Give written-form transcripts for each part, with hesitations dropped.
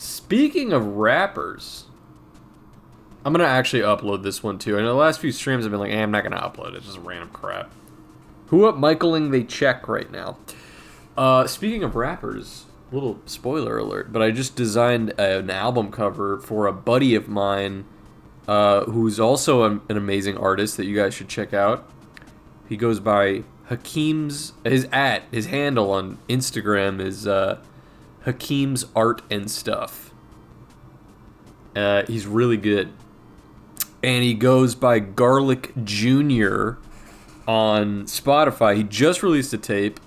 Speaking of rappers, I'm going to actually upload this one too. I know the last few streams I've been like, I'm not going to upload it. It's just random crap. Who up Michaeling they check right now? Speaking of rappers, little spoiler alert, but I just designed an album cover for a buddy of mine who's also an amazing artist that you guys should check out. He goes by Hakeem's, his handle on Instagram is Hakeem's Art and Stuff. He's really good. And he goes by Garlic Jr. on Spotify. He just released a tape.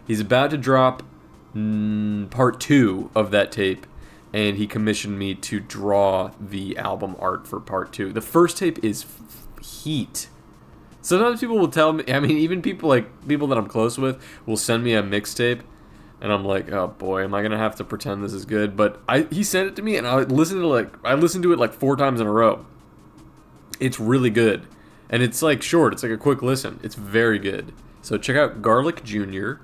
He's about to drop part 2 of that tape. And he commissioned me to draw the album art for part 2. The first tape is heat. Sometimes people will tell me, I mean, even people that I'm close with will send me a mixtape. And I'm like, oh boy, am I gonna have to pretend this is good? But he sent it to me, and I listened to it like 4 times in a row. It's really good, and it's like short. It's like a quick listen. It's very good. So check out Garlic Jr.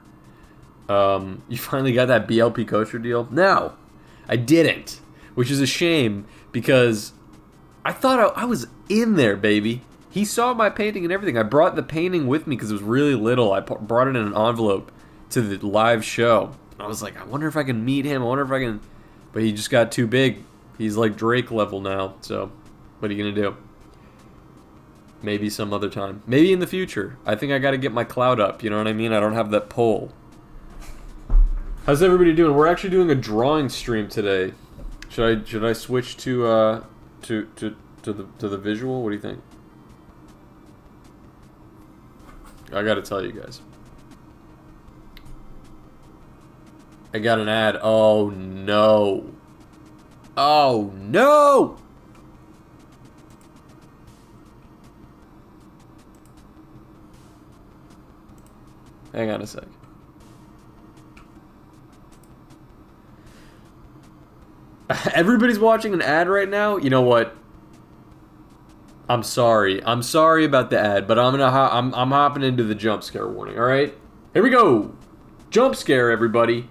You finally got that BLP kosher deal? No, I didn't, which is a shame because I thought I was in there, baby. He saw my painting and everything. I brought the painting with me because it was really little. I brought it in an envelope to the live show. I was like, I wonder if I can meet him. I wonder if I can... But he just got too big. He's like Drake level now. So, what are you going to do? Maybe some other time. Maybe in the future. I think I got to get my clout up. You know what I mean? I don't have that pull. How's everybody doing? We're actually doing a drawing stream today. Should I switch to the visual? What do you think? I got to tell you guys. I got an ad. Oh no. Oh no! Hang on a sec. Everybody's watching an ad right now? You know what? I'm sorry. I'm sorry about the ad, but I'm hopping into the jump scare warning, alright? Here we go! Jump scare, everybody.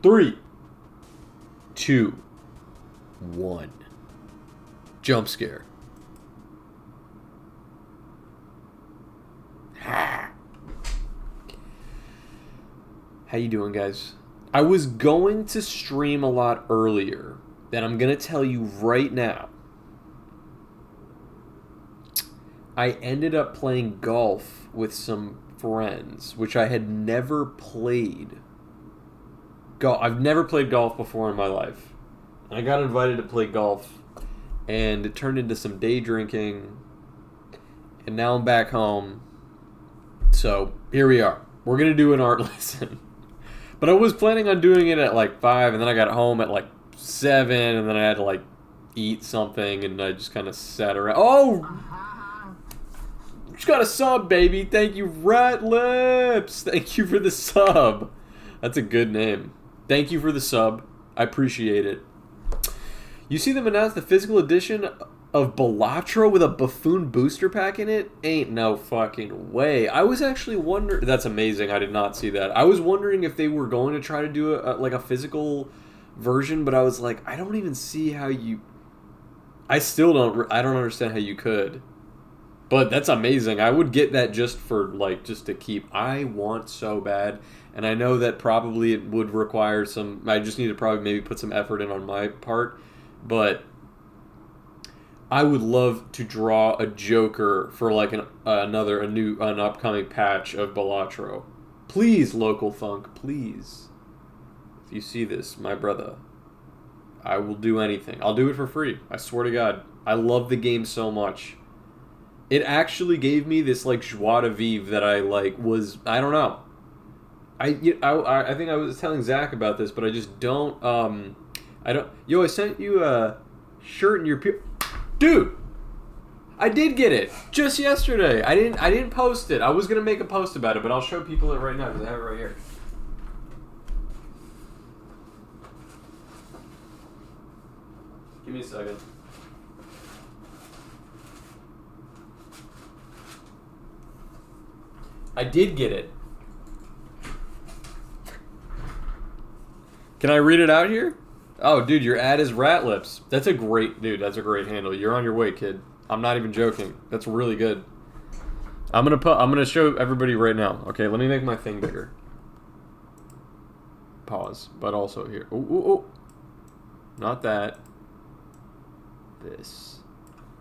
3, 2, 1. Jump scare. How you doing, guys? I was going to stream a lot earlier, and I'm going to tell you right now. I ended up playing golf with some friends, which I had never played. I've never played golf before in my life. I got invited to play golf, and it turned into some day drinking, and now I'm back home. So, here we are. We're going to do an art lesson. But I was planning on doing it at like 5, and then I got home at like 7, and then I had to like eat something, and I just kind of sat around. Oh! Just got a sub, baby. Thank you, Rat Lips. Thank you for the sub. That's a good name. Thank you for the sub. I appreciate it. You see them announce the physical edition of Balatro with a Buffoon booster pack in it? Ain't no fucking way. I was actually wondering... That's amazing. I did not see that. I was wondering if they were going to try to do a physical version, but I was like, I don't even see how you... I don't understand how you could. But that's amazing. I would get that just to keep. I want so bad. And I know that probably it would require some... I just need to probably maybe put some effort in on my part. But I would love to draw a Joker for like an upcoming patch of Balatro. Please, Local Funk, please. If you see this, my brother, I will do anything. I'll do it for free. I swear to God. I love the game so much. It actually gave me this like joie de vivre that I don't know. I think I was telling Zach about this, but I just don't, I sent you a shirt in your... Dude! I did get it! Just yesterday! I didn't post it. I was going to make a post about it, but I'll show people it right now, because I have it right here. Give me a second. I did get it. Can I read it out here? Oh, dude, your ad is Rat Lips. That's a great, dude. That's a great handle. You're on your way, kid. I'm not even joking. That's really good. I'm gonna show everybody right now. Okay, let me make my thing bigger. Pause, but also here. Ooh, ooh, ooh. Not that. This.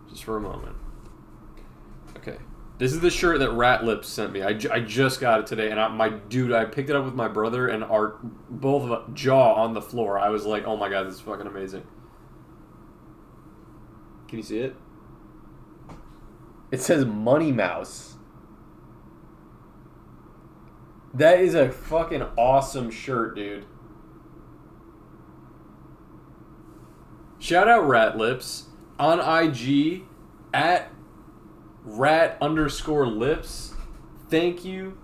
Just for a moment. Okay. This is the shirt that Rat Lips sent me. I just got it today, and I picked it up with my brother, and our both of us jaw on the floor. I was like, oh my god, this is fucking amazing. Can you see it? It says Money Mouse. That is a fucking awesome shirt, dude. Shout out Rat Lips on IG at rat_lips. Thank you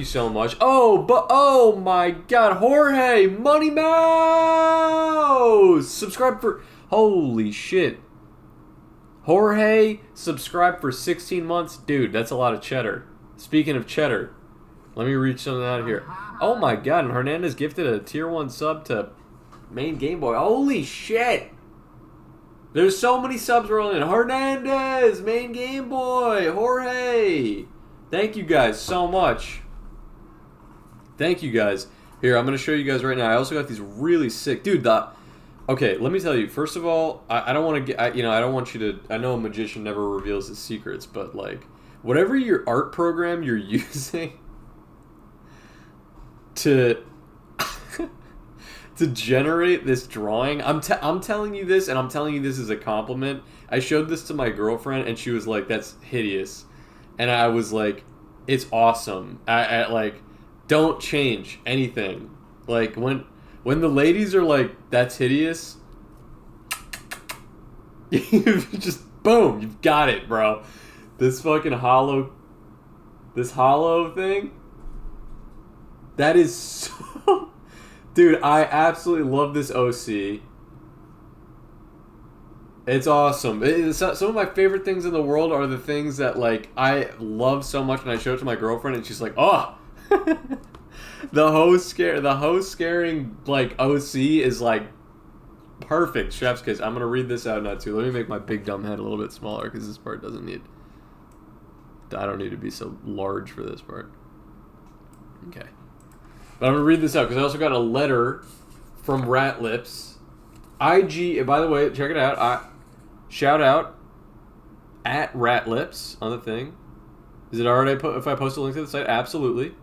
so much. Oh my god, Jorge Money Mouse, subscribe for, holy shit, Jorge subscribed for 16 months, dude. That's a lot of cheddar. Speaking of cheddar, let me reach something out of here. Oh my god, and Hernandez gifted a tier 1 sub to Main Game Boy. Holy shit. There's so many subs rolling in. Hernandez, Main Game Boy, Jorge. Thank you guys so much. Thank you guys. Here, I'm going to show you guys right now. I also got these really sick. Dude, okay, let me tell you. First of all, I don't want to get, I don't want you to, I know a magician never reveals his secrets, but like, whatever your art program you're using to generate this drawing, I'm telling you this, and I'm telling you this as a compliment. I showed this to my girlfriend, and she was like, "That's hideous," and I was like, "It's awesome." I like, don't change anything. Like when the ladies are like, "That's hideous," you just boom, you've got it, bro. This fucking hollow thing. That is so. Dude, I absolutely love this OC. It's awesome. Some of my favorite things in the world are the things that like I love so much, and I show it to my girlfriend, and she's like, "Oh, the host scaring like OC is like perfect." Chef's kiss. I'm gonna read this out now too. Let me make my big dumb head a little bit smaller because this part doesn't need. I don't need to be so large for this part. Okay. But I'm going to read this out because I also got a letter from Rat Lips. IG, by the way, check it out. Shout out at Rat Lips on the thing. Is it alright if I post a link to the site? Absolutely.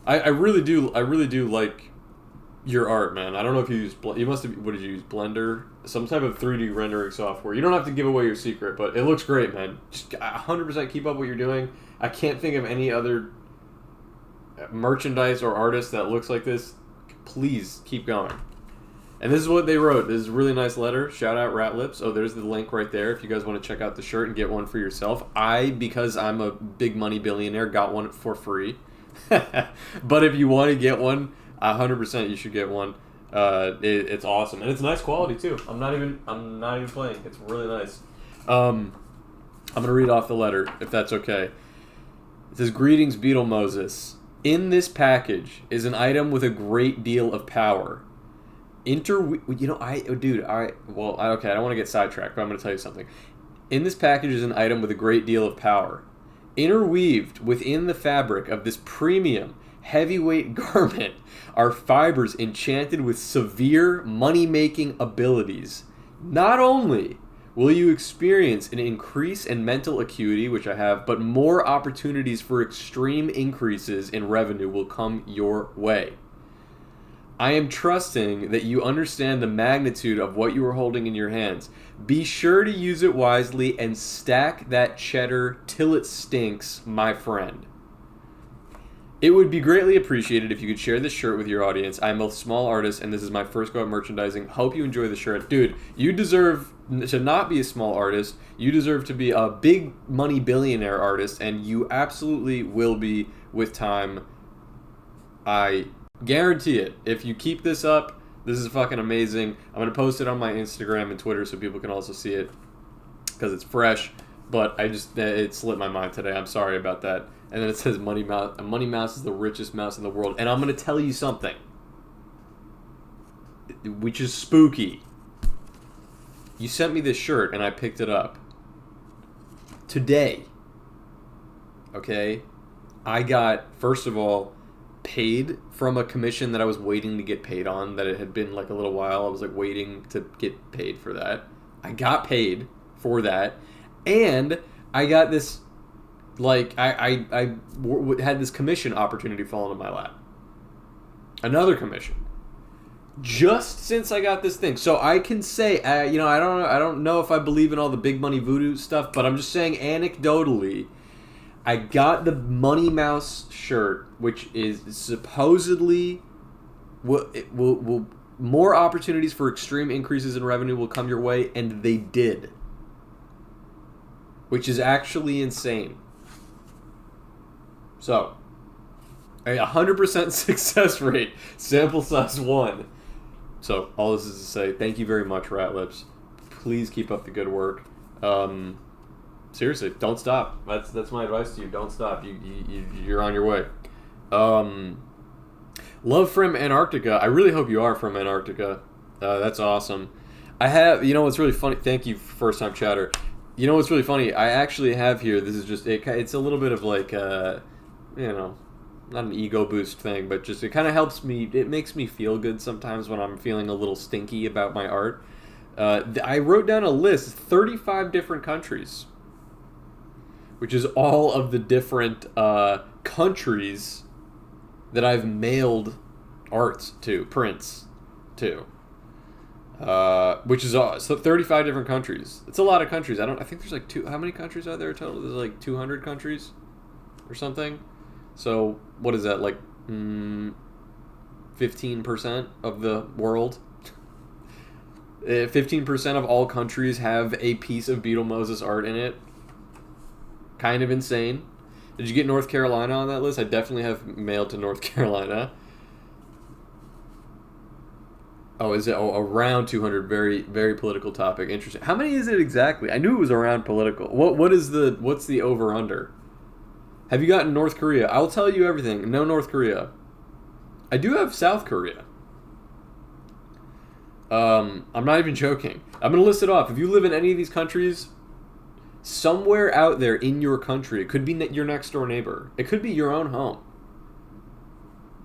I really do like your art, man. I don't know if you use, you must have, what did you use, Blender? Some type of 3D rendering software. You don't have to give away your secret, but it looks great, man. Just 100% keep up what you're doing. I can't think of any other merchandise or artist that looks like this. Please keep going. And this is what they wrote. This is a really nice letter. Shout out Rat Lips. Oh, there's the link right there if you guys want to check out the shirt and get one for yourself. Because I'm a big money billionaire, got one for free. But if you want to get one, 100% you should get one. It's awesome, and it's nice quality too. I'm not even playing. It's really nice. I'm gonna read off the letter if that's okay. It says, "Greetings, Beetle Moses. In this package is an item with a great deal of power. I don't want to get sidetracked, but I'm going to tell you something. In this package is an item with a great deal of power. Interweaved within the fabric of this premium, heavyweight garment are fibers enchanted with severe money-making abilities. Not only will you experience an increase in mental acuity, which I have, but more opportunities for extreme increases in revenue will come your way. I am trusting that you understand the magnitude of what you are holding in your hands. Be sure to use it wisely and stack that cheddar till it stinks, my friend. It would be greatly appreciated if you could share this shirt with your audience. I'm a small artist, and this is my first go at merchandising. Hope you enjoy the shirt." Dude, you deserve to not be a small artist. You deserve to be a big money billionaire artist, and you absolutely will be with time. I guarantee it. If you keep this up, this is fucking amazing. I'm going to post it on my Instagram and Twitter so people can also see it because it's fresh. But it slipped my mind today. I'm sorry about that. And then it says Money Mouse is the richest mouse in the world. And I'm going to tell you something. which is spooky. You sent me this shirt, and I picked it up. Today, okay, I got, first of all, paid from a commission that I was waiting to get paid on, that it had been like a little while. I was like waiting to get paid for that. I got paid for that, and I got this, like, I had this commission opportunity fall into my lap. Another commission. Just since I got this thing. So I can say, I don't know if I believe in all the big money voodoo stuff, but I'm just saying anecdotally, I got the Money Mouse shirt, which is supposedly will more opportunities for extreme increases in revenue will come your way, and they did. Which is actually insane. So, a 100% success rate, sample size 1. So, all this is to say, thank you very much, Rat Lips. Please keep up the good work. Seriously, don't stop. That's my advice to you. Don't stop. You're on your way. Love from Antarctica. I really hope you are from Antarctica. That's awesome. I have, what's really funny. Thank you, first time chatter. You know what's really funny? I actually have here. This is just it's a little bit of like not an ego boost thing, but just it kind of helps me. It makes me feel good sometimes when I'm feeling a little stinky about my art. I wrote down a list, 35 different countries, which is all of the different countries that I've mailed arts to, prints to. Which is so 35 different countries. It's a lot of countries. I think there's like how many countries are there total? There's like 200 countries or something. So what is that, like 15% of the world? 15% of all countries have a piece of Beetle Moses art in it. Kind of insane. Did you get North Carolina on that list? I definitely have mailed to North Carolina. Oh, is it? Oh, around 200. Very, very political topic. Interesting. How many is it exactly? I knew it was around political. What's the over-under? Have you gotten North Korea? I'll tell you everything. No North Korea. I do have South Korea. I'm not even joking. I'm going to list it off. If you live in any of these countries, somewhere out there in your country, it could be your next door neighbor. It could be your own home.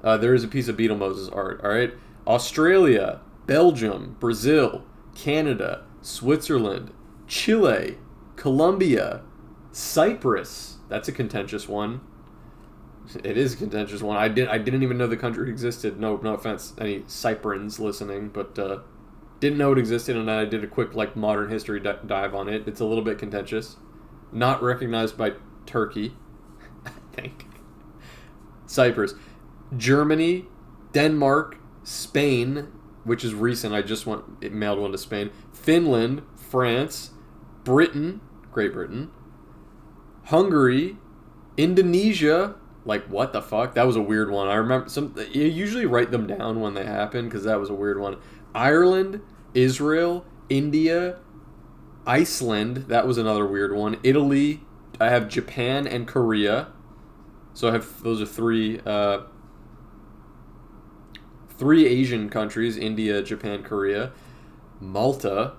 There is a piece of Beetle Moses art, all right? Australia, Belgium, Brazil, Canada, Switzerland, Chile, Colombia, Cyprus. That's a contentious one. It is a contentious one. I didn't even know the country existed. No offense, any Cyprians listening, but didn't know it existed, and I did a quick modern history dive on it. It's a little bit contentious. Not recognized by Turkey, I think. Cyprus, Germany, Denmark, Spain, which is recent. I just mailed one to Spain. Finland, France, Britain, Great Britain, Hungary, Indonesia. Like, what the fuck? That was a weird one. I remember you usually write them down when they happen because that was a weird one. Ireland, Israel, India, Iceland. That was another weird one. Italy. I have Japan and Korea. So I have those are three Asian countries: India, Japan, Korea. Malta.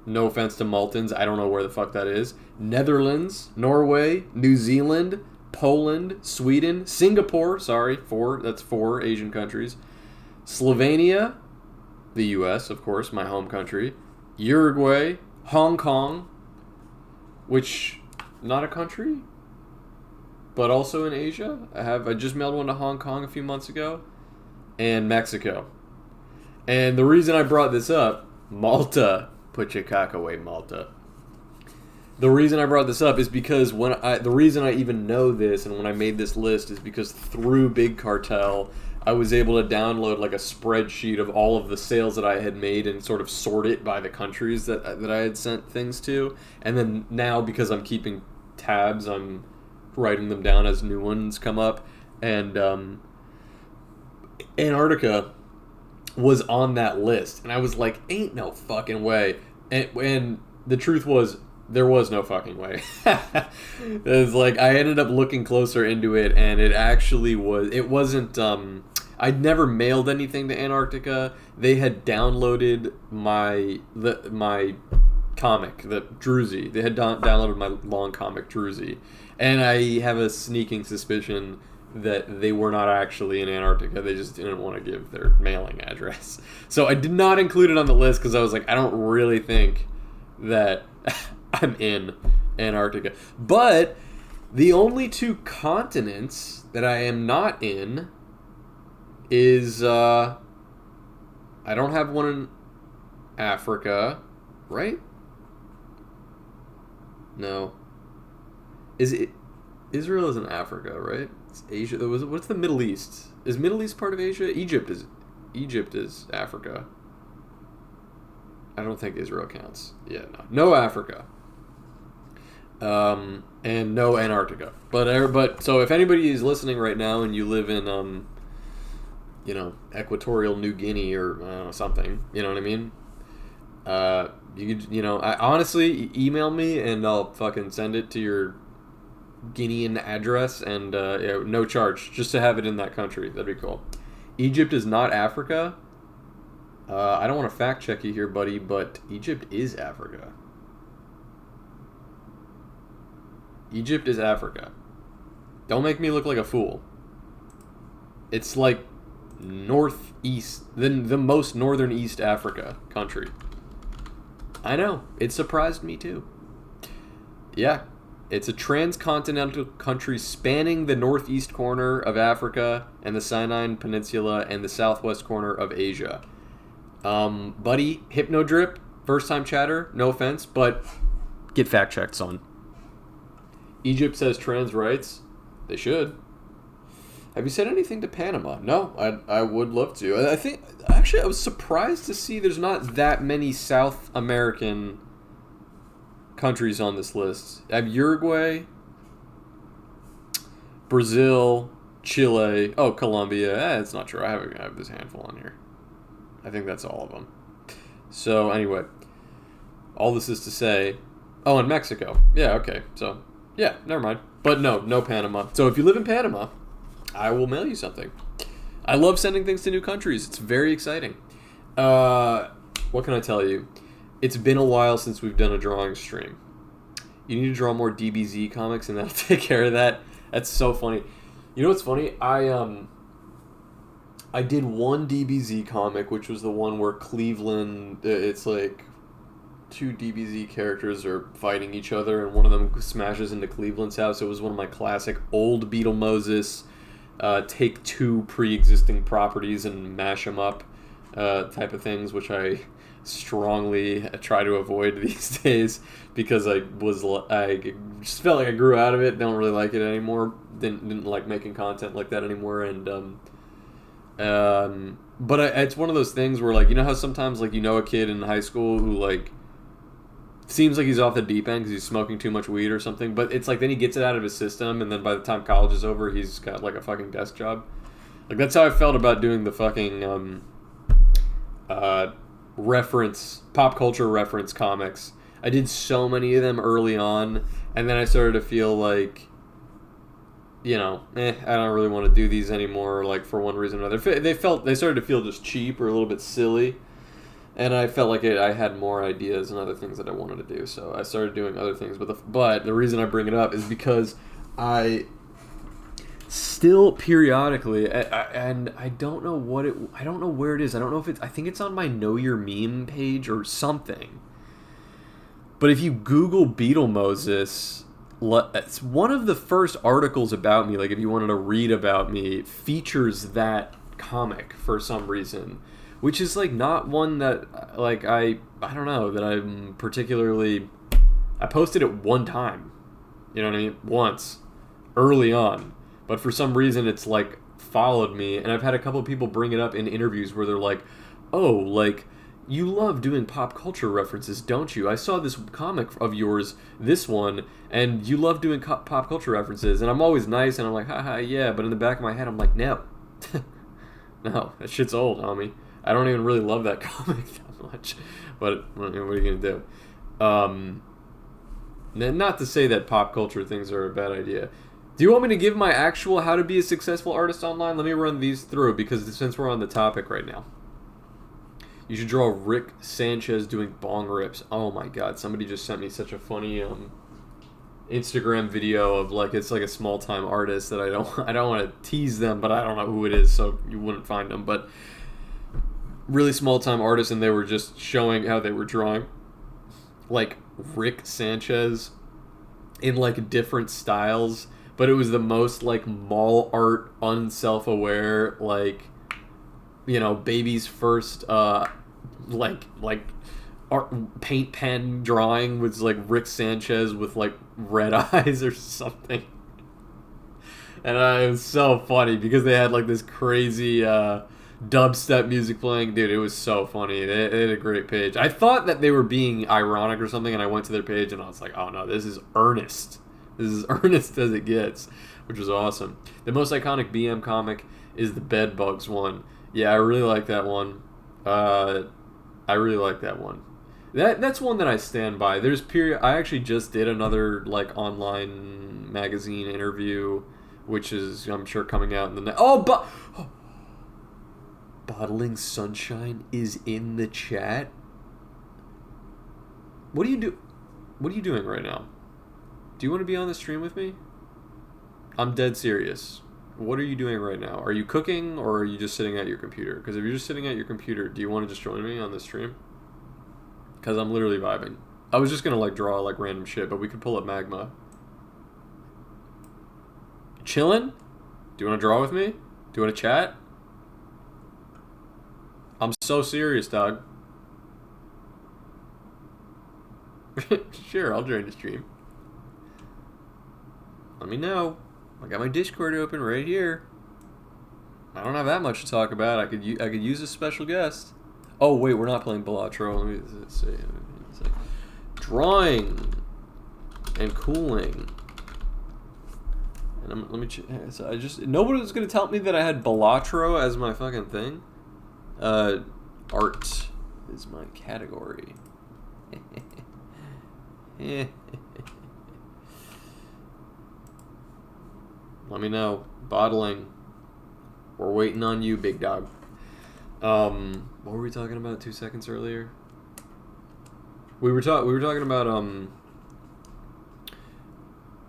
No offense to Maltans. I don't know where the fuck that is. Netherlands, Norway, New Zealand, Poland, Sweden, Singapore. Sorry, that's four Asian countries. Slovenia, the U.S., of course, my home country. Uruguay, Hong Kong, which not a country, but also in Asia. I just mailed one to Hong Kong a few months ago, and Mexico. And the reason I brought this up, Malta. Put your cock away, Malta. The reason I brought this up is because the reason I even know this and when I made this list is because through Big Cartel, I was able to download a spreadsheet of all of the sales that I had made and sort of sort it by the countries that I had sent things to. And then now, because I'm keeping tabs, I'm writing them down as new ones come up. And Antarctica was on that list. And I was like, ain't no fucking way. And the truth was, there was no fucking way. It was I ended up looking closer into it, and it actually was. It wasn't. I'd never mailed anything to Antarctica. They had downloaded my comic, the Druzy. They had downloaded my long comic Druzy, and I have a sneaking suspicion that they were not actually in Antarctica. They just didn't want to give their mailing address. So I did not include it on the list because I was like, I don't really think that I'm in Antarctica. But the only two continents that I am not in is I don't have one in Africa, right? No. Is it Israel is in Africa, right? It's Asia. What's the Middle East? Is Middle East part of Asia? Egypt is Africa. I don't think Israel counts. Yeah, no Africa. And no Antarctica. But so if anybody is listening right now and you live in Equatorial New Guinea or something, you know what I mean? You could, honestly email me and I'll fucking send it to your Guinean address and no charge, just to have it in that country. That'd be cool. Egypt is not Africa. I don't want to fact check you here, buddy, but Egypt is Africa. Egypt is Africa. Don't make me look like a fool. It's like northeast, the most northern East Africa country. I know. It surprised me too. Yeah. It's a transcontinental country spanning the northeast corner of Africa and the Sinai Peninsula and the southwest corner of Asia. Buddy, Hypnodrip, first time chatter, no offense, but get fact checked, son. Egypt says trans rights. They should. Have you said anything to Panama? No, I would love to. I think, actually, I was surprised to see there's not that many South American countries on this list. I have Uruguay, Brazil, Chile, Colombia. It's not true. I have this handful on here. I think that's all of them. So, anyway, all this is to say, and Mexico. Yeah, okay. So, yeah, never mind. But no Panama. So, if you live in Panama, I will mail you something. I love sending things to new countries. It's very exciting. What can I tell you? It's been a while since we've done a drawing stream. You need to draw more DBZ comics, and that'll take care of that. That's so funny. You know what's funny? I did one DBZ comic, which was the one where Cleveland, it's like two DBZ characters are fighting each other, and one of them smashes into Cleveland's house. It was one of my classic old Beetle Moses, take two pre-existing properties and mash them up type of things, which I strongly try to avoid these days because I just felt like I grew out of it. Don't really like it anymore. Didn't like making content like that anymore. And but it's one of those things where, like, you know how sometimes, like, a kid in high school who, like, seems like he's off the deep end because he's smoking too much weed or something, but it's like then he gets it out of his system, and then by the time college is over, he's got like a fucking desk job. Like, that's how I felt about doing the fucking pop culture reference comics. I did so many of them early on, and then I started to feel like, I don't really want to do these anymore, like, for one reason or another. They started to feel just cheap or a little bit silly, and I felt like I had more ideas and other things that I wanted to do, so I started doing other things. But the reason I bring it up is because I still periodically, and I don't know I don't know where it is. I don't know if I think it's on my Know Your Meme page or something. But if you Google Beetle Moses, it's one of the first articles about me, like if you wanted to read about me, features that comic for some reason, which is like not one that, like, I don't know, that I'm particularly, I posted it one time, you know what I mean, once, early on. But for some reason, it's, like, followed me. And I've had a couple of people bring it up in interviews where they're like, oh, like, you love doing pop culture references, don't you? I saw this comic of yours, this one, and you love doing pop culture references. And I'm always nice, and I'm like, haha, yeah. But in the back of my head, I'm like, no. No, that shit's old, homie. I don't even really love that comic that much. But what are you going to do? Not to say that pop culture things are a bad idea. Do you want me to give my actual how to be a successful artist online? Let me run these through because since we're on the topic right now. You should draw Rick Sanchez doing bong rips. Oh my god, somebody just sent me such a funny Instagram video of like it's like a small time artist that I don't want to tease them, but I don't know who it is, so you wouldn't find them. But really small time artist, and they were just showing how they were drawing like Rick Sanchez in like different styles, but it was the most like mall art, unself-aware, like, you know, baby's first like art, paint pen drawing was like Rick Sanchez with like red eyes or something. And it was so funny because they had like this crazy dubstep music playing. Dude, it was so funny. They had a great page. I thought that they were being ironic or something, and I went to their page and I was like, oh no, this is earnest. This is earnest as it gets, which was awesome. The most iconic BM comic is the Bed Bugs one. Yeah, I really like that one. I really like that one. That's one that I stand by. There's period. I actually just did another like online magazine interview, which is I'm sure coming out in the Bottling Sunshine is in the chat. What do you do? What are you doing right now? Do you want to be on the stream with me? I'm dead serious. What are you doing right now? Are you cooking or are you just sitting at your computer? Because if you're just sitting at your computer, do you want to just join me on this stream? Because I'm literally vibing. I was just going to like draw like random shit, but we could pull up Magma. Chillin'? Do you want to draw with me? Do you want to chat? I'm so serious, dog. Sure, I'll join the stream. Let me know. I got my Discord open right here. I don't have that much to talk about. I could use a special guest. Oh wait, we're not playing Balatro. Let me see. Drawing and cooling. And let me. So nobody was gonna tell me that I had Balatro as my fucking thing. Art is my category. Let me know. Bottling. We're waiting on you, big dog. What were we talking about 2 seconds earlier? We were talking about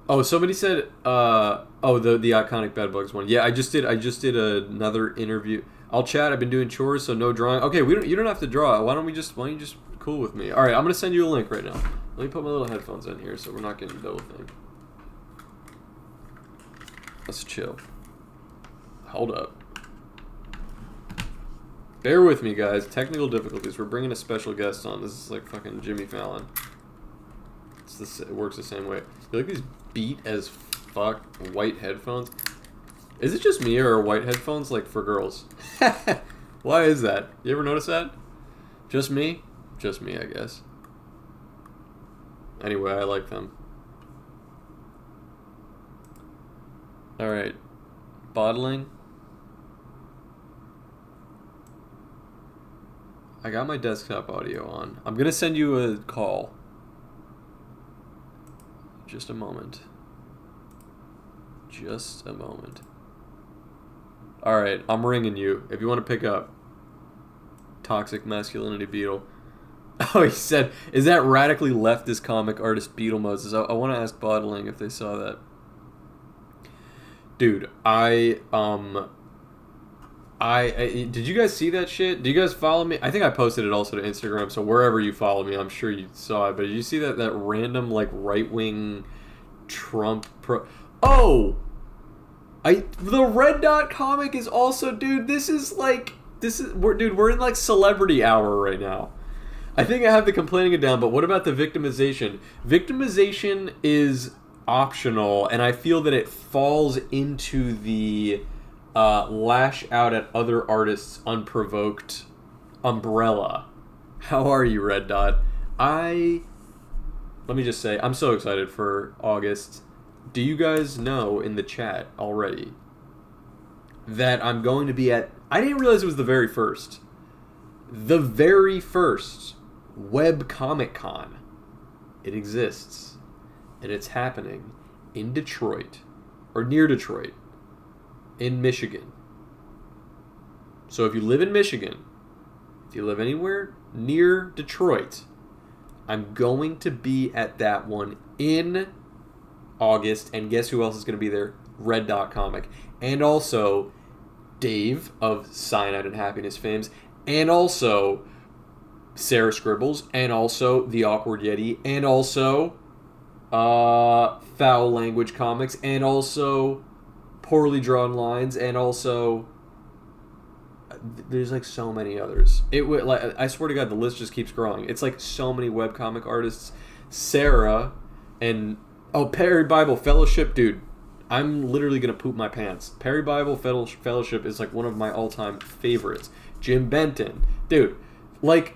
oh, somebody said the iconic Bedbugs one. Yeah, I just did another interview. I'll chat. I've been doing chores, so no drawing. Okay, you don't have to draw. Why don't you just cool with me? All right, I'm gonna send you a link right now. Let me put my little headphones in here so we're not getting double thing. Let's chill. Hold up. Bear with me, guys. Technical difficulties. We're bringing a special guest on. This is like fucking Jimmy Fallon. It works the same way. You like these beat as fuck white headphones? Is it just me or are white headphones like for girls? Why is that? You ever notice that? Just me? Just me, I guess. Anyway, I like them. Alright. Bottling. I got my desktop audio on. I'm gonna send you a call. Just a moment. Just a moment. Alright, I'm ringing you. If you want to pick up. Toxic Masculinity Beetle. Oh, he said, is that radically leftist comic artist Beetle Moses? I want to ask Bottling if they saw that. Dude, did you guys see that shit? Do you guys follow me? I think I posted it also to Instagram, so wherever you follow me, I'm sure you saw it. But did you see that random, like, right-wing Trump pro... Oh! The Red Dot comic is also... Dude, we're in, like, celebrity hour right now. I think I have the complaining it down, but what about the victimization? Victimization is optional, and I feel that it falls into the... lash out at other artists unprovoked umbrella. How are you, Red Dot? Let me just say, I'm so excited for August. Do you guys know in the chat already that I'm going to be at... I didn't realize it was the very first Web Comic Con. It exists, and it's happening in Detroit or near Detroit in Michigan. So if you live in Michigan, if you live anywhere near Detroit, I'm going to be at that one in August. And guess who else is going to be there? Red Dot Comic. And also Dave of Cyanide and Happiness fames. And also Sarah Scribbles. And also The Awkward Yeti. And also Foul Language Comics. And also Poorly Drawn Lines. And also... there's like so many others. It would like I swear to God, the list just keeps growing. It's like so many webcomic artists. Sarah and Perry Bible Fellowship, dude. I'm literally gonna poop my pants. Perry Bible Fellowship is like one of my all-time favorites. Jim Benton, dude. Like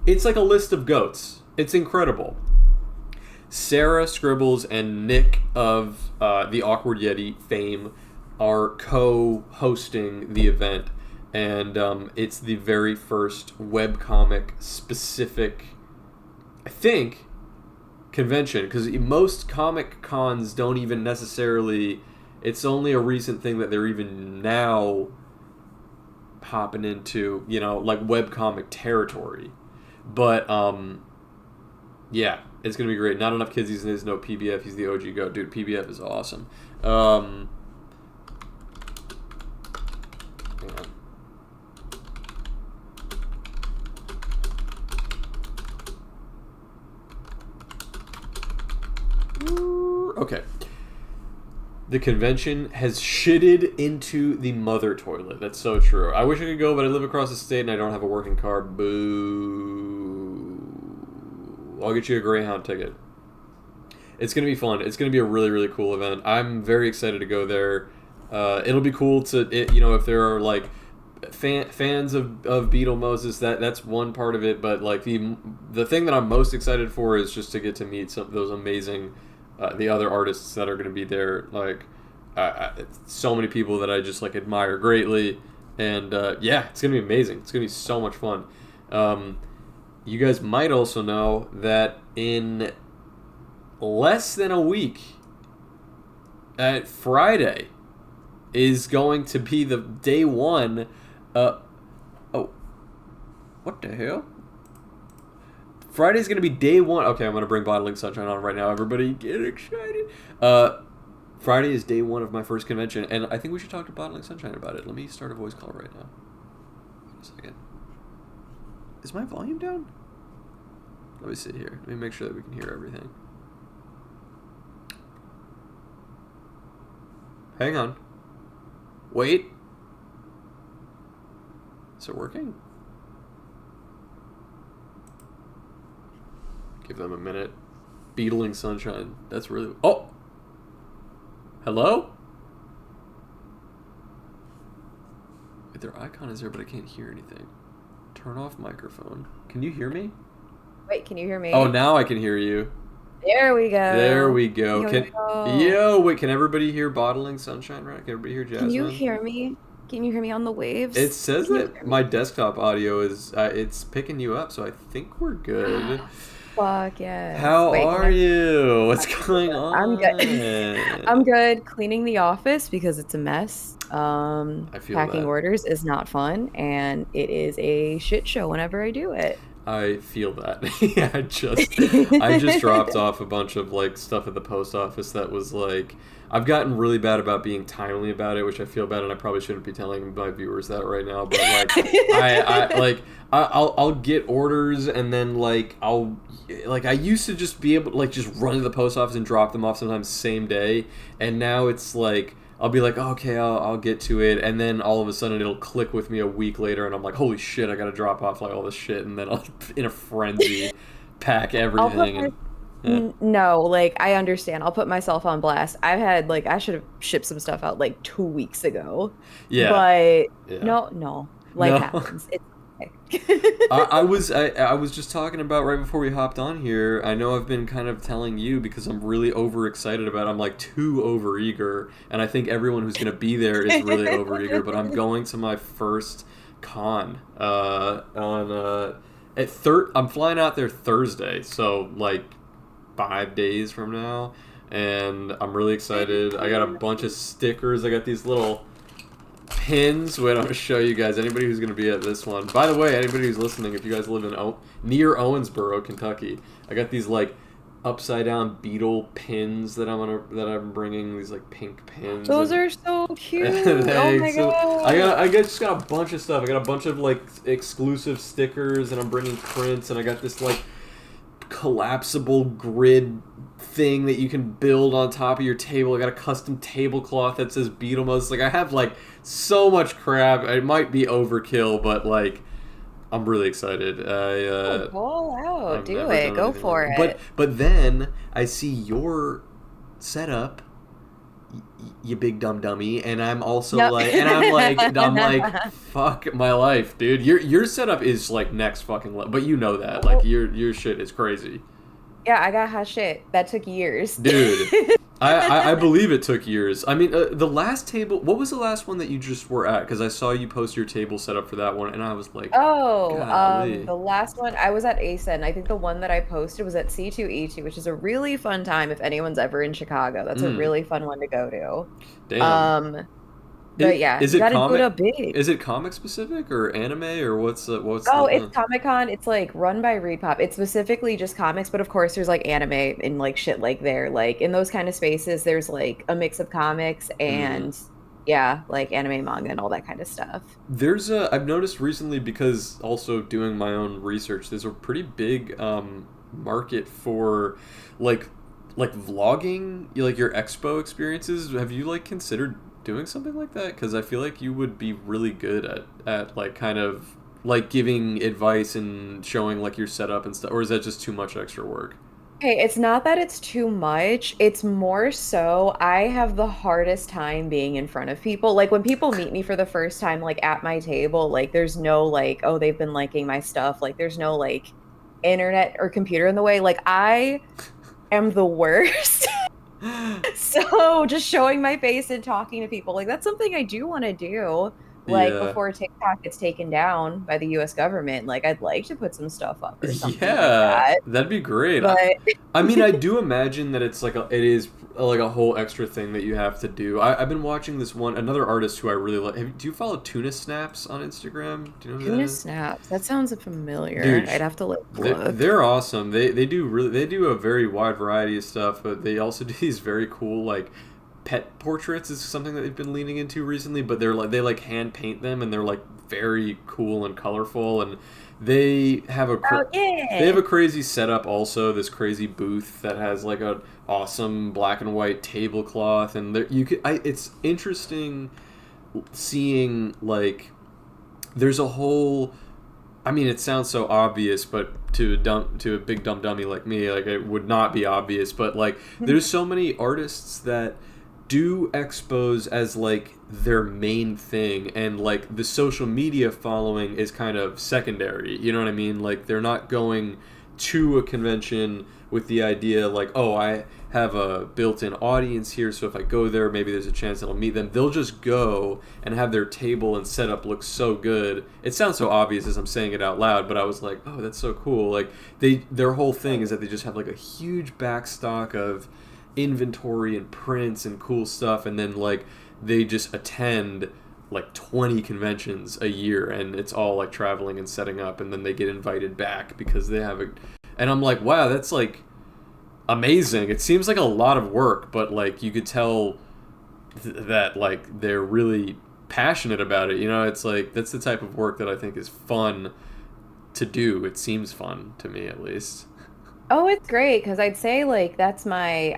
it's like a list of goats. It's incredible. Sarah Scribbles and Nick of the Awkward Yeti fame are co-hosting the event. And it's the very first webcomic specific, I think, convention. Because most comic cons don't even necessarily... It's only a recent thing that they're even now hopping into, like webcomic territory. But, yeah, it's going to be great. Not enough kids these days know PBF. He's the OG GOAT. Dude, PBF is awesome. Hang on. Okay. The convention has shitted into the mother toilet. That's so true. I wish I could go, but I live across the state and I don't have a working car. Boo. I'll get you a Greyhound ticket. It's going to be fun. It's going to be a really, really cool event. I'm very excited to go there. It'll be cool to, if there are, like, fans of Beetle Moses, that's one part of it, but, like, the thing that I'm most excited for is just to get to meet some of those amazing... the other artists that are going to be there, like so many people that I just like admire greatly, and yeah, it's going to be amazing. It's going to be so much fun. You guys might also know that in less than a week, Friday is going to be the day one. What the hell? Friday's going to be day one. Okay, I'm going to bring Bottling Sunshine on right now. Everybody get excited. Friday is day one of my first convention, and I think we should talk to Bottling Sunshine about it. Let me start a voice call right now. Wait a second. Is my volume down? Let me sit here. Let me make sure that we can hear everything. Hang on. Wait. Is it working? Give them a minute. Beetling Sunshine. That's really... Oh! Hello? Wait, their icon is there, but I can't hear anything. Turn off microphone. Can you hear me? Wait, can you hear me? Oh, now I can hear you. There we go. There we go. Yo. Can everybody hear Bottling Sunshine, right? Can everybody hear Jasmine? Can you hear me? Can you hear me on the waves? It says that my desktop audio is... it's picking you up, so I think we're good. Fuck yeah. How are you? What's going on? I'm good. I'm good. Cleaning the office because it's a mess. I feel packing that. orders is not fun, and it is a shit show whenever I do it. I feel that. Yeah, I just dropped off a bunch of like stuff at the post office that was like, I've gotten really bad about being timely about it, which I feel bad, and I probably shouldn't be telling my viewers that right now. But like, I'll get orders, and then I used to just be able to like just run to the post office and drop them off sometimes same day, and now it's like I'll be like, oh, okay, I'll get to it, and then all of a sudden it'll click with me a week later, and I'm like, holy shit, I gotta drop off like all this shit, and then I'll in a frenzy pack everything. No, like, I understand. I'll put myself on blast. I've had, like, I should have shipped some stuff out, like, 2 weeks ago. Yeah. But, yeah. No. Life happens. It's okay. I was just talking about right before we hopped on here, I know I've been kind of telling you because I'm really overexcited about it. I'm, like, too overeager, and I think everyone who's going to be there is really overeager, but I'm going to my first con I'm flying out there Thursday, so, like, 5 days from now, and I'm really excited. I got a bunch of stickers. I got these little pins. Wait, I'm gonna show you guys. Anybody who's gonna be at this one. By the way, anybody who's listening, if you guys live in near Owensboro, Kentucky, I got these like upside down beetle pins that I'm bringing. These like pink pins. Those are so cute. Oh my god. Just got a bunch of stuff. I got a bunch of like exclusive stickers, and I'm bringing prints, and I got this like collapsible grid thing that you can build on top of your table. I got a custom tablecloth that says Beetlemouse. Like I have like so much crap. It might be overkill, but like I'm really excited. Ball out, I've do never it, done go anything for like it. But then I see your setup, you big dumb dummy, and I'm also Yep. I'm like, fuck my life, dude. Your setup is like next fucking level, but you know that like your shit is crazy. Yeah, I got hot shit. That took years. Dude, I believe it took years. I mean, the last table, what was the last one that you just were at? Because I saw you post your table set up for that one, and I was like, golly. The last one I was at ASEN. I think the one that I posted was at C2E2, which is a really fun time if anyone's ever in Chicago. That's a really fun one to go to. Damn. But yeah, is you it gotta do it comic? up big. Is it comic specific or anime or what's Oh, the? it's Comic-Con. It's like run by Repop. It's specifically just comics, but of course there's like anime and like shit like there. Like in those kind of spaces, there's like a mix of comics and yeah, like anime, manga, and all that kind of stuff. I've noticed recently because also doing my own research, there's a pretty big market for like vlogging, like your expo experiences. Have you like considered doing something like that? Because I feel like you would be really good at like kind of like giving advice and showing like your setup and stuff, or is that just too much extra work? Hey, it's not that it's too much. It's more so I have the hardest time being in front of people. Like when people meet me for the first time, like at my table, like there's no like, oh, they've been liking my stuff. Like there's no like internet or computer in the way. Like I am the worst. So just showing my face and talking to people, like that's something I do want to do. Like Yeah. before TikTok gets taken down by the US government, like I'd like to put some stuff up or something like Yeah, that. that'd be great. But I mean, I do imagine that it is like a whole extra thing that you have to do. I've been watching this another artist who I really like. Do you follow Tuna Snaps on Instagram? Do you know who that tuna is? snaps, that sounds familiar. Dude, I'd have to like they're, look. they're awesome. They do a very wide variety of stuff, but they also do these very cool like pet portraits is something that they've been leaning into recently, but they like hand paint them and they're like very cool and colorful, and they have Oh they have yeah. a crazy setup also, this crazy booth that has like a awesome black and white tablecloth, and it's interesting seeing like there's a whole, I mean, it sounds so obvious, but to a big dumb dummy like me, like it would not be obvious. But like, there's so many artists that do expos as like their main thing, and like the social media following is kind of secondary. You know what I mean? Like they're not going to a convention with the idea like, oh, I have a built-in audience here, so if I go there, maybe there's a chance that I'll meet them. They'll just go and have their table and setup look so good. It sounds so obvious as I'm saying it out loud, but I was like, oh, that's so cool. Like their whole thing is that they just have like a huge backstock of inventory and prints and cool stuff, and then like they just attend like 20 conventions a year, and it's all like traveling and setting up, and then they get invited back because they have a, and I'm like, wow, that's like amazing. It seems like a lot of work, but like you could tell that like they're really passionate about it. You know, it's like that's the type of work that I think is fun to do. It seems fun to me, at least. Oh, it's great because I'd say that's my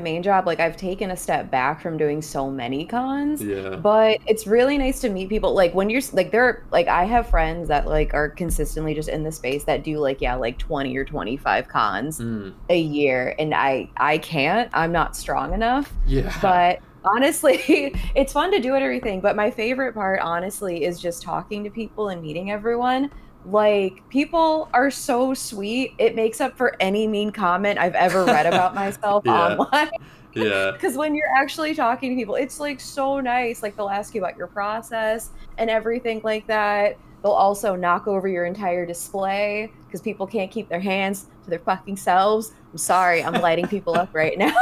main job. Like I've taken a step back from doing so many cons, Yeah. but it's really nice to meet people. Like when you're like there, like I have friends that like are consistently just in the space that do like yeah, like 20 or 25 cons Mm. a year, and I can't. I'm not strong enough. Yeah. But honestly, it's fun to do it everything, but my favorite part honestly is just talking to people and meeting everyone. Like people are so sweet. It makes up for any mean comment I've ever read about myself Yeah. online. Yeah. Because when you're actually talking to people, it's like so nice. Like they'll ask you about your process and everything like that. They'll also knock over your entire display because people can't keep their hands to their fucking selves. I'm sorry, I'm lighting people up right now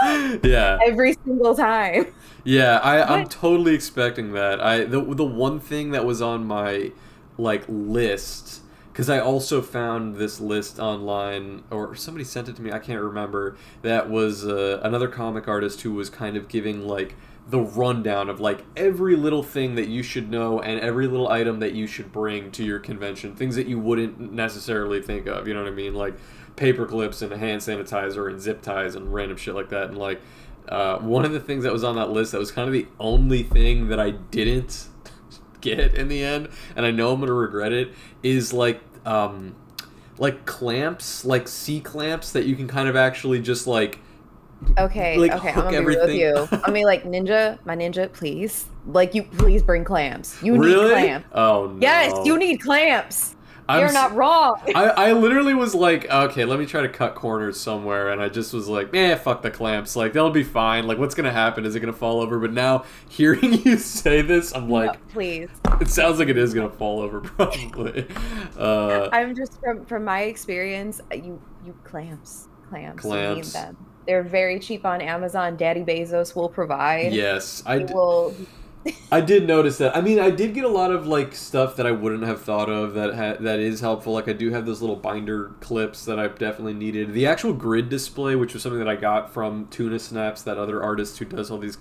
Yeah. every single time. Yeah, I'm But totally expecting that. The one thing that was on my like list, because I also found this list online, or somebody sent it to me, I can't remember, that was another comic artist who was kind of giving like the rundown of like every little thing that you should know and every little item that you should bring to your convention, things that you wouldn't necessarily think of, you know what I mean? Like paper clips and hand sanitizer and zip ties and random shit like that. And like one of the things that was on that list that was kind of the only thing that I didn't get in the end, and I know I'm gonna regret it, is like clamps, like C clamps that you can kind of actually just okay, like okay, I'm hook gonna be real with everything. you. I'm gonna be like, Ninja, my ninja, please. Like, you please bring clamps. You need Really? clamps. Oh Yes, you no. need clamps. I'm You're s- not wrong. I literally was like, okay, let me try to cut corners somewhere, and I just was like, fuck the clamps. Like, they'll be fine. Like, what's gonna happen? Is it gonna fall over? But now, hearing you say this, I'm No, like, please. it sounds like it is gonna fall over, probably. Uh, I'm just from my experience, you clamps, you need clamps. them. They're very cheap on Amazon. Daddy Bezos will provide. Yes, He will. I did notice that. I mean, I did get a lot of like stuff that I wouldn't have thought of that is helpful. Like I do have those little binder clips that I've definitely needed. The actual grid display, which was something that I got from Tuna Snaps, that other artist who does all these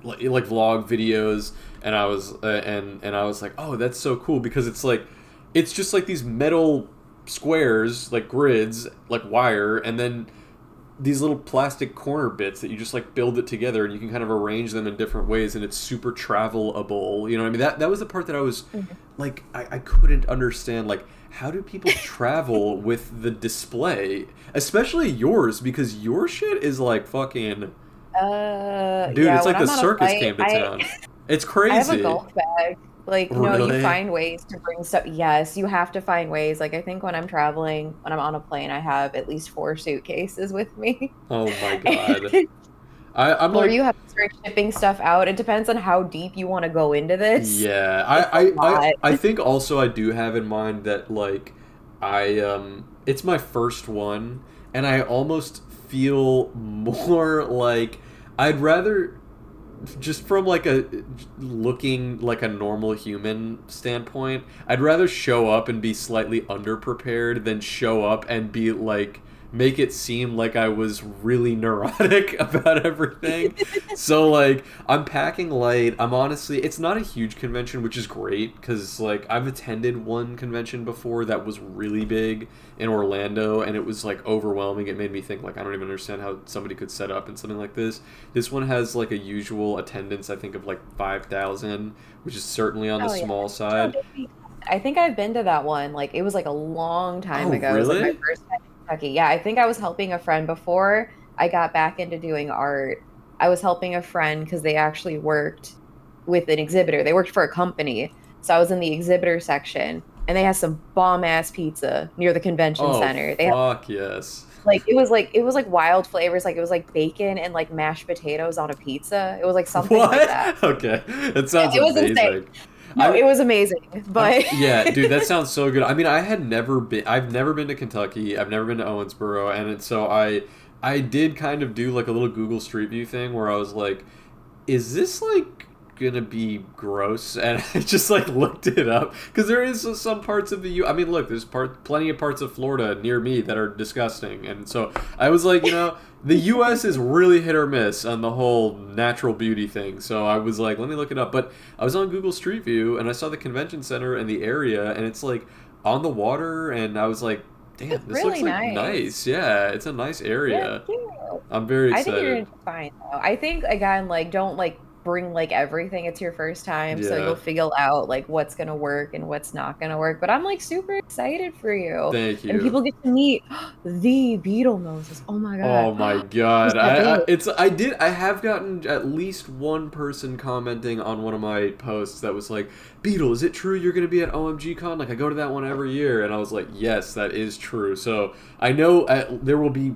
like vlog videos, and I was like, oh, that's so cool because it's just like these metal squares, like grids, like wire, and then these little plastic corner bits that you just like build it together, and you can kind of arrange them in different ways, and it's super travelable. You know what I mean? That was the part that I was like, I couldn't understand. Like, how do people travel with the display, especially yours, because your shit is like fucking dude. Yeah, It's when like the I'm on a circus flight, came to town. It's I have a crazy. golf bag. Like, no, you Really? find ways to bring stuff. Yes, you have to find ways. Like, I think when I'm traveling, when I'm on a plane, I have at least 4 suitcases with me. Oh my god. I'm Or like, you have to start shipping stuff out. It depends on how deep you want to go into this. yeah, It's a lot. I think also I do have in mind that like it's my first one, and I almost feel more like I'd rather, just from like a looking like a normal human standpoint, I'd rather show up and be slightly underprepared than show up and be like make it seem like I was really neurotic about everything. So like I'm packing light. I'm honestly, it's not a huge convention, which is great because like I've attended one convention before that was really big in Orlando, and it was like overwhelming. It made me think like I don't even understand how somebody could set up in something like this. This one has like a usual attendance, I think, of like 5,000, which is certainly on the Oh yeah. small No, side. I think I've been to that one. Like, it was like a long time Oh ago. It was like my really? first time in Kentucky. Yeah, I think I was helping a friend before I got back into doing art. I was helping a friend because they actually worked with an exhibitor. They worked for a company. So I was in the exhibitor section, and they had some bomb ass pizza near the convention Oh center. They had fuck yes. like wild flavors. Like, it was like bacon and like mashed potatoes on a pizza. It was like something like that. What? Okay, that sounds It was insane. amazing. No, I it was amazing. But yeah, dude, that sounds so good. I mean, I've never been to Kentucky. I've never been to Owensboro, and so I did kind of do like a little Google Street View thing where I was like, is this like gonna be gross? And I just like looked it up because there is some parts of the I mean, look, there's plenty of parts of Florida near me that are disgusting, and so I was like, the U.S. is really hit or miss on the whole natural beauty thing. So I was like, let me look it up. But I was on Google Street View and I saw the convention center and the area, and it's like on the water, and I was like, damn, it's this looks really like nice. nice. Yeah, it's a nice Yeah, area. cute. I'm very I think you're excited. gonna do fine though. I think again, like, don't like bring like everything. It's your first time, so Yeah, you'll figure out like what's gonna work and what's not gonna work. But I'm like super excited for you. thank And you. people get to meet the Beetlejuice. Oh my God. Oh my Who's god. that bitch? I have gotten at least one person commenting on one of my posts that was like, "Beetle, is it true you're going to be at OMG Con? Like I go to that one every year." And I was like, "Yes, that is true." So, I know there will be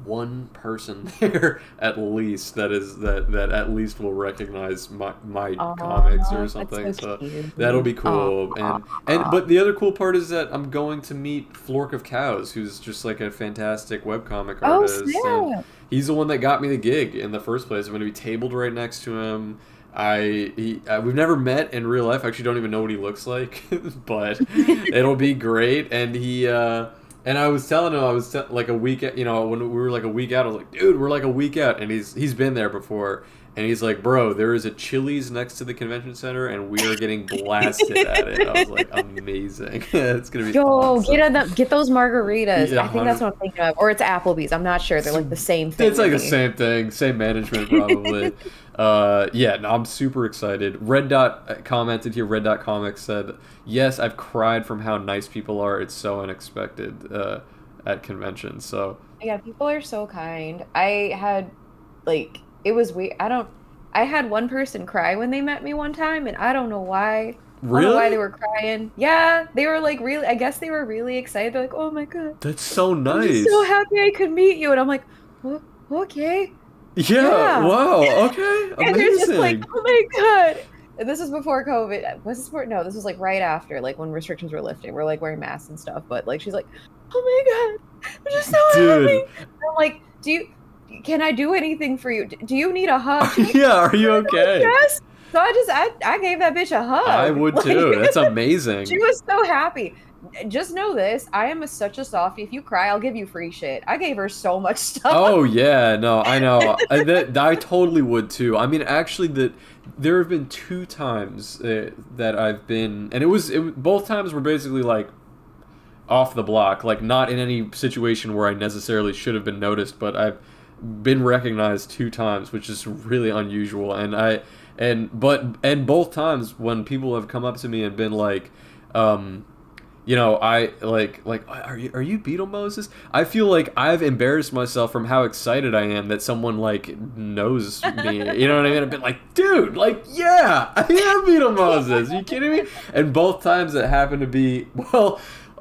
one person there at least that at least will recognize my comics or Oh, that's something. so So that'll cute. be Oh, cool. And but the other cool part is that I'm going to meet Flork of Cows, who's just like a fantastic webcomic oh, artist, and snap. he's the one that got me the gig in the first place. I'm going to be tabled right next to him. We've never met in real life. I actually don't even know what he looks like, but it'll be great. And and I was telling him like a week, when we were like a week out, I was like, dude, we're like a week out, and he's been there before, and he's like, bro, there is a Chili's next to the convention center, and we are getting blasted at it. I was like, amazing, it's gonna be Yo, awesome. get those margaritas. Yeah, I think that's what I'm thinking of. Or it's Applebee's. I'm not sure. They're like the same thing it's to like the me. same thing, same management probably. Yeah, no, I'm super excited. Red Dot commented here. Red Dot Comics said, "Yes, I've cried from how nice people are. It's so unexpected at conventions." So Yeah, people are so kind. I had like it was weird. I had one person cry when they met me one time and I don't know why. I don't know why they really, were crying. Yeah, they were like really I guess they were really excited. They're like, "Oh my God. that's so I'm just so nice. happy I could meet you." And I'm like, Okay. Yeah. Yeah." Wow. Okay. And they're just like, Amazing. "Oh my God." And this was before COVID. Was this before? No, this was like right after, like when restrictions were lifting. We're like wearing masks and stuff. But like she's like, "Oh my God. I'm just so happy." Dude. I'm like, can I do anything for you? Do you need a hug? She's like, Yeah. Are you "Oh my God, okay? yes." So I gave that bitch a I hug. would Like too. That's she amazing. was so happy. Just know this, I am such a softie. If you cry, I'll give you free shit. I gave her so much stuff. Oh yeah, no, I know. I totally would too. I mean, actually, there have been two times that I've been, and both times were basically like off the block, like not in any situation where I necessarily should have been noticed, but I've been recognized two times, which is really unusual. And both times when people have come up to me and been like, I are you Beetle Moses? I feel like I've embarrassed myself from how excited I am that someone like knows me. You know what I mean? I've been like, dude, like, yeah, I am Beetle Moses. Are you kidding me? And both times it happened to be, well,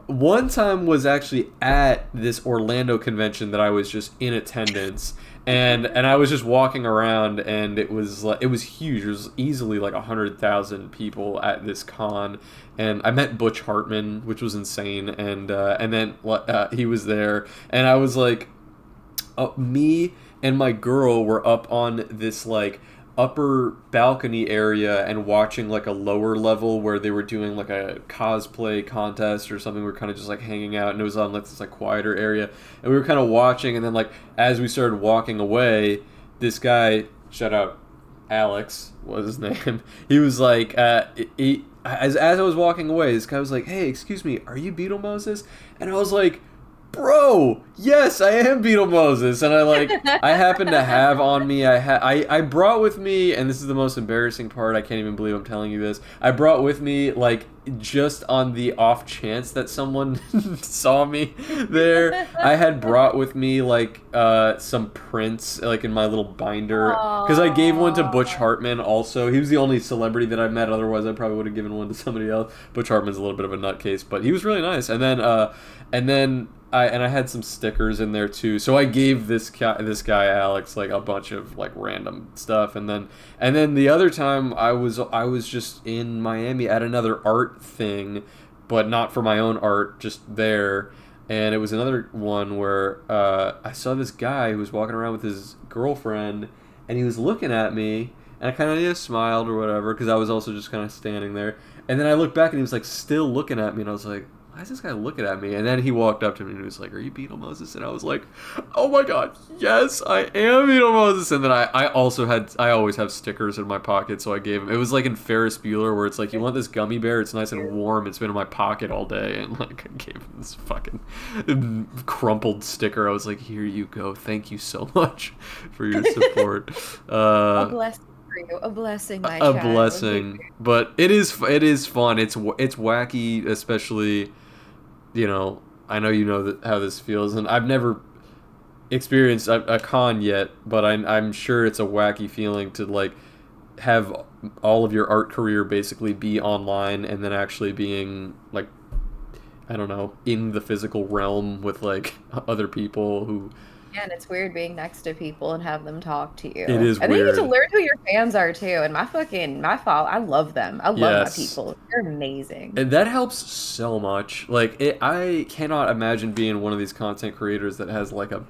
one time was actually at this Orlando convention that I was just in attendance, and I was just walking around, and it was huge. It was easily like 100,000 people at this con, and I met Butch Hartman, which was insane, and then he was there, and I was like, me and my girl were up on this like upper balcony area and watching like a lower level where they were doing like a cosplay contest or something. We were kind of just like hanging out, and it was on like this like quieter area, and we were kind of watching, and then like as we started walking away, this guy, shout out Alex was his name, he was like as I was walking away, this guy was like, "Hey, excuse me, are you Beetle Moses?" And I was like, bro, yes, I am Beetle Moses, and I happen to have on me. I brought with me, and this is the most embarrassing part. I can't even believe I'm telling you this. I brought with me like just on the off chance that someone saw me there. I had brought with me like some prints like in my little binder because I gave one to Butch Aww. Hartman. Also, he was the only celebrity that I met. Otherwise, I probably would have given one to somebody else. Butch Hartman's a little bit of a nutcase, but he was really nice. And then I had some stickers in there too. So I gave this guy Alex like a bunch of like random stuff, and then the other time I was just in Miami at another art thing, but not for my own art, just there. And it was another one where I saw this guy who was walking around with his girlfriend, and he was looking at me, and I kind of just smiled or whatever because I was also just kind of standing there. And then I looked back, and he was like still looking at me, and I was like, why is this guy looking at me? And then he walked up to me and he was like, are you Beetle Moses? And I was like, oh my god, yes, I am Beetle Moses. And then I always have stickers in my pocket, so I gave him, it was like in Ferris Bueller where it's like, you want this gummy bear? It's nice and warm. It's been in my pocket all day. And like, I gave him this fucking crumpled sticker. I was like, here you go. Thank you so much for your support. A blessing for you. A blessing, my A child. blessing. But it is fun. It's wacky, especially, I know how this feels, and I've never experienced a con yet, but I'm sure it's a wacky feeling to like have all of your art career basically be online, and then actually being like, I don't know, in the physical realm with like other people who Yeah, and it's weird being next to people and have them talk to It you. is And then you get to weird. learn who your fans are too. And my fall, I love them. I love my Yes. people. They're amazing. And that helps so much. Like, I cannot imagine being one of these content creators that has like a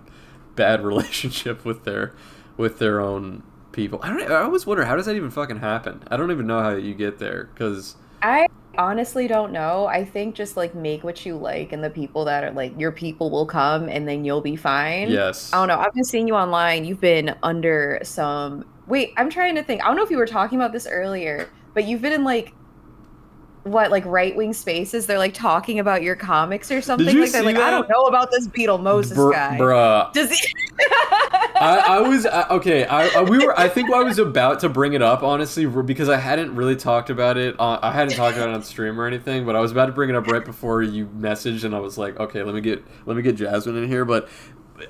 bad relationship with their own people. I always wonder, how does that even fucking happen? I don't even know how you get there because I honestly don't know. I think just like make what you like and the people that are like your people will come and then you'll be fine. I yes. don't know. I've been seeing you online. You've been under some. Wait, I'm trying to think. I don't know if you were talking about this earlier, but you've been in like what, like right-wing spaces? They're like talking about your comics or Did something you like that. see Like, I don't that? know about this Beetle Moses guy. Bruh. Does he? I was okay. We were. I think I was about to bring it up, honestly, because I hadn't really talked about it. I hadn't talked about it on stream or anything, but I was about to bring it up right before you messaged, and I was like, okay, let me get Jasmine in here. But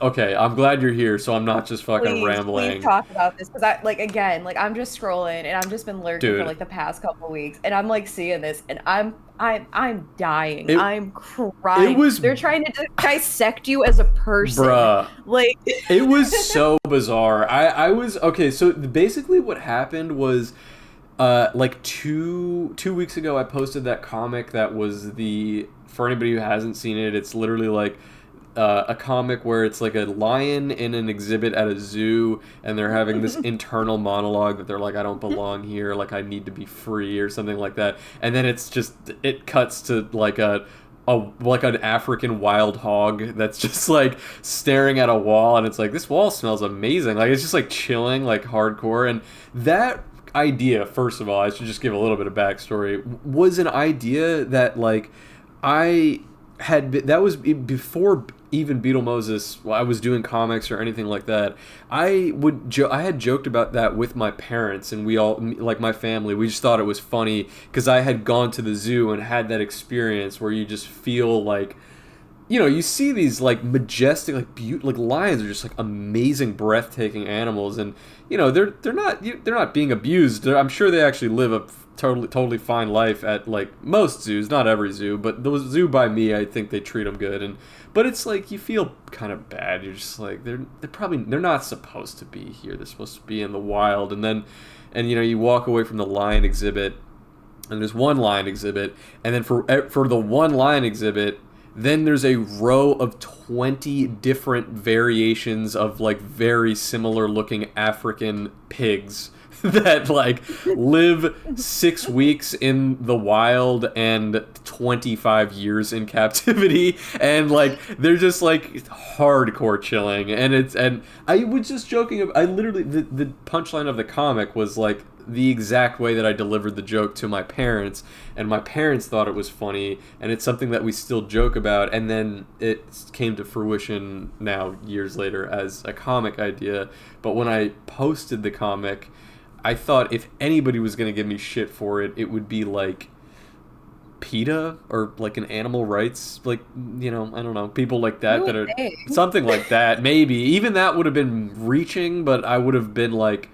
okay, I'm glad you're here, so I'm not just fucking Please rambling, talk about this because I like again, like I'm just scrolling and I've just been lurking for dude. like the past couple weeks and I'm like seeing this and I'm dying. It I'm it crying. was, They're trying to dissect you as a person. bruh. Like It was so bizarre. I was okay. So basically, what happened was, like two weeks ago, I posted that comic that was the for anybody who hasn't seen it. It's literally like a comic where it's like a lion in an exhibit at a zoo, and they're having this internal monologue that they're like, "I don't belong here. Like I need to be free," or something like that. And then it cuts to like like an African wild hog that's just like staring at a wall, and it's like, this wall smells amazing. Like it's just like chilling, like hardcore. And that idea, first of all, I should just give a little bit of backstory, was an idea that like I that was before even Beetle Moses. I was doing comics or anything like that. I had joked about that with my parents, and we all, like my family, we just thought it was funny because I had gone to the zoo and had that experience where you just feel like, you see these like majestic, like like lions are just like amazing, breathtaking animals, and they're not being abused. I'm sure they actually live a totally fine life at like most zoos, not every zoo, but the zoo by me, I think they treat them good. And but it's like you feel kind of bad. You're just like they're not supposed to be here. They're supposed to be in the wild. And then you walk away from the lion exhibit, and there's one lion exhibit, and then for the one lion exhibit, then there's a row of 20 different variations of like very similar looking African pigs that like live 6 weeks in the wild and 25 years in captivity, and like they're just like hardcore chilling. And I was just joking. I literally, the punchline of the comic was like the exact way that I delivered the joke to my parents, and my parents thought it was funny, and it's something that we still joke about. And then it came to fruition now years later as a comic idea. But when I posted the comic, I thought if anybody was going to give me shit for it, it would be like PETA or like an animal rights, like, I don't know, people like that you that would are think. something like that. Maybe even that would have been reaching, but I would have been like,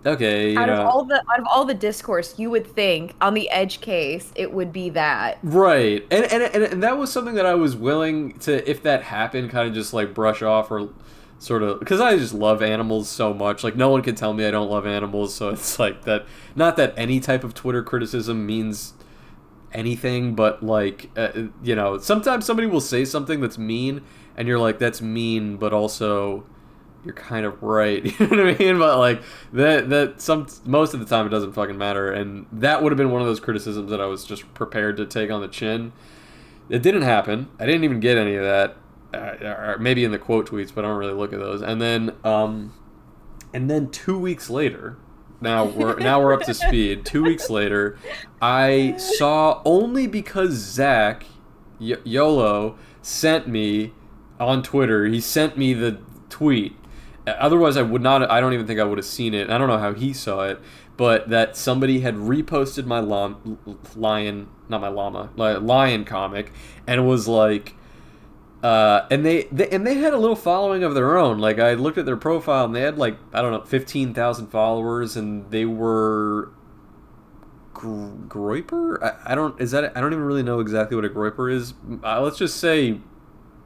okay, Out of all the discourse, you would think on the edge case it would be that. right. And that was something that I was willing to, if that happened, kind of just like brush off, or sort of, because I just love animals so much. Like no one can tell me I don't love animals, so it's like that. Not that any type of Twitter criticism means anything, but like sometimes somebody will say something that's mean, and you're like, that's mean, but also you're kind of right. You know what I mean? But like most of the time it doesn't fucking matter, and that would have been one of those criticisms that I was just prepared to take on the chin. It didn't happen. I didn't even get any of that. Or maybe in the quote tweets, but I don't really look at those. And then 2 weeks later, now we're up to speed. 2 weeks later, I saw, only because Zach YOLO sent me on Twitter. He sent me the tweet. Otherwise, I would not. I don't even think I would have seen it. I don't know how he saw it, but that somebody had reposted my lion, not my llama, lion comic, and it was like, and they had a little following of their own. Like I looked at their profile, and they had like, I don't know, 15,000 followers, and they were groiper. I don't even really know exactly what a groiper is. Let's just say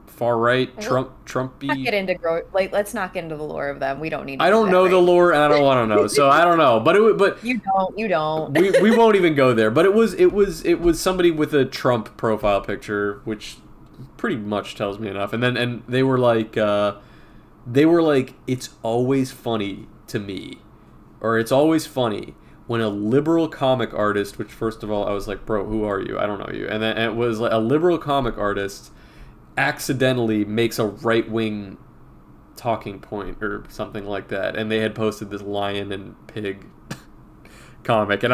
far right Like, let's not Trumpy. get into like let's not get into the lore of them. We don't need to I do don't that know the right lore and I don't want to know, so I don't know. But You don't. we won't even go there. But it was somebody with a Trump profile picture, which pretty much tells me enough. And they were like, it's always funny to me, or it's always funny when a liberal comic artist, which first of all I was like, bro, who are you? I don't know you. And then it was like a liberal comic artist accidentally makes a right wing talking point or something like that, and they had posted this lion and pig comic, and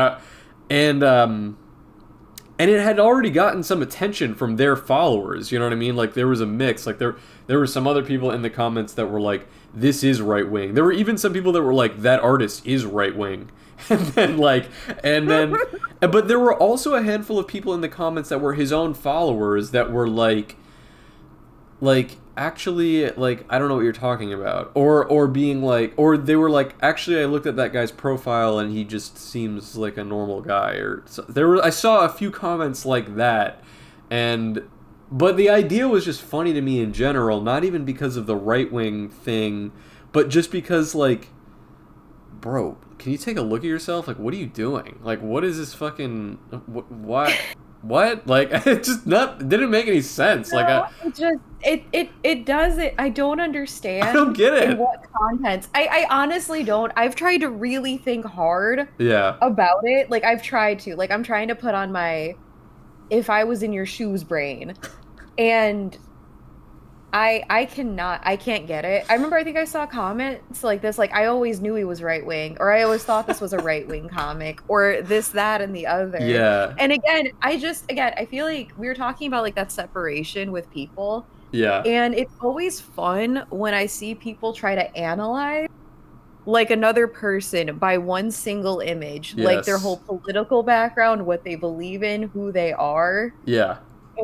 it had already gotten some attention from their followers. You know what I mean? Like there was a mix. Like there were some other people in the comments that were like, "This is right wing." There were even some people that were like, "That artist is right wing," and then, but there were also a handful of people in the comments that were his own followers that were like actually, like, I don't know what you're talking about, or being like, or they were like, actually I looked at that guy's profile and he just seems like a normal guy, or so, I saw a few comments like that. And but the idea was just funny to me in general, not even because of the right wing thing, but just because, like, bro, can you take a look at yourself? Like, what are you doing? Like, what is this fucking what? Like, it just not didn't make any sense. Like, No, it just it does it. I don't I don't understand get in it. what context. I honestly don't. I've tried to really think hard Yeah. about it. Like I've tried to. Like I'm trying to put on my if I was in your shoes brain. And I can't get it. I remember I think I saw comments like this, like I always knew he was right wing, or I always thought this was a right wing comic, or this, that, and the other. Yeah. And again, I feel like we were talking about like that separation with people, Yeah. and it's always fun when I see people try to analyze like another person by one single image, like their whole Yes. political background, what they believe in, who they are. Yeah.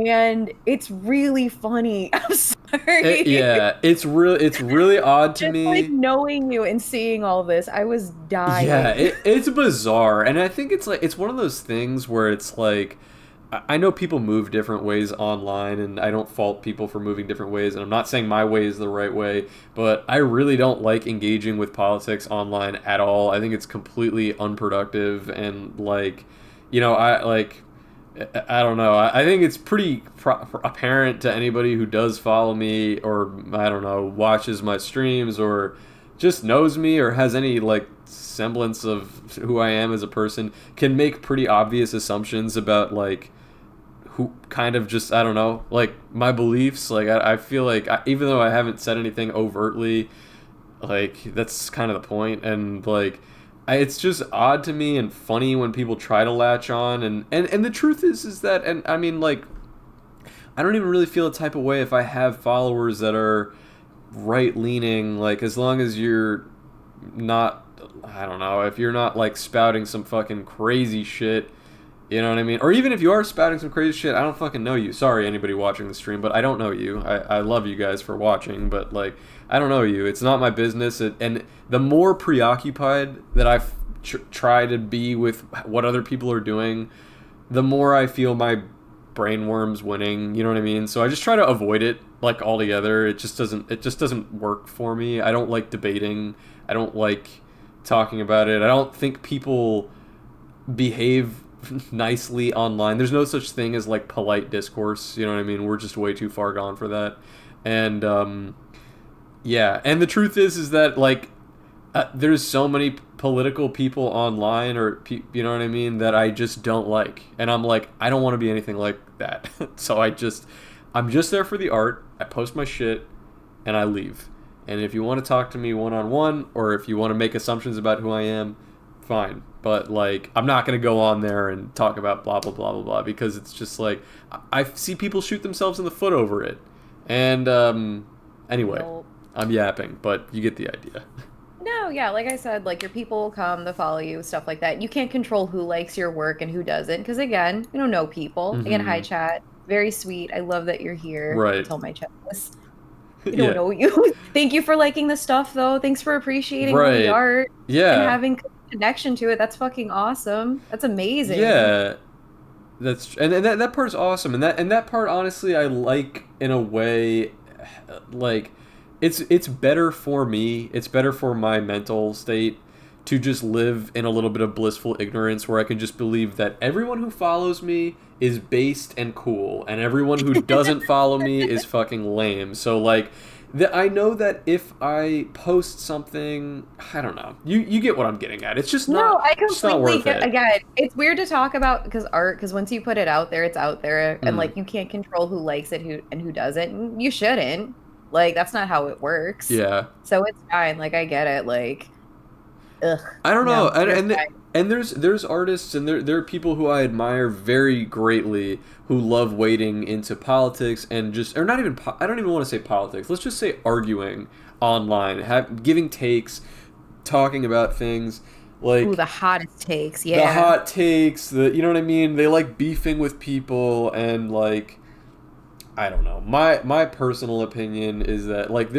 And it's really funny. I'm sorry. Yeah. It's really odd to Just like me. knowing you and seeing all this, I was Yeah, dying. it's bizarre, and I think it's like it's one of those things where it's like I know people move different ways online, and I don't fault people for moving different ways, and I'm not saying my way is the right way, but I really don't like engaging with politics online at all. I think it's completely unproductive, and like, I don't know. I think it's pretty apparent to anybody who does follow me, or I don't know, watches my streams, or just knows me, or has any like semblance of who I am as a person, can make pretty obvious assumptions about like who kind of just, I don't know, like my beliefs. Like I feel like even though I haven't said anything overtly, like that's kind of the point. And like it's just odd to me and funny when people try to latch on. And the truth is that, and I mean, like, I don't even really feel a type of way if I have followers that are right leaning, like as long as you're not, I don't know, if you're not like spouting some fucking crazy shit, you know what I mean? Or even if you are spouting some crazy shit, I don't fucking know you. Sorry, anybody watching the stream, but I don't know you. I love you guys for watching, but like, I don't know you. It's not my business. And the more preoccupied that I try to be with what other people are doing, the more I feel my brain worms winning. You know what I mean? So I just try to avoid it like altogether. It just doesn't work for me. I don't like debating. I don't like talking about it. I don't think people behave nicely online. There's no such thing as like polite discourse. You know what I mean? We're just way too far gone for that. And yeah, and the truth is that like there's so many political people online, or you know what I mean, that I just don't like, and I'm like, I don't want to be anything like that. So I'm just there for the art. I post my shit, and I leave. And if you want to talk to me one on one, or if you want to make assumptions about who I am, fine. But like, I'm not gonna go on there and talk about blah blah blah blah blah, because it's just like I see people shoot themselves in the foot over it. And anyway, Nope. I'm yapping, but you get the idea. No, yeah, like I said, like your people will come, they'll follow you, stuff like that. You can't control who likes your work and who doesn't, because again, you don't know people. Again, hi Mm-hmm. chat. Very sweet. I love that you're here. Right. Tell my chat this. We don't Yeah. know you. Thank you for liking the stuff though. Thanks for appreciating all the Right. art and Yeah. having connection to it. That's fucking awesome. That's amazing. Yeah. That's and that part's awesome, and that part honestly I like in a way. like it's better for me. It's better for my mental state to just live in a little bit of blissful ignorance where I can just believe that everyone who follows me is based and cool, and everyone who doesn't follow me is fucking lame. So like, I know that if I post something, I don't know. You get what I'm getting at. It's just No, not I just not completely worth get, it. again, it's weird to talk about because once you put it out there, it's out there, and Mm, like you can't control who likes it, who doesn't. And you shouldn't. Like that's not how it works. yeah. So it's fine. Like I get it. Like, ugh, I don't know, no, you're fine. and there's artists and there are people who I admire very greatly who love wading into politics and just or not even I don't even want to say politics. Let's just say arguing online, giving takes, talking about things Ooh, like the hottest takes. the Yeah. hot takes. The you know what I mean. They like beefing with people and like I don't know. My personal opinion is that like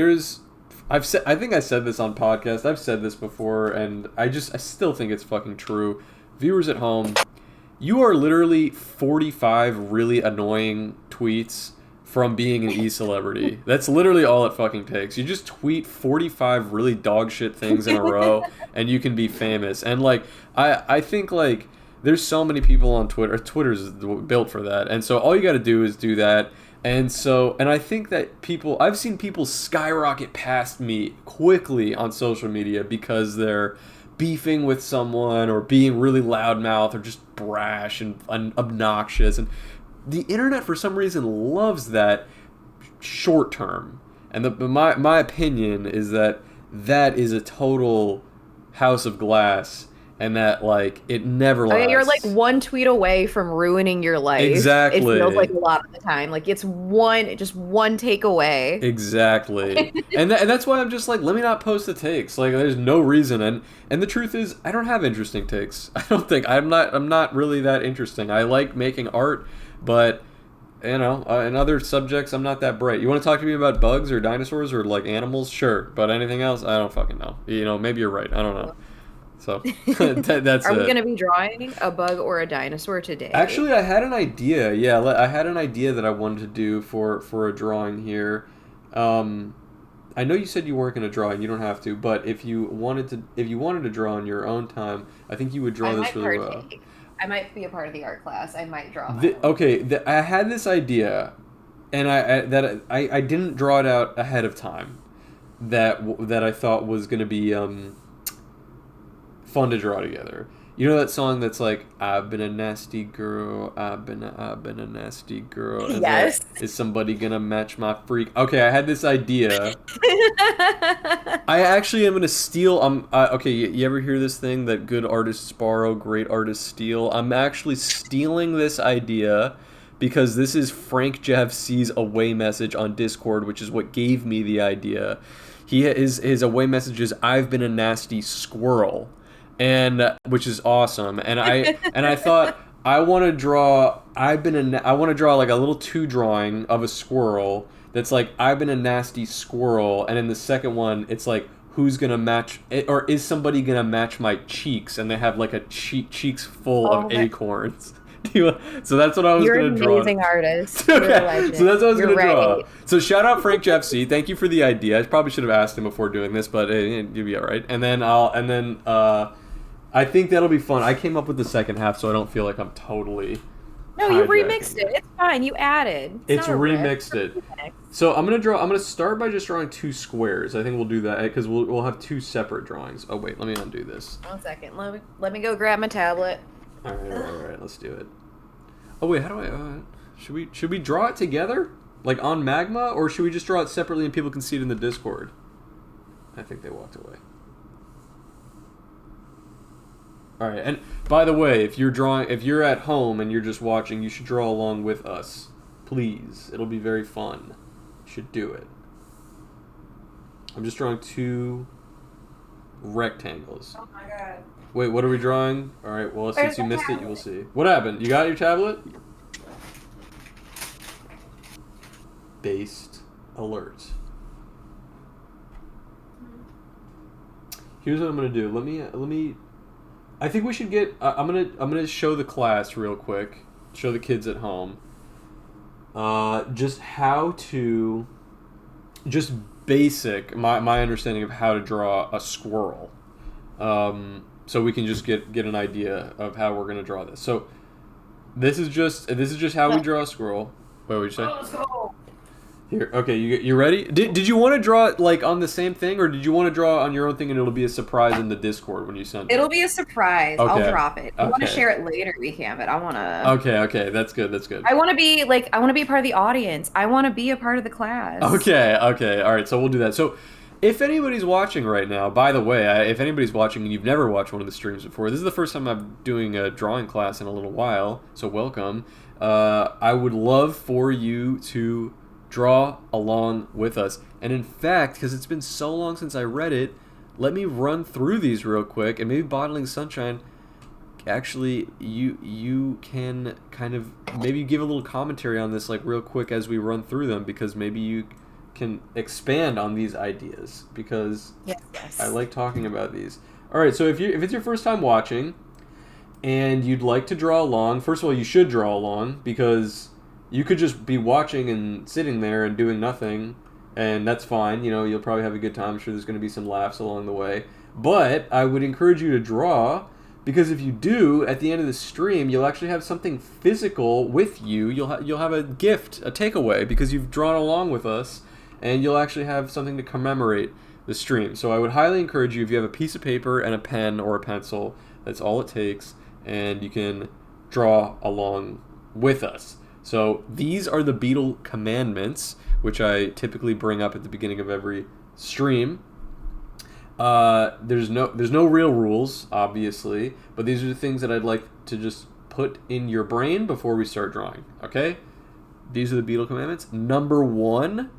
I think I said this on podcast. I've said this before and I still think it's fucking true. Viewers at home, you are literally 45 really annoying tweets from being an e-celebrity. That's literally all it fucking takes. You just tweet 45 really dog shit things in a row and you can be famous. And like I think like there's so many people on Twitter. Twitter's built for that. And so all you got to do is do that. And I think that I've seen people skyrocket past me quickly on social media because they're beefing with someone or being really loudmouth or just brash and obnoxious. And the internet, for some reason, loves that short term. And my opinion is that is a total house of glass and that, like, it never Oh yeah, you're like lasts. one tweet away from ruining your life. It feels like Exactly. a lot of the time. Like it's just one take away. Exactly. And that's why I'm just like, let me not post the takes. Like there's no reason and the truth is I don't have interesting takes. I don't think I'm not really that interesting. I like making art, but you know, in other subjects I'm not that bright. You want to talk to me about bugs or dinosaurs or like animals? Sure, but anything else I don't fucking know. You know, maybe you're right. I don't know. So that's Are we it. gonna be drawing a bug or a dinosaur today? Actually, I had an idea. Yeah, I had an idea that I wanted to do for a drawing here. Um, I know you said you weren't going to draw, and you don't have to. But if you wanted to draw in your own time, I think you would I draw this might really well. partake. I might be a part of the art class. I might draw my own. Okay, I had this idea, and I didn't draw it out ahead of time. That I thought was going to be fun to draw together. You know that song that's like, I've been a nasty girl, I've been a nasty girl. Is Yes. is somebody gonna match my freak? Okay, I had this idea. I actually am gonna steal. Okay. You ever hear this thing that good artists borrow, great artists steal? I'm actually stealing this idea because this is Frank Jeff C's away message on Discord, which is what gave me the idea. His away message is, I've been a nasty squirrel, and which is awesome. And I thought I want to draw. I want to draw like a little two drawing of a squirrel that's like, I've been a nasty squirrel, and in the second one it's like, who's gonna match it, or is somebody gonna match my cheeks, and they have like a cheeks full Oh of my, acorns. So that's what I was you're gonna an draw. amazing artist. You're a Okay, so legend. that's what I was You're gonna draw. right. So shout out Frank Jeff C. Thank you for the idea. I probably should have asked him before doing this, but you'd be all right. I think that'll be fun. I came up with the second half, so I don't feel like I'm totally No, you hijacking remixed it. It's fine. You added. It's not a rip. remixed it. So I'm gonna start by just drawing two squares. I think we'll do that because we'll have two separate drawings. Oh wait, let me undo this. 1 second. Let me go grab my tablet. All right. Let's do it. Oh wait, how do I? Should we draw it together, like on Magma, or should we just draw it separately and people can see it in the Discord? I think they walked away. All right, and by the way, if you're at home and you're just watching, you should draw along with us, please. It'll be very fun. You should do it. I'm just drawing two rectangles. Oh my god. Wait, what are we drawing? All right, well, since Where's you the missed it, you tablet? will see. What happened? You got your tablet? Based alert. Here's what I'm gonna do. Let me. I think we should get. I'm gonna show the class real quick. Show the kids at home. Just how to just basic, my understanding of how to draw a squirrel. So we can just get an idea of how we're gonna draw this. So this is just how we draw a squirrel. What would you say? Oh, let's go. Here, okay, you ready? Did you want to draw it like on the same thing, or did you want to draw on your own thing and it'll be a surprise in the Discord when you send it? It'll be a surprise. Okay. I'll drop it. If you want to Okay. share it later, we can, but I want to. Okay, that's good, that's good. I want to be like, I want to be a part of the audience. I want to be a part of the class. Okay, all right, so we'll do that. So, if anybody's watching right now, by the way, if anybody's watching and you've never watched one of the streams before, this is the first time I'm doing a drawing class in a little while, so welcome. I would love for you to draw along with us. And in fact, because it's been so long since I read it, let me run through these real quick, and maybe Bottling Sunshine, actually, you can kind of maybe give a little commentary on this like real quick as we run through them, because maybe you can expand on these ideas, because Yes. I like talking about these. All right, so if it's your first time watching and you'd like to draw along, first of all, you should draw along, because you could just be watching and sitting there and doing nothing, and that's fine. You'll probably have a good time. I'm sure there's going to be some laughs along the way. But I would encourage you to draw, because if you do, at the end of the stream, you'll actually have something physical with you. You'll have a gift, a takeaway, because you've drawn along with us, and you'll actually have something to commemorate the stream. So I would highly encourage you, if you have a piece of paper and a pen or a pencil, that's all it takes, and you can draw along with us. So these are the Beetle commandments, which I typically bring up at the beginning of every stream. There's no real rules, obviously, but these are the things that I'd like to just put in your brain before we start drawing. Okay? These are the Beetle commandments. Number 1,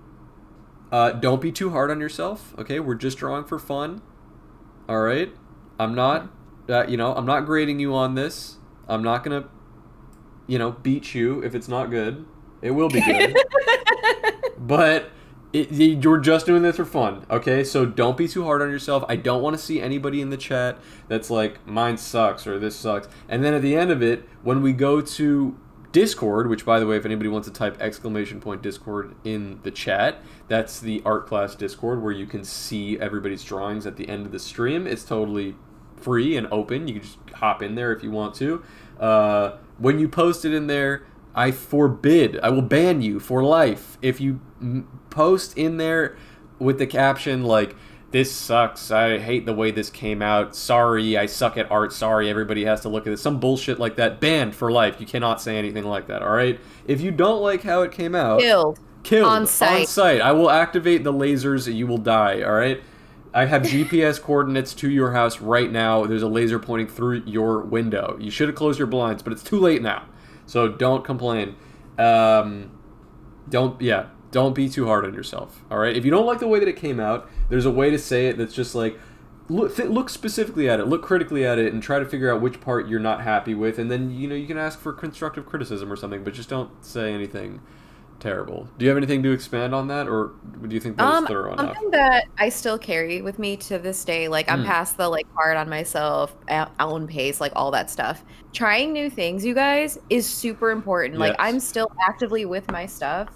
don't be too hard on yourself. Okay? We're just drawing for fun. All right? I'm not grading you on this. I'm not gonna beat you if it's not good. It will be good. But you're just doing this for fun, okay? So don't be too hard on yourself. I don't want to see anybody in the chat that's like, mine sucks or this sucks. And then at the end of it, when we go to Discord, which, by the way, if anybody wants to type !Discord in the chat, that's the art class Discord where you can see everybody's drawings at the end of the stream. It's totally free and open. You can just hop in there if you want to. When you post it in there, I will ban you for life if you post in there with the caption like, this sucks, I hate the way this came out, sorry, I suck at art, sorry, everybody has to look at this, some bullshit like that. Banned for life. You cannot say anything like that, alright? If you don't like how it came out, killed on site. I will activate the lasers and you will die, alright? I have GPS coordinates to your house right now. There's a laser pointing through your window. You should have closed your blinds, but it's too late now. So don't complain. Don't be too hard on yourself. All right. If you don't like the way that it came out, there's a way to say it that's just like, look specifically at it, look critically at it, and try to figure out which part you're not happy with, and then you can ask for constructive criticism or something, but just don't say anything terrible. Do you have anything to expand on that, or do you think that was thorough enough? Something that I still carry with me to this day, like I'm past the like hard on myself, own pace, like all that stuff. Trying new things, you guys, is super important. Yes. Like I'm still actively with my stuff,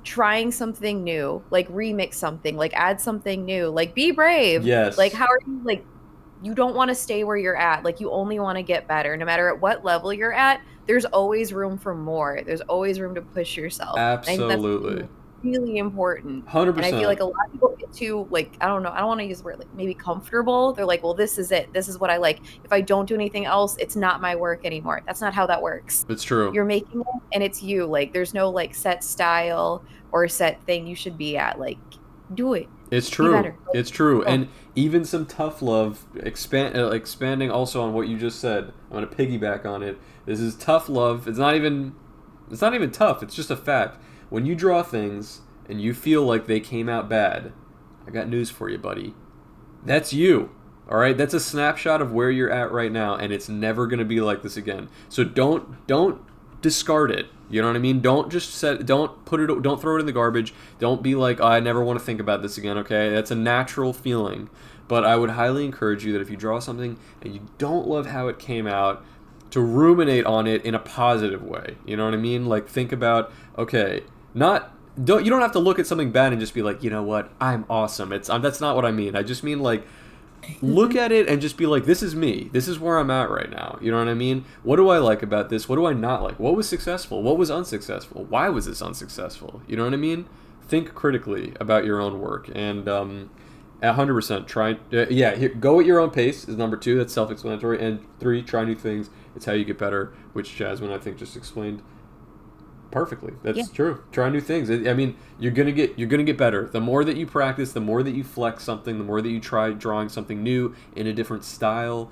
trying something new, like remix something, like add something new, like be brave. Yes. Like how are you, like you don't want to stay where you're at, like you only want to get better. No matter at what level you're at, there's always room for more. There's always room to push yourself. Absolutely. That's really important. 100%. And I feel like a lot of people get too, like, I don't know, I don't want to use the word like maybe comfortable. They're like, well, this is it. This is what I like. If I don't do anything else, it's not my work anymore. That's not how that works. It's true. You're making it and it's you. Like there's no like set style or set thing you should be at. Like do it. It's true. It's true. And even some tough love, expanding also on what you just said. I'm going to piggyback on it. This is tough love. It's not even tough. It's just a fact. When you draw things and you feel like they came out bad, I got news for you, buddy. That's you. All right? That's a snapshot of where you're at right now, and it's never going to be like this again. So don't discard it. You know what I mean? Don't throw it in the garbage. Don't be like, oh, I never want to think about this again, okay? That's a natural feeling. But I would highly encourage you that if you draw something and you don't love how it came out, to ruminate on it in a positive way. You know what I mean? Like think about, okay, not you don't have to look at something bad and just be like, you know what, I'm awesome. That's not what I mean. I just mean like, look at it and just be like, this is me. This is where I'm at right now. You know what I mean? What do I like about this? What do I not like? What was successful? What was unsuccessful? Why was this unsuccessful? You know what I mean? Think critically about your own work, and 100% try. Go at your own pace is number 2. That's self-explanatory. And 3, try new things. It's how you get better, which Jasmine I think just explained perfectly. That's true. Try new things. I mean, you're gonna get better. The more that you practice, the more that you flex something, the more that you try drawing something new in a different style,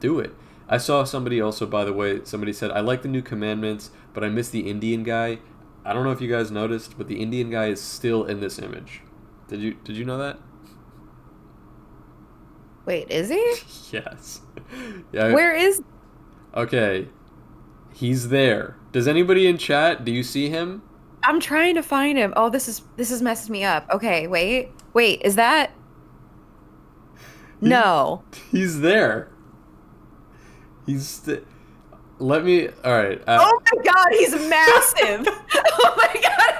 do it. I saw somebody also, by the way, somebody said, I like the new commandments, but I miss the Indian guy. I don't know if you guys noticed, but the Indian guy is still in this image. Did you know that? Wait, is he? Yes. Yeah. Where is? Okay. He's there. Does anybody in chat, do you see him? I'm trying to find him. Oh, this is messing me up. Okay, wait. Is that? No. He's there. Let me. All right. Oh my God, he's massive. Oh my God,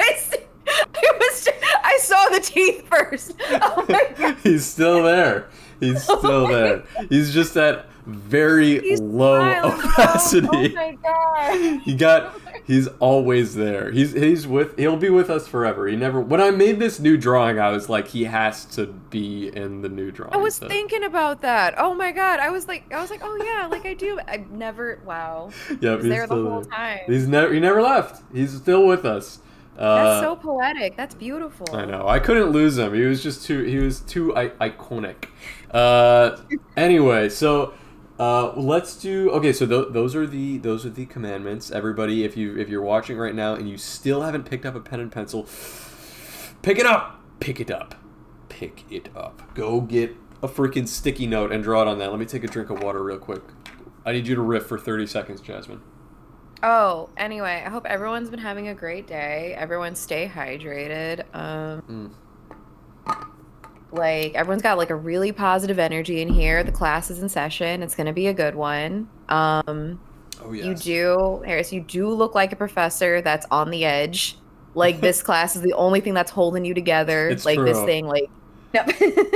I saw the teeth first. Oh my God. He's still there. He's still there. He's just at very low opacity. Oh my God. He's always there. He'll be with us forever. When I made this new drawing, I was like, he has to be in the new drawing. I was thinking about that. Oh my God. I was like, oh yeah, like I do. I've never, wow. Yeah, he's there the whole time. He never left. He's still with us. That's so poetic. That's beautiful. I know. I couldn't lose him. He was too iconic. Anyway, so let's do. Okay, so those are the commandments. Everybody, if you're watching right now and you still haven't picked up a pen and pencil, pick it up. Pick it up. Pick it up. Go get a freaking sticky note and draw it on that. Let me take a drink of water real quick. I need you to riff for 30 seconds, Jasmine. Oh, anyway, I hope everyone's been having a great day. Everyone stay hydrated. Like, everyone's got, like, a really positive energy in here. The class is in session. It's going to be a good one. Oh, yes. Harris, you do look like a professor that's on the edge. Like, this class is the only thing that's holding you together. It's like, true. This thing, like... No.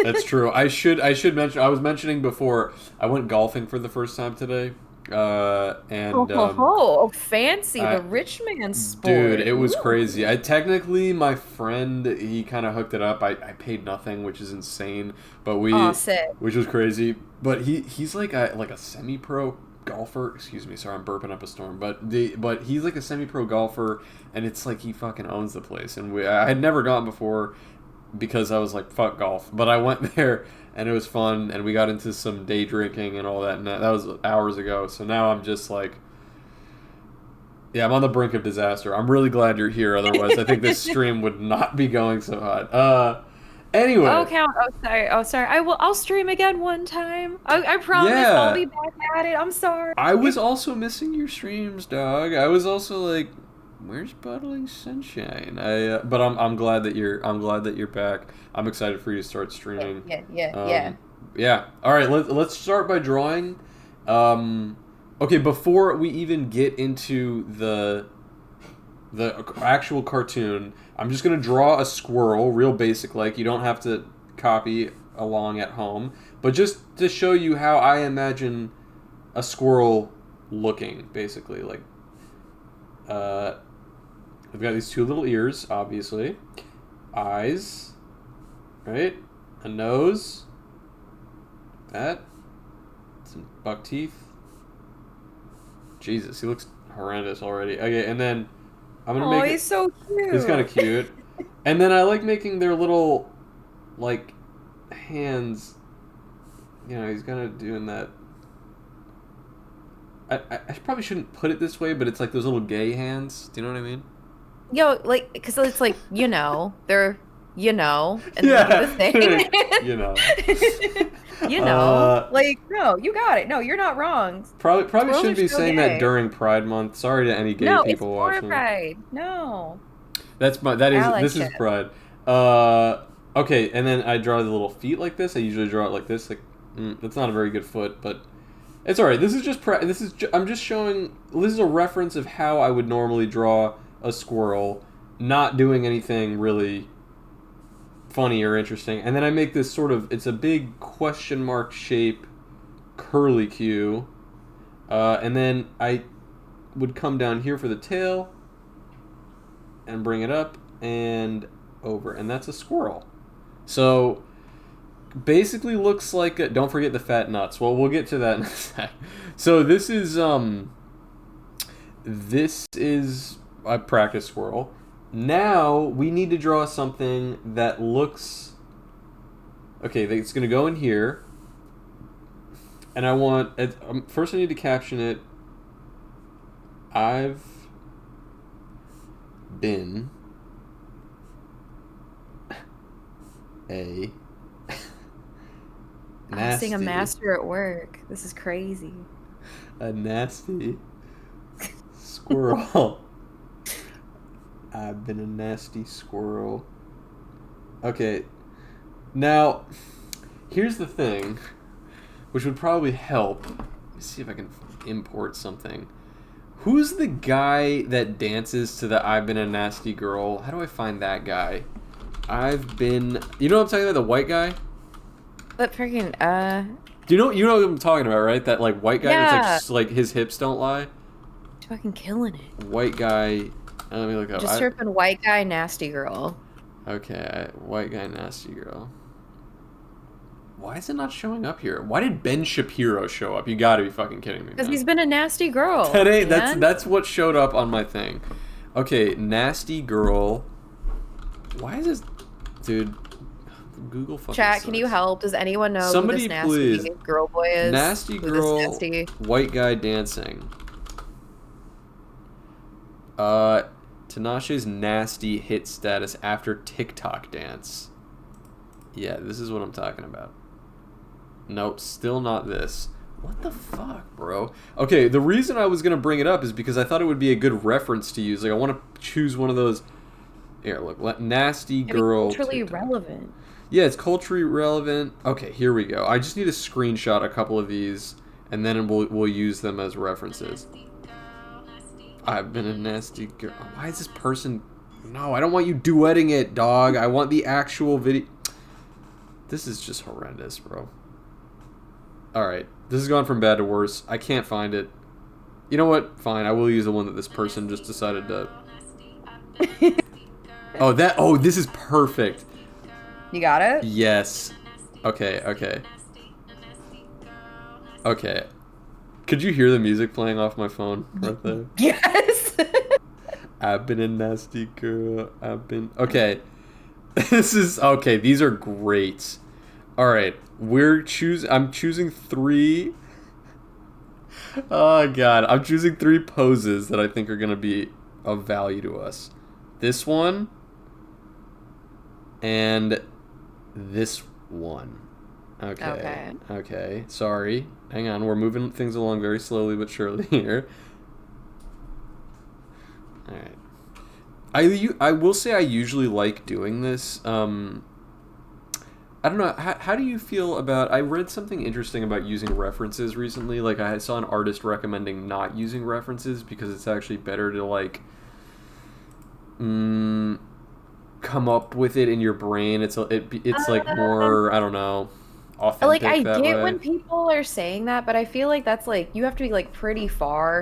That's true. I should mention, I was mentioning before, I went golfing for the first time today. Fancy, the rich man sport. Dude, it was crazy. My friend, he kind of hooked it up. I paid nothing, which is insane, but which was crazy. But he's like a semi-pro golfer. Excuse me, sorry, I'm burping up a storm. But he's like a semi-pro golfer, and it's like he fucking owns the place. And I had never gone before because I was like, fuck golf. But I went there. And it was fun, and we got into some day drinking and all that, and that was hours ago. So now I'm just like, yeah, I'm on the brink of disaster. I'm really glad you're here, otherwise I think this stream would not be going so hot. Anyway. Oh, sorry. I'll stream again one time. I promise I'll be back at it. I'm sorry. I was also missing your streams, dog. I was also like, where's Buddling Sunshine? But I'm glad that you're back. I'm excited for you to start streaming. Yeah. All right, let's start by drawing. Okay, before we even get into the actual cartoon, I'm just gonna draw a squirrel, real basic. Like, you don't have to copy along at home, but just to show you how I imagine a squirrel looking, basically. Like, I've got these 2 little ears, obviously. Eyes. Right? A nose. That. Some buck teeth. Jesus, he looks horrendous already. Okay, and then I'm going to make he's so cute. He's kind of cute. And then I like making their little, like, hands. You know, he's kind of doing that. I probably shouldn't put it this way, but it's like those little gay hands. Do you know what I mean? Yo, like, because it's like, they're, and the thing. Like, no, you got it. No, you're not wrong. Probably shouldn't be saying that during Pride Month. Sorry to any gay people watching. No, it's for Pride. No. This is Pride. Okay, and then I draw the little feet like this. I usually draw it like this. Like, that's not a very good foot, but it's all right. This is just I'm just showing. This is a reference of how I would normally draw a squirrel. not doing anything really funny or interesting. And then I make this sort of, it's a big question mark shape curly Q. And then I would come down here for the tail and bring it up and over. And that's a squirrel. So basically looks like a, don't forget the fat nuts. Well, we'll get to that in a sec. So this is a practice squirrel. Now we need to draw something that looks okay. It's going to go in here, and I want first I need to caption it. I've been a I'm seeing a master at work. This is crazy. A nasty squirrel. I've been a nasty squirrel. Okay. Now, here's the thing, which would probably help. Let me see if I can import something. Who's the guy that dances to the I've been a nasty girl? How do I find that guy? I've been... You know what I'm talking about? The white guy? But freaking, Do you know what I'm talking about, right? That, like, white guy that's, like, his hips don't lie? He's fucking killing it. White guy... Let me look up. Just type in white guy, nasty girl. Okay, white guy, nasty girl. Why is it not showing up here? Why did Ben Shapiro show up? You gotta be fucking kidding me. Because he's been a nasty girl. That's what showed up on my thing. Okay, nasty girl. Why is this, dude? Google fucking Chat, sucks. Can you help? Does anyone know Somebody who this nasty girl boy is? Nasty girl, nasty... white guy dancing. Tinashe's nasty hit status after TikTok dance. Yeah, this is what I'm talking about. Nope, still not this. What the fuck, bro? Okay, the reason I was going to bring it up is because I thought it would be a good reference to use. Like, I want to choose one of those... Here, look. Nasty girl... It's culturally relevant. Yeah, it's culturally relevant. Okay, here we go. I just need to screenshot a couple of these, and then we'll use them as references. I've been a nasty girl. Why is this person... No, I don't want you duetting it, dog. I want the actual video... This is just horrendous, bro. Alright. This has gone from bad to worse. I can't find it. You know what? Fine. I will use the one that this person just decided to... Oh, this is perfect. You got it? Yes. Okay. Could you hear the music playing off my phone right there? Yes. I've been a nasty girl. Okay. This is okay. These are great. All right. I'm choosing 3. Oh god, I'm choosing 3 poses that I think are gonna be of value to us. This one and this one. Okay. Sorry. Hang on. We're moving things along very slowly but surely here. All right. I will say I usually like doing this. I don't know. How do you feel about... I read something interesting about using references recently. Like, I saw an artist recommending not using references because it's actually better to, like, come up with it in your brain. It's like more, I don't know, authentic. Like, I that get way. when people are saying that, but I feel like that's, like, you have to be, like,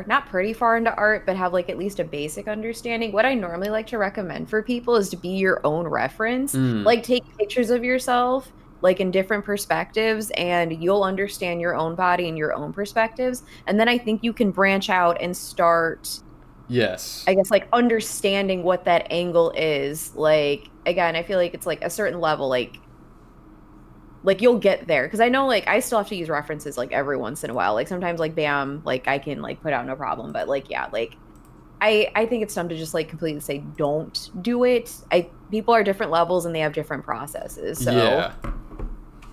not pretty far into art, but have, like, at least a basic understanding. What I normally like to recommend for people is to be your own reference. Like, take pictures of yourself, like, in different perspectives, and you'll understand your own body and your own perspectives. And then I think you can branch out and start... Yes. I guess, like, understanding what that angle is. Like, again, I feel like it's, like, a certain level, like you'll get there. Because I know, like, I still have to use references, like, every once in a while. Like, sometimes, like, bam, like, I can, like, put out no problem. But, like, yeah, like, I think it's dumb to just, like, completely say, don't do it. People are different levels and they have different processes. So, yeah.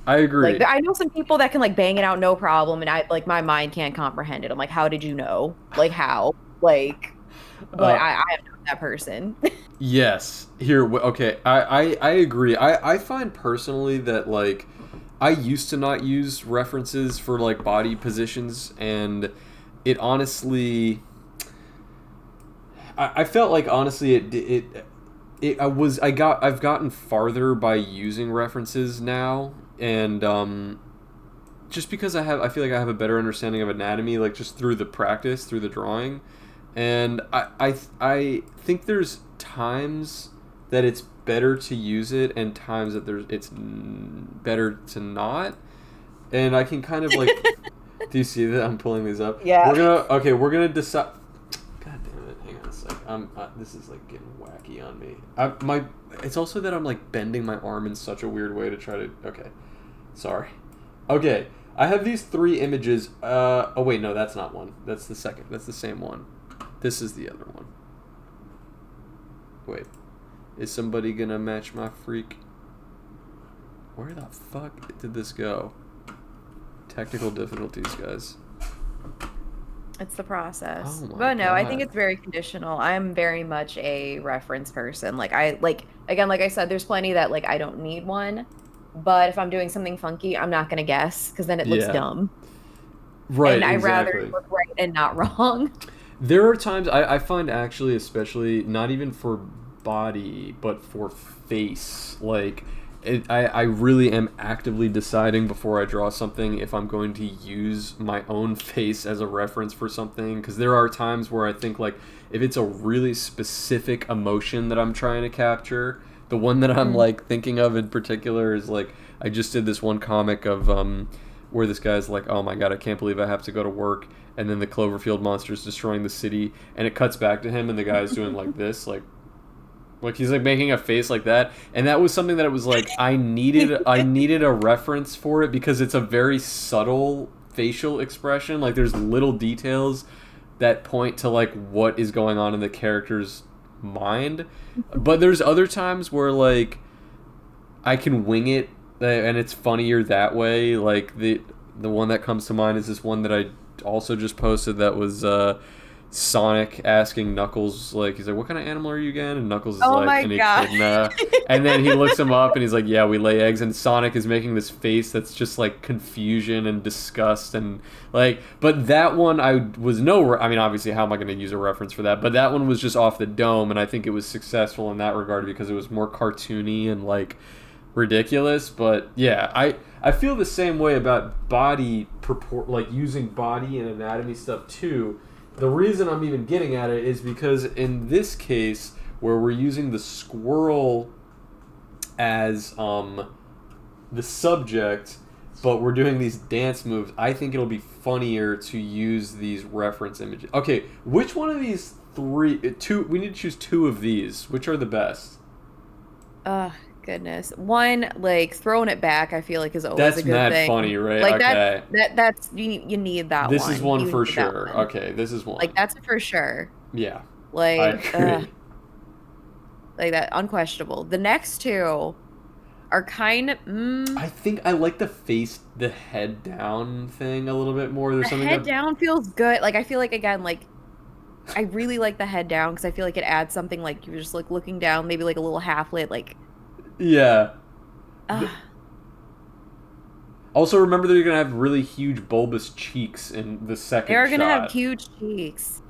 I agree. Like, I know some people that can, like, bang it out no problem. And my mind can't comprehend it. I'm like, how did you know? Like, how? Like... But I am not that person. Yes. Here, okay. I agree. I find personally that, like, I used to not use references for, like, body positions, and it honestly... I felt like, honestly, I've gotten farther by using references now, and just because I feel like I have a better understanding of anatomy, like just through the practice, through the drawing, and I think there's times that it's better to use it, and times that it's better to not, and I can kind of like. Do you see that I'm pulling these up? Yeah. We're gonna decide. God damn it! Hang on a sec. This is like getting wacky on me. It's also that I'm like bending my arm in such a weird way to try to. Okay, sorry. Okay, I have these 3 images. Oh wait, no, that's not one. That's the second. That's the same one. This is the other one. Wait, is somebody gonna match my freak? Where the fuck did this go? Technical difficulties, guys. It's the process. Oh my But no, God. I think it's very conditional. I'm very much a reference person. Like again, like I said, there's plenty that like I don't need one. But if I'm doing something funky, I'm not gonna guess because then it looks dumb. Right, and I'd exactly. rather look right and not wrong. There are times I find actually, especially not even for body, but for face, like I really am actively deciding before I draw something if I'm going to use my own face as a reference for something, because there are times where I think like if it's a really specific emotion that I'm trying to capture, the one that I'm like thinking of in particular is like I just did this one comic of where this guy's like, oh my god, I can't believe I have to go to work, and then the Cloverfield monster's destroying the city, and it cuts back to him and the guy's doing like this, like he's like making a face like that, and that was something that it was like I needed a reference for it because it's a very subtle facial expression. Like there's little details that point to like what is going on in the character's mind, but there's other times where like I can wing it and it's funnier that way. Like the one that comes to mind is this one that I also just posted that was Sonic asking Knuckles, like, he's like, what kind of animal are you again? And Knuckles is like, an echidna. And then he looks him up and he's like, yeah, we lay eggs. And Sonic is making this face that's just like confusion and disgust and like, but that one I mean, obviously, how am I going to use a reference for that? But that one was just off the dome, and I think it was successful in that regard because it was more cartoony and like ridiculous. But yeah, I feel the same way about body like using body and anatomy stuff too. The reason I'm even getting at it is because in this case, where we're using the squirrel as the subject, but we're doing these dance moves, I think it'll be funnier to use these reference images. Okay, which one of these we need to choose 2 of these. Which are the best? Goodness. One, like throwing it back, I feel like is always a good thing. That's mad funny, right? Like okay. that's you need that this one. This is one you for sure. Okay, this is one. Like that's for sure. Yeah. Like like that, unquestionable. The next 2 are kind of I think I like the head down thing a little bit more. There's something head down feels good. Like I feel like again, like I really like the head down because I feel like it adds something, like you're just like looking down, maybe like a little half lit, like yeah. Also, remember that you're gonna have really huge bulbous cheeks in the second. They're gonna have huge cheeks,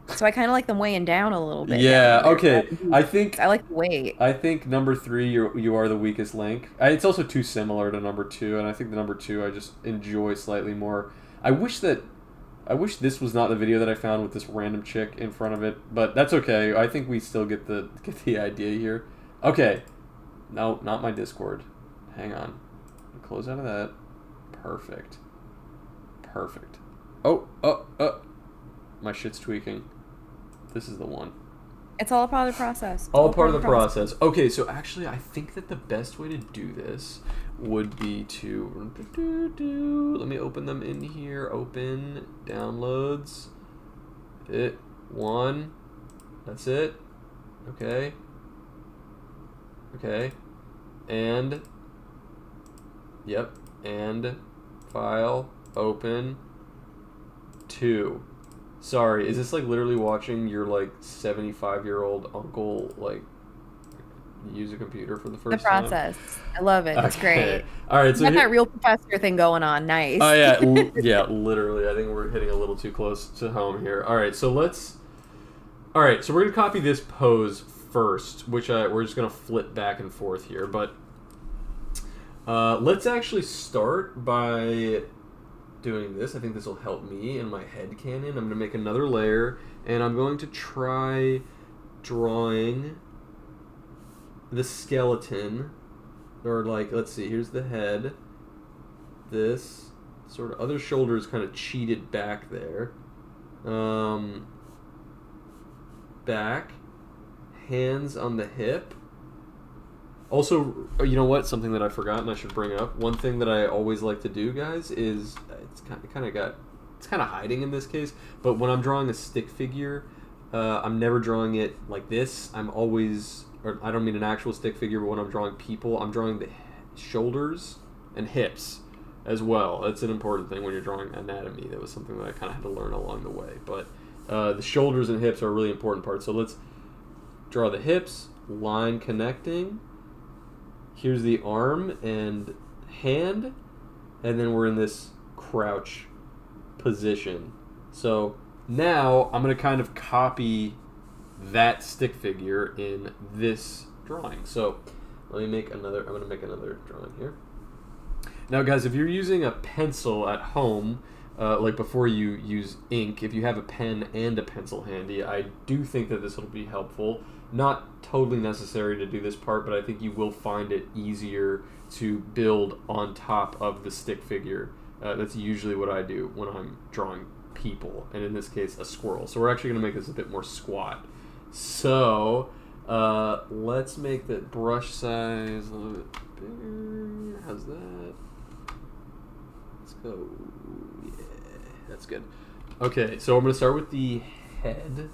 so I kind of like them weighing down a little bit. Yeah. Okay. I like the weight. I think number 3, you are the weakest link. It's also too similar to number 2, and I think the number 2 I just enjoy slightly more. I wish this was not the video that I found with this random chick in front of it, but that's okay. I think we still get the idea here. Okay. No, not my Discord. Hang on. Close out of that. Perfect. Oh. My shit's tweaking. This is the one. It's all part of the process. All part of the process. Okay, so actually I think that the best way to do this would be to... Let me open them in here. Open. Downloads. Hit 1. That's it. Okay. And... Yep. And... File. Open. 2. Sorry, is this like literally watching your like 75-year-old uncle like use a computer for the first time? The process. I love it. It's great. All right, so you got that real professor thing going on. Nice. Oh yeah, yeah, literally. I think we're hitting a little too close to home here. All right, so we're gonna copy this pose first, which we're just gonna flip back and forth here, but let's actually start by doing this. I think this will help me in my head canon. I'm gonna make another layer, and I'm going to try drawing the skeleton, or like, let's see, here's the head. This sort of other shoulder is kind of cheated back there. Back, hands on the hip. Also, you know what? Something that I forgot and I should bring up. One thing that I always like to do, guys, is it's kind of hiding in this case. But when I'm drawing a stick figure, I'm never drawing it like this. I'm always, or I don't mean an actual stick figure, but when I'm drawing people, I'm drawing the shoulders and hips as well. That's an important thing when you're drawing anatomy. That was something that I kind of had to learn along the way. But the shoulders and hips are a really important part. So let's draw the hips, line connecting. Here's the arm and hand, and then we're in this crouch position. So now I'm going to kind of copy that stick figure in this drawing. So let me make another, I'm going to make another drawing here. Now guys, if you're using a pencil at home, like before you use ink, if you have a pen and a pencil handy, I do think that this will be helpful. Not totally necessary to do this part, but I think you will find it easier to build on top of the stick figure. That's usually what I do when I'm drawing people, and in this case, a squirrel. So we're actually going to make this a bit more squat. So let's make the brush size a little bit bigger. How's that? Let's go. Yeah, that's good. Okay, so I'm going to start with the head,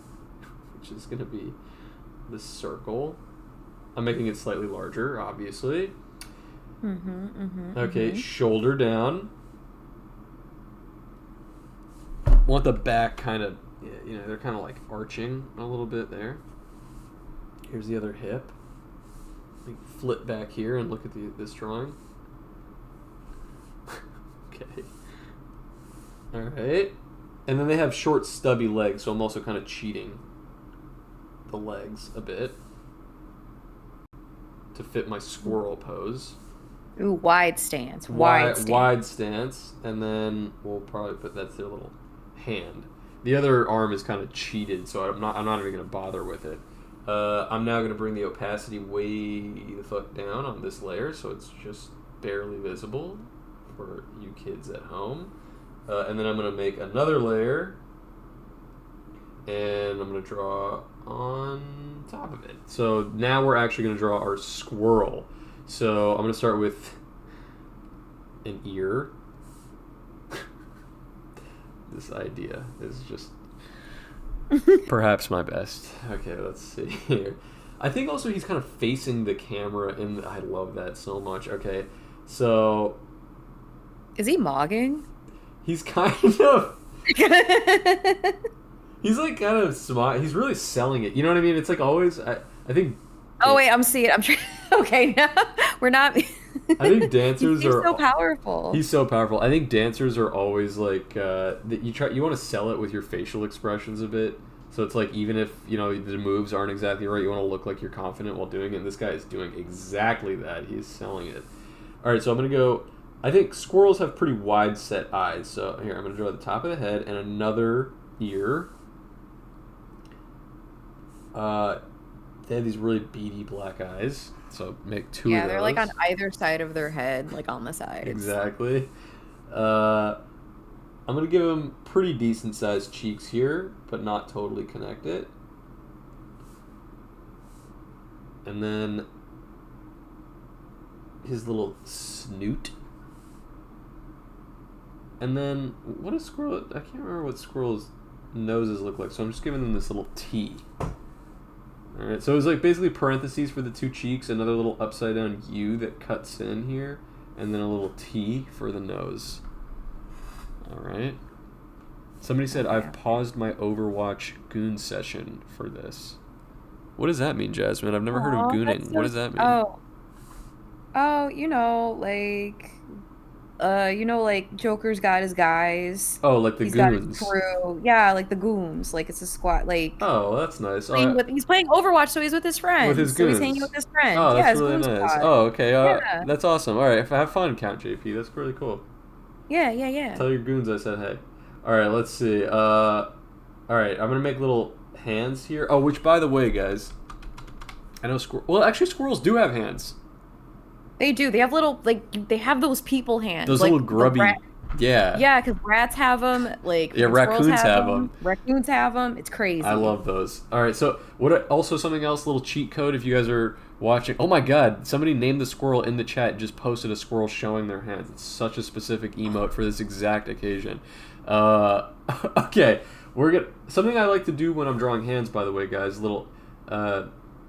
which is going to be this circle. I'm making it slightly larger, obviously. Okay, shoulder down. Want the back kind of, you know, they're kind of like arching a little bit there. Here's the other hip. Let me flip back here and look at this drawing. Okay. All right. And then they have short, stubby legs, so I'm also kind of cheating the legs a bit to fit my squirrel pose. Ooh, wide stance. Wide stance, and then we'll probably put that's their little hand. The other arm is kind of cheated, so I'm not even going to bother with it. I'm now going to bring the opacity way the fuck down on this layer, so it's just barely visible for you kids at home. And then I'm going to make another layer, and I'm going to draw on top of it. So now we're actually going to draw our squirrel. So I'm going to start with an ear. This idea is just perhaps my best. Okay, let's see here. I think also he's kind of facing the camera, and I love that so much. Okay, so Is he mogging? he's kind of he's like kind of smart. He's really selling it. You know what I mean? It's like always. I think. Oh wait, I'm seeing. I'm trying. Okay, no, we're not. I think dancers He's are so powerful. He's so powerful. I think dancers are always like that. You want to sell it with your facial expressions a bit. So it's like even if you know the moves aren't exactly right, you want to look like you're confident while doing it. And this guy is doing exactly that. He's selling it. All right, so I'm gonna go. I think squirrels have pretty wide set eyes. So here I'm gonna draw the top of the head and another ear. They have these really beady black eyes. So make two of those. Yeah, they're like on either side of their head, like on the sides. Exactly. I'm going to give him pretty decent sized cheeks here, but not totally connected. And then his little snoot. And then, what a squirrel... I can't remember what squirrels' noses look like, so I'm just giving them this little T. Alright, so it's like basically parentheses for the two cheeks, another little upside down U that cuts in here, and then a little T for the nose. Alright. Somebody said, I've paused my Overwatch goon session for this. What does that mean, Jasmine? I've never heard of gooning. What does that mean? Oh, you know, like like Joker's got his guys. Oh, like the He's got his goons. crew. Yeah, like the goons. Like it's a squad. Like Oh, that's nice. he's playing Overwatch, so he's with his With his friends. So he's hanging with goons. his friends. Oh, Yeah, that's his really goon nice. squad. Oh, okay. Yeah. That's awesome. All right, have fun, Count JP. That's really cool. Yeah, yeah, yeah. Tell your goons I said hey. All right, let's see. All right, I'm gonna make little hands here. Oh, which by the way, guys, I know squirrel. Well, actually, squirrels do have hands. They do. They have little like they have those people hands, Those like little the rat. grubby. Yeah. Yeah, because rats have them. Like Yeah, freaking squirrels raccoons have have them. them. Raccoons have them. It's I crazy. love those. All right, so also something else, little cheat code if you guys are watching. Oh my God, somebody named the squirrel in the chat. Just posted a squirrel showing their hands. It's such a specific emote for this exact occasion. Uh, okay, we're gonna something I like to do when I'm drawing hands. By the way, guys, little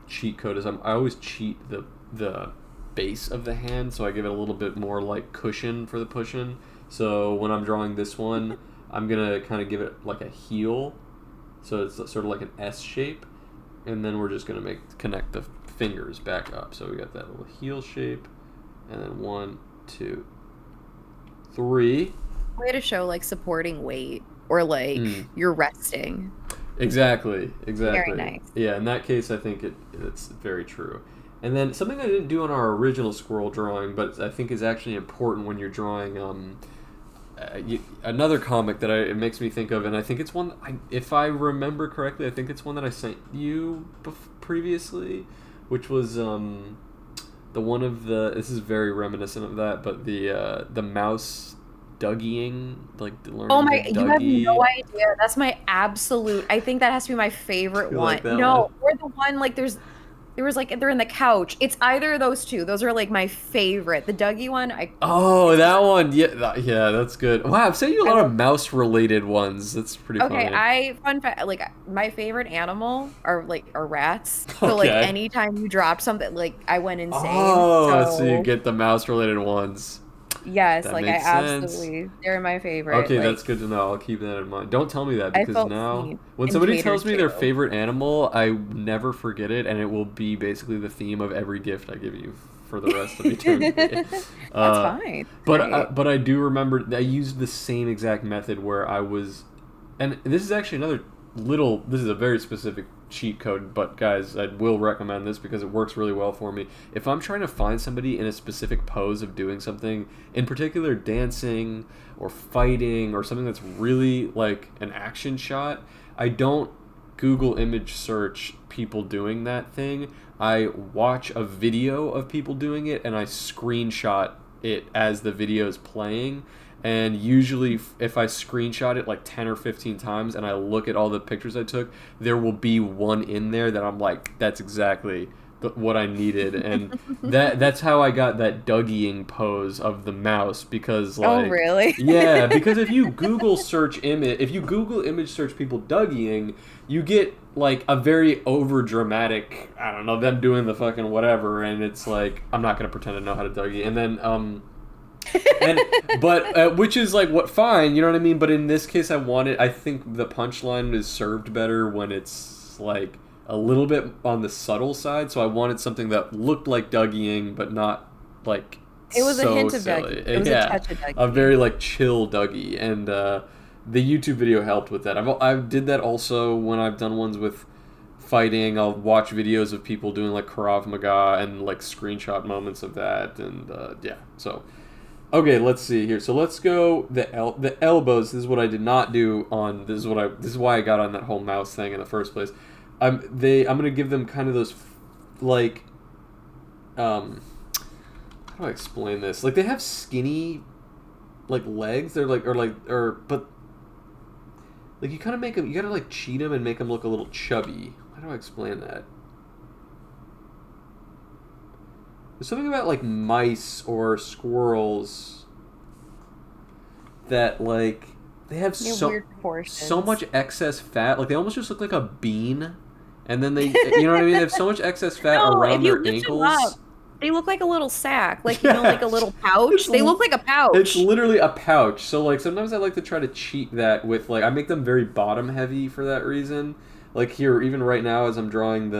cheat code is I always cheat the base of the hand, so I give it a little bit more like cushion for the pushing. So when I'm drawing this one, I'm gonna kind of give it like a heel, so it's sort of like an S shape, and then we're just gonna connect the fingers back up. So we got that little heel shape, and then 1, 2, 3. Way to show like supporting weight or like you're resting. Exactly. Very nice. Yeah, in that case, I think it's very true. And then something I didn't do on our original squirrel drawing, but I think is actually important when you're drawing another comic that it makes me think of, and I think it's one, if I remember correctly, I think it's one that I sent you previously, which was the one of the, this is very reminiscent of that, but the mouse Dougieing, like learning Oh my, to you have Dougie. no idea. That's my absolute, I think that has to be my favorite You one. like that No, one? or the one like there was like they're in the couch. It's either of those two. Those are like my favorite. The Dougie one, Oh, it's that one. Yeah, yeah, that's good. Wow, I've sent you a I lot of love. mouse-related ones. That's pretty Okay, funny. fun fact, like my favorite animal are rats. So like Okay. anytime you dropped something, like I went insane. Oh, so you So get the mouse-related ones. yes, That like I makes sense. absolutely, they're my favorite. Okay, that's Like good to know. I'll keep that in mind. Don't tell me that I because felt now seen when and somebody tells catered me their to. favorite animal, I never forget it, and it will be basically the theme of every gift I give you for the rest of eternity. That's Uh, fine. but I do remember I used the same exact method where I was, and this is actually another little. This is a very specific cheat code, but guys, I will recommend this because it works really well for me. If I'm trying to find somebody in a specific pose of doing something, in particular dancing or fighting or something that's really like an action shot, I don't Google image search people doing that thing. I watch a video of people doing it and I screenshot it as the video is playing. And usually, if I screenshot it like 10 or 15 times and I look at all the pictures I took, there will be one in there that I'm like, that's exactly what I needed. And that's how I got that Dougieing pose of the mouse because, Oh, like, really? yeah, because if you if you Google image search people Dougieing, you get like a very over dramatic, I don't know, them doing the fucking whatever. And it's like, I'm not going to pretend to know how to Dougie. And then, and but which is like what fine, you know what I mean, but in this case I think the punchline is served better when it's like a little bit on the subtle side, so I wanted something that looked like Dougieing but not like It was a so hint of silly. Dougie. It was a Yeah, touch of a Dougie. very like chill Dougie, and the YouTube video helped with that. I did that also when I've done ones with fighting. I'll watch videos of people doing like Krav Maga and like screenshot moments of that, and yeah, so okay, let's see here. So let's go the elbows. This is what I did not do on. This is why I got on that whole mouse thing in the first place. I'm gonna give them kind of those like how do I explain this? Like they have skinny like legs. They're like but like you kind of make them. You gotta like cheat them and make them look a little chubby. How do I explain that? There's something about like mice or squirrels that like they have They have weird proportions. so much excess fat. Like they almost just look like a bean, and then they you know what I mean. They have so much excess fat No, if around you their lift them ankles. up, they look like a little sack. Like, Yeah. like a little pouch. It's They look like a It's pouch. literally a pouch. So like sometimes I like to try to cheat that with like I make them very bottom heavy for that reason. Like here, even right now as I'm drawing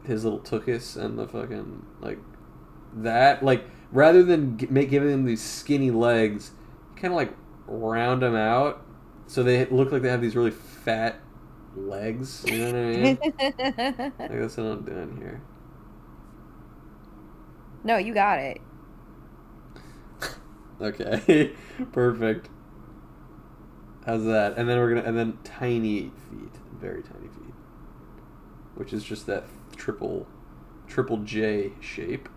his little tuchus and the fucking like that like rather than giving them these skinny legs, you kind of like round them out so they look like they have these really fat legs. You know what I mean? Like that's what I'm doing here. No, you got it. Okay, perfect. How's that? And then tiny feet, very tiny feet, which is just that triple J shape.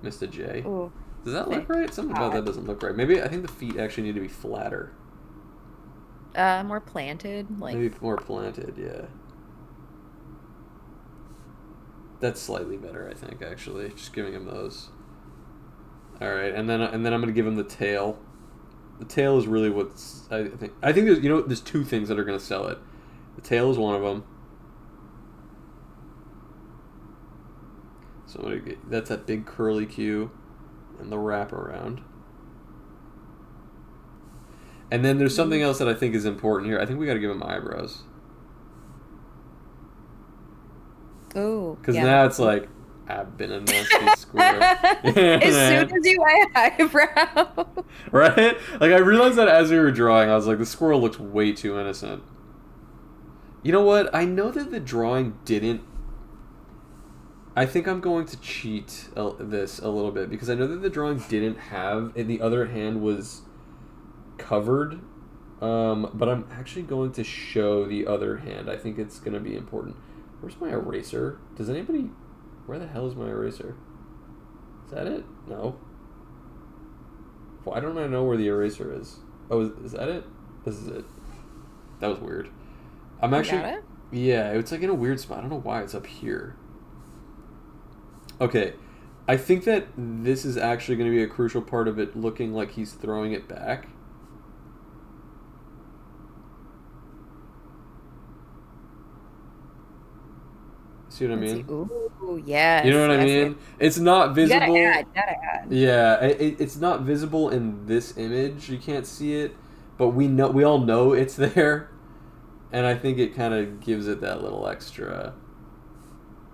Missed a J. Ooh, Does that look thick. right? Something about that doesn't look right. Maybe I think the feet actually need to be flatter. More planted, like. Maybe more planted. Yeah. That's slightly better, I think. Actually, just giving him those. All right, and then I'm gonna give him the tail. The tail is really what's I think. I think there's two things that are gonna sell it. The tail is one of them. So that's that big curly Q, and the wraparound. And then there's something else that I think is important here. I think we got to give him eyebrows. Ooh. Because now it's like, I've been a nasty squirrel. As soon as you add eyebrow. Right? Like, I realized that as we were drawing, I was like, the squirrel looks way too innocent. You know what? I know that the drawing didn't... I think I'm going to cheat this a little bit, because I know that the drawing didn't have... And the other hand was covered. But I'm actually going to show the other hand. I think it's going to be important. Where's my eraser? Does anybody... Where the hell is my eraser? Is that it? No. Why don't I know where the eraser is? Oh, is that it? This is it. That was weird. I'm actually... You got it? Yeah, it's like in a weird spot. I don't know why it's up here. Okay. I think that this is actually going to be a crucial part of it looking like he's throwing it back. See what I mean? Ooh, yes. You know what I mean? Yes. It's not visible. You gotta add. Yeah, it's not visible in this image. You can't see it, but we all know it's there, and I think it kind of gives it that little extra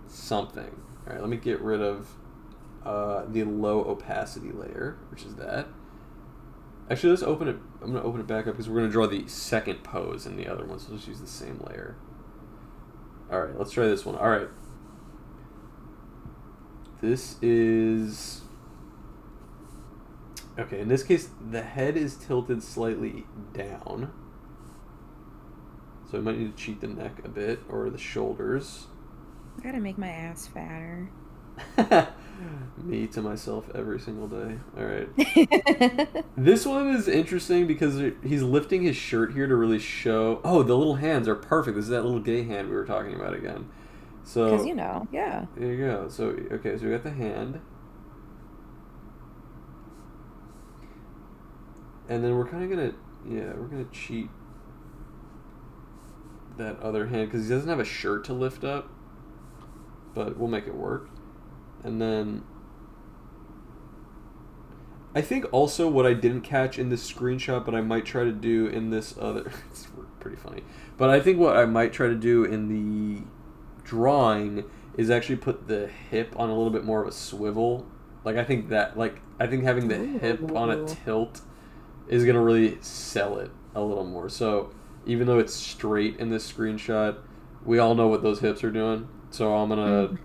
something. All right, let me get rid of the low opacity layer, which is that. Actually, let's open it. I'm gonna open it back up because we're gonna draw the second pose in the other one. So let's use the same layer. All right, let's try this one. All right. This is... Okay, in this case, the head is tilted slightly down. So I might need to cheat the neck a bit, or the shoulders. I gotta make my ass fatter. Me to myself every single day. All right. This one is interesting because he's lifting his shirt here to really show... Oh, the little hands are perfect. This is that little gay hand we were talking about again. So, because yeah. There you go. So, okay, so we got the hand. And then we're kind of going to... Yeah, we're going to cheat that other hand because he doesn't have a shirt to lift up. But we'll make it work. And then... I think also what I didn't catch in this screenshot, but I might try to do in this other... It's pretty funny. But I think what I might try to do in the drawing is actually put the hip on a little bit more of a swivel. Like, I think having the hip on a tilt is going to really sell it a little more. So, even though it's straight in this screenshot, we all know what those hips are doing. So I'm going to...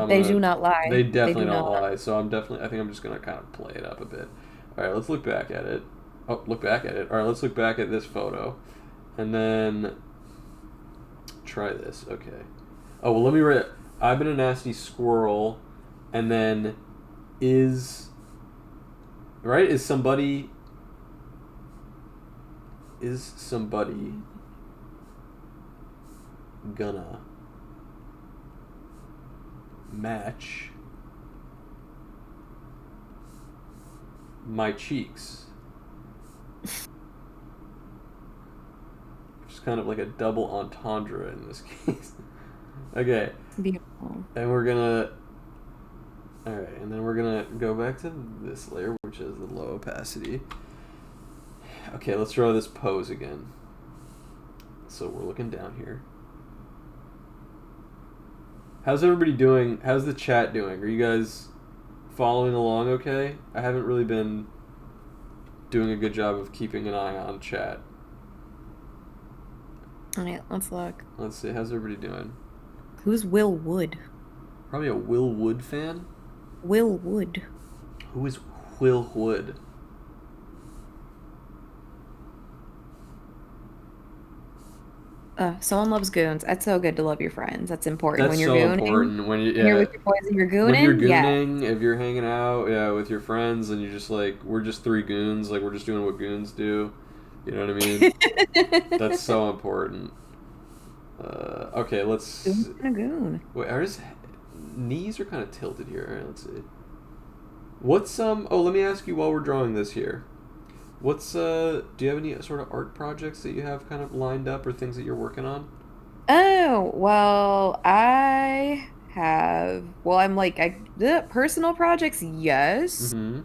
They do not lie. They definitely don't lie. So I think I'm just going to kind of play it up a bit. All right, let's look back at it. Oh, look back at it. All right, let's look back at this photo. And then try this. Okay. Oh, well, let me write, I've been a nasty squirrel, and then is somebody gonna match my cheeks? Which is kind of like a double entendre in this case. Okay. Beautiful. And we're gonna... Alright, and then we're gonna go back to this layer, which is the low opacity. Okay, let's draw this pose again. So we're looking down here. How's everybody doing? How's the chat doing? Are you guys following along okay? I haven't really been doing a good job of keeping an eye on chat. All right, let's look. Let's see, how's everybody doing? Who's Will Wood? Probably a Will Wood fan? Will Wood. Who is Will Wood? Someone loves goons. That's so good to love your friends. That's important That's when you're so gooning. important when you You're with your boys and you're when you're gooning. Yeah. gooning, if you're hanging out, with your friends, and you're just like, we're just three goons, like we're just doing what goons do. You know what I mean? That's so important. Okay, let's. Goon's gonna goon. Wait, ours knees are kind of tilted here. All right, let's see. What's Oh, let me ask you while we're drawing this here. What's Do you have any sort of art projects that you have kind of lined up or things that you're working on? Oh, well, I have, well, I'm like, the personal projects, yes. Mm-hmm.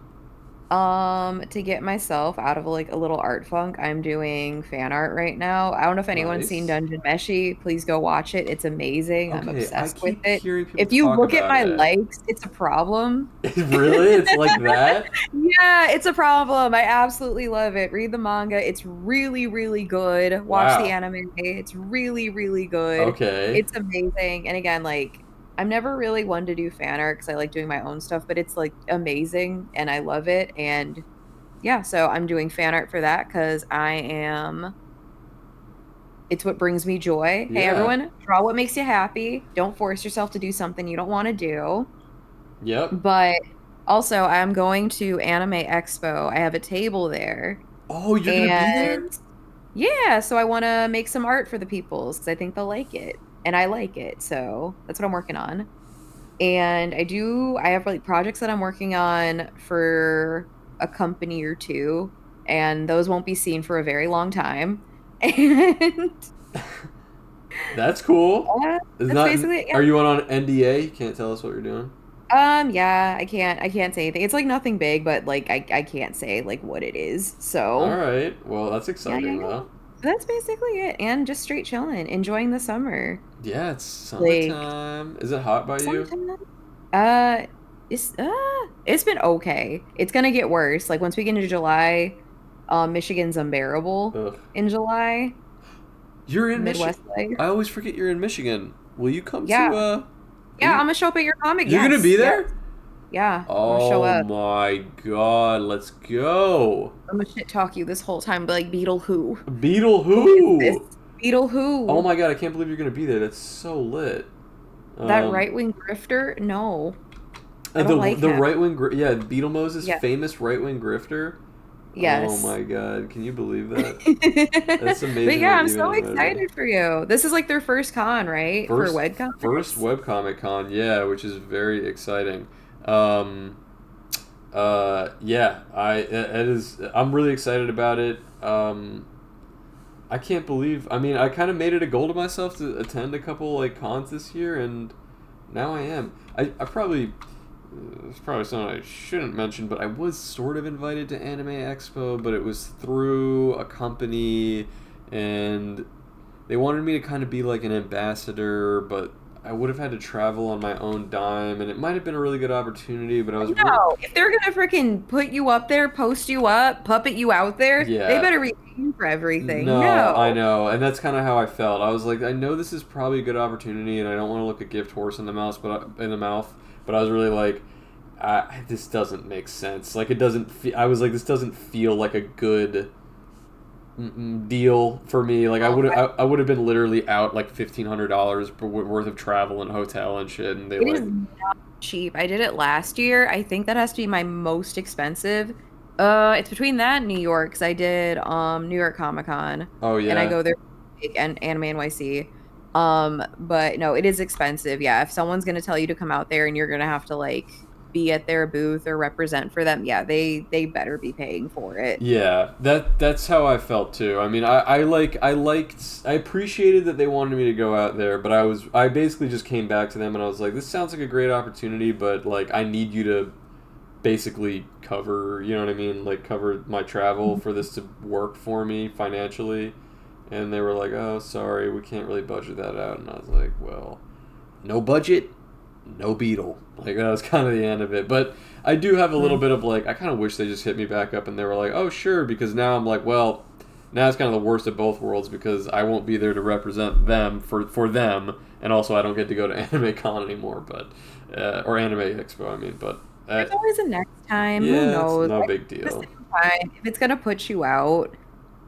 To get myself out of like a little art funk, I'm doing fan art right now. I don't know if anyone's seen Nice. Dungeon Meshi. Please go watch it. It's amazing. I'm Okay, I obsessed with keep it. hearing people If you talk look at about my it. likes, it's a problem. Really? It's like that? Yeah, it's a problem. I absolutely love it. Read the manga. It's really, really good. Watch the Wow. anime. It's really, really good. Okay. It's amazing. And again, like, I'm never really one to do fan art because I like doing my own stuff, but it's like amazing and I love it. And yeah, so I'm doing fan art for that because it's what brings me joy. Hey, Yeah. everyone, draw what makes you happy. Don't force yourself to do something you don't want to do. Yep. But also, I'm going to Anime Expo. I have a table there. Oh, you're gonna be there? And yeah, so I want to make some art for the peoples because I think they'll like it. And I like it. So that's what I'm working on. And I have like projects that I'm working on for a company or two. And those won't be seen for a very long time. And That's cool. Is that's not. basically it. Are you on NDA? You can't tell us what you're doing. Yeah, I can't say anything. It's like nothing big, but like I can't say like what it is. All So right. Well, that's yeah, yeah, exciting yeah. though. So that's basically it. And just straight chilling, enjoying the summer. Yeah, it's Like summertime. Is it hot by you? summertime. It's been okay. It's gonna get worse. Like once we get into July, Michigan's unbearable Ugh. in July. You're in Michigan. Midwest life. I always forget you're in Michigan. Will you come Yeah. to Are Yeah, I'm you? gonna show up at your comic. You're gonna Yes. be Yes. there? Yeah. I'm gonna show Oh up. my God! Let's go. I'm gonna shit talk you this whole time, but like Beetle who? Beetle Who is this? who? Beetle Oh who? my God! I can't believe you're gonna be there. That's so lit. That Um, right-wing grifter? No. I don't the like the him. right wing, Beetlemose's Yeah. famous right wing grifter. Oh Yes. my God! Can you believe that? That's But amazing yeah, that I'm you even so invited me. excited for you. This is like their first con, right? For First first webcomics? webcomic con, yeah, which is very exciting. Yeah, it is. I'm really excited about it. I can't believe. I mean, I kind of made it a goal to myself to attend a couple like cons this year, and now I am. I probably it's probably something I shouldn't mention, but I was sort of invited to Anime Expo, but it was through a company, and they wanted me to kind of be like an ambassador, but I would have had to travel on my own dime, and it might have been a really good opportunity, but I was No, if they're gonna freaking put you up there, post you up, puppet you out there, they yeah. better repay you for everything. No, I No. know, and that's kind of how I felt. I was like, I know this is probably a good opportunity, and I don't want to look a gift horse in the mouth, but I was really like, this doesn't make sense. Like, it doesn't. I was like, this doesn't feel like a good deal for me. Like, Okay. I would have been literally out like $1,500 worth of travel and hotel and shit, and they It is like, not cheap. I did it last year. I think that has to be my most expensive. It's between that and New York, 'cause I did New York Comic Con, oh and I yeah, go there and Anime NYC. But no, it is expensive. Yeah, if someone's gonna tell you to come out there and you're gonna have to like be at their booth or represent for them, yeah, they better be paying for it. yeah, that's how I felt too. I mean, I appreciated that they wanted me to go out there, but I basically just came back to them and I was like, this sounds like a great opportunity, but like I need you to basically cover, you know what I mean, like cover my travel for this to work for me financially. And they were like, oh, sorry, we can't really budget that out. And I was like, well, no budget, no beetle. Like that was kind of the end of it. But I do have a little bit of like I kind of wish they just hit me back up and they were like, oh sure, because now I'm like, well, now it's kind of the worst of both worlds because I won't be there to represent them for them, and also I don't get to go to Anime Con anymore, but or Anime Expo, I mean, but There's always a next time. Who yeah, it's knows? no At big the deal. same time, if it's gonna put you out,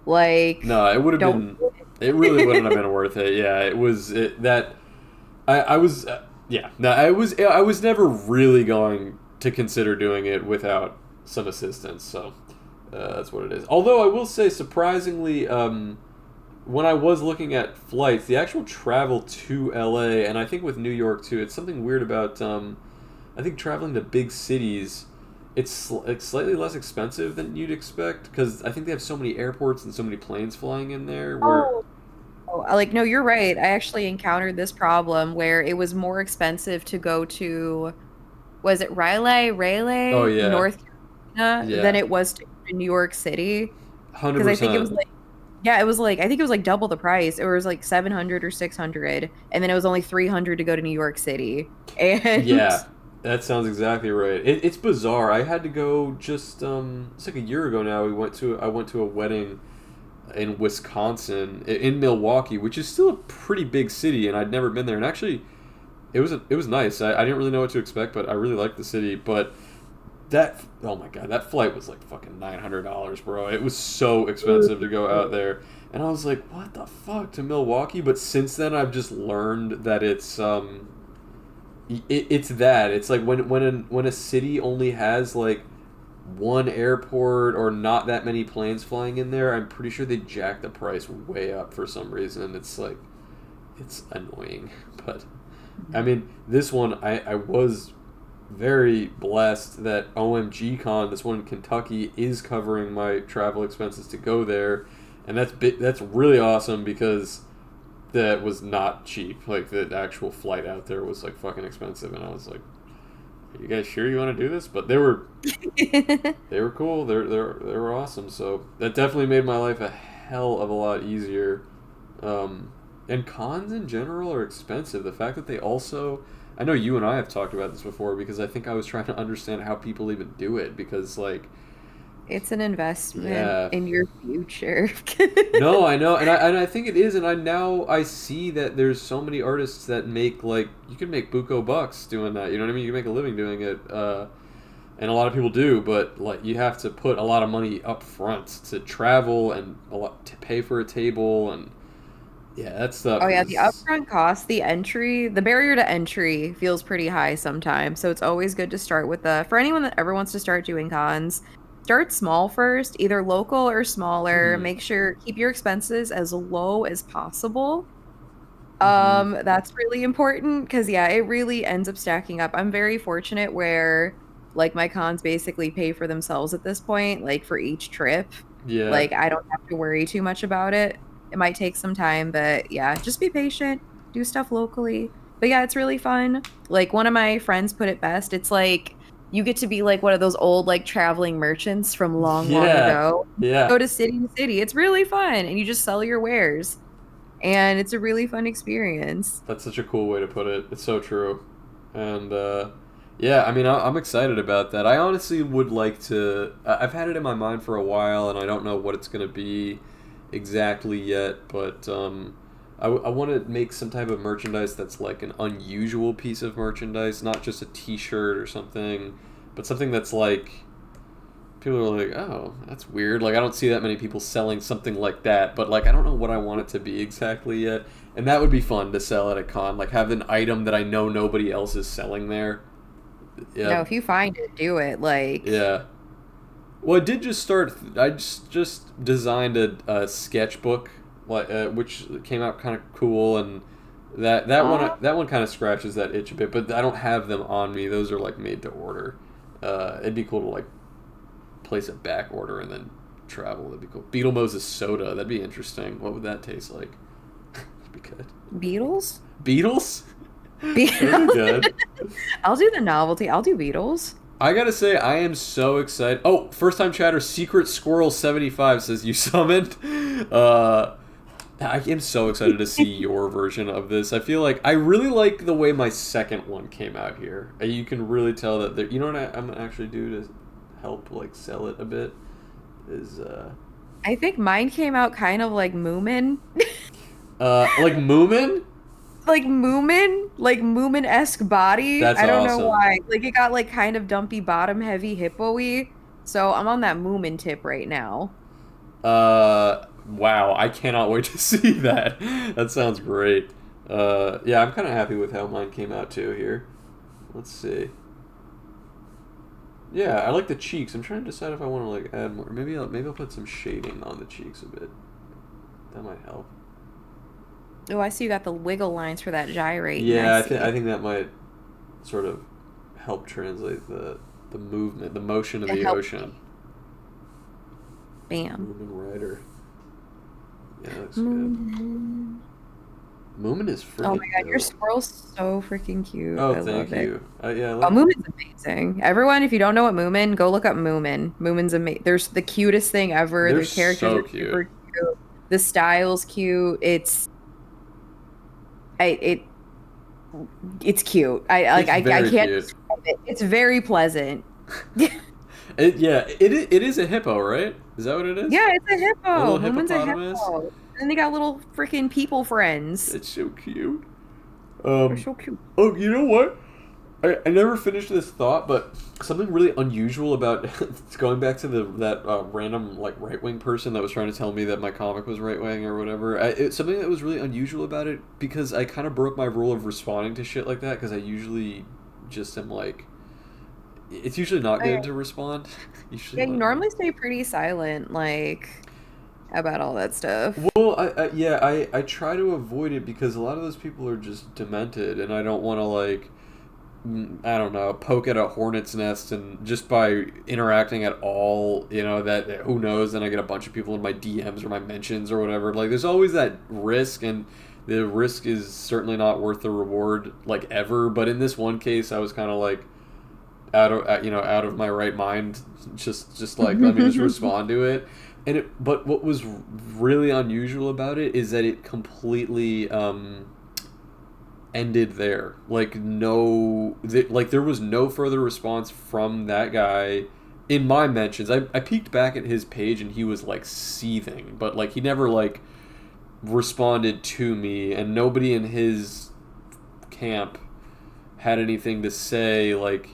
like, No, it would have don't been. do It really wouldn't have been worth it. Yeah, it was that. I was. Yeah, no, I was. I was never really going to consider doing it without some assistance. So that's what it is. Although I will say, surprisingly, when I was looking at flights, the actual travel to LA, and I think with New York too, it's something weird about. I think traveling to big cities, it's slightly less expensive than you'd expect because I think they have so many airports and so many planes flying in there. Where Oh, like no, you're right. I actually encountered this problem where it was more expensive to go to, was it oh Raleigh, yeah, North Carolina, than yeah, it was to go to New York City. hundred Because I think it was percent. like, yeah, it was like, I think it was like double the price. It was like 700 or 600, and then it was only 300 to go to New York City. And Yeah, that sounds exactly right. It's bizarre. I had to go just it's like a year ago now. I went to a wedding in Wisconsin in Milwaukee, which is still a pretty big city, and I'd never been there. And actually, it was nice. I didn't really know what to expect, but I really liked the city. But that oh my god, that flight was like fucking $900, bro. It was so expensive to go out there, and I was like, what the fuck to Milwaukee? But since then, I've just learned that it's that it's like when a city only has like one airport or not that many planes flying in there, I'm pretty sure they jack the price way up for some reason. It's like it's annoying, but I mean this one I was very blessed that OMG Con, this one in Kentucky, is covering my travel expenses to go there, and that's really awesome because that was not cheap. Like the actual flight out there was like fucking expensive, and I was like, "Are you guys sure you want to do this?" But they were cool. They were awesome. So that definitely made my life a hell of a lot easier. And cons in general are expensive. The fact that they also, I know you and I have talked about this before because I think I was trying to understand how people even do it because like it's an investment yeah. in your future. No, I know, and I think it is, and I see that there's so many artists that make like you can make buco bucks doing that. You know what I mean? You can make a living doing it, and a lot of people do, but like you have to put a lot of money up front to travel and a lot to pay for a table, and yeah, that stuff Oh yeah, the is upfront cost, the barrier to entry feels pretty high sometimes. So it's always good to start with for anyone that ever wants to start doing cons, start small first, either local or smaller. hmm Make sure keep your expenses as low as possible. hmm That's really important because yeah, it really ends up stacking up. I'm very fortunate where like my cons basically pay for themselves at this point, like for each trip. yeah, Like I don't have to worry too much about it. It might take some time, but yeah, just be patient, do stuff locally. But yeah, it's really fun. Like one of my friends put it best. It's like you get to be like one of those old like traveling merchants from long, long yeah, ago. yeah. Go to city to city. It's really fun and you just sell your wares and it's a really fun experience. That's such a cool way to put it. It's so true. And yeah, I mean, I'm excited about that. I honestly would like to. I've had it in my mind for a while, and I don't know what it's going to be exactly yet. But I want to make some type of merchandise that's like an unusual piece of merchandise, not just a T-shirt or something, but something that's like people are like, oh, that's weird. Like, I don't see that many people selling something like that, but like, I don't know what I want it to be exactly yet. And that would be fun to sell at a con. Like, have an item that I know nobody else is selling there. No, Yeah, if you find it, do it. Like, yeah. Well, I did just start. I just designed a sketchbook, like which came out kind of cool, and that one kind of scratches that itch a bit. But I don't have them on me. Those are like made to order. It'd be cool to like place a back order and then travel. That'd be cool. Beetle Moses soda. That'd be interesting. What would that taste like? That'd be good. Beatles? Beetles? That'd be Beatles. good. I'll do the novelty. I'll do Beatles. I gotta say, I am so excited. Oh, first time chatter, Secret Squirrel 75 says you summoned. Uh, I am so excited to see your version of this. I feel like I really like the way my second one came out here. You can really tell that there. You know what I'm gonna actually do to help like sell it a bit is I think mine came out kind of like Moomin. like Moomin. Like Moomin-esque body. That's I don't know awesome. why. Like it got like kind of dumpy bottom heavy hippo-y. So I'm on that Moomin tip right now. Wow, I cannot wait to see that. That sounds great. Yeah, I'm kind of happy with how mine came out too here. Let's see. Yeah, I like the cheeks. I'm trying to decide if I want to like add more. Maybe I'll put some shading on the cheeks a bit. That might help. Oh, I see you got the wiggle lines for that gyrating. I Yeah, I see. think that might sort of help translate the movement, the motion of It the helps. ocean. Bam. Moomin Rider. Yeah, that looks good. Moomin. Moomin is Oh my freaking God, your dope. squirrel's so freaking cute. Oh, I thank love it. you. Yeah, I Oh, like. Moomin's amazing. Everyone, if you don't know what Moomin, go look up Moomin. Moomin's amazing. There's the cutest thing ever. They're The characters so are cute. super cute. The style's cute. I it it's cute. It's I very can't cute. describe it. It's very pleasant. It is a hippo, right? Is that what it is? Yeah, it's a A hippo. little Moomin's a hippopotamus. hippo. And they got little freaking people friends. It's so cute. They're Um. so cute. Oh, you know what? I never finished this thought, but something really unusual about going back to that random like right wing person that was trying to tell me that my comic was right wing or whatever. Something that was really unusual about it because I kind of broke my rule of responding to shit like that because I usually just am like, it's usually not Okay. good to respond. Usually, Yeah, you like, normally stay pretty silent, like about all that stuff. well, yeah, I try to avoid it because a lot of those people are just demented, and I don't want to like I don't know, poke at a hornet's nest, and just by interacting at all, that who knows, then I get a bunch of people in my DMs or my mentions or whatever. Like, there's always that risk, and the risk is certainly not worth the reward, like, ever. But in this one case, I was kind of like out of my right mind, just like let me just respond to it. But what was really unusual about it is that it completely ended there. Like like there was no further response from that guy in my mentions. I peeked back at his page and he was like seething, but like he never like responded to me, and nobody in his camp had anything to say. Like,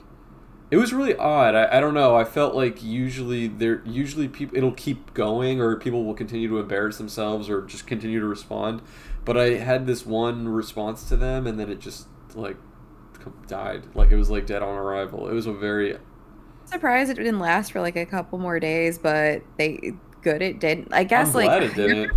it was really odd. I don't know. I felt like usually people, it'll keep going, or people will continue to embarrass themselves or just continue to respond. But I had this one response to them, and then it just like died. Like, it was like dead on arrival. It was a very. Surprised it didn't last for like a couple more days, but good it didn't. I I'm guess like glad it didn't.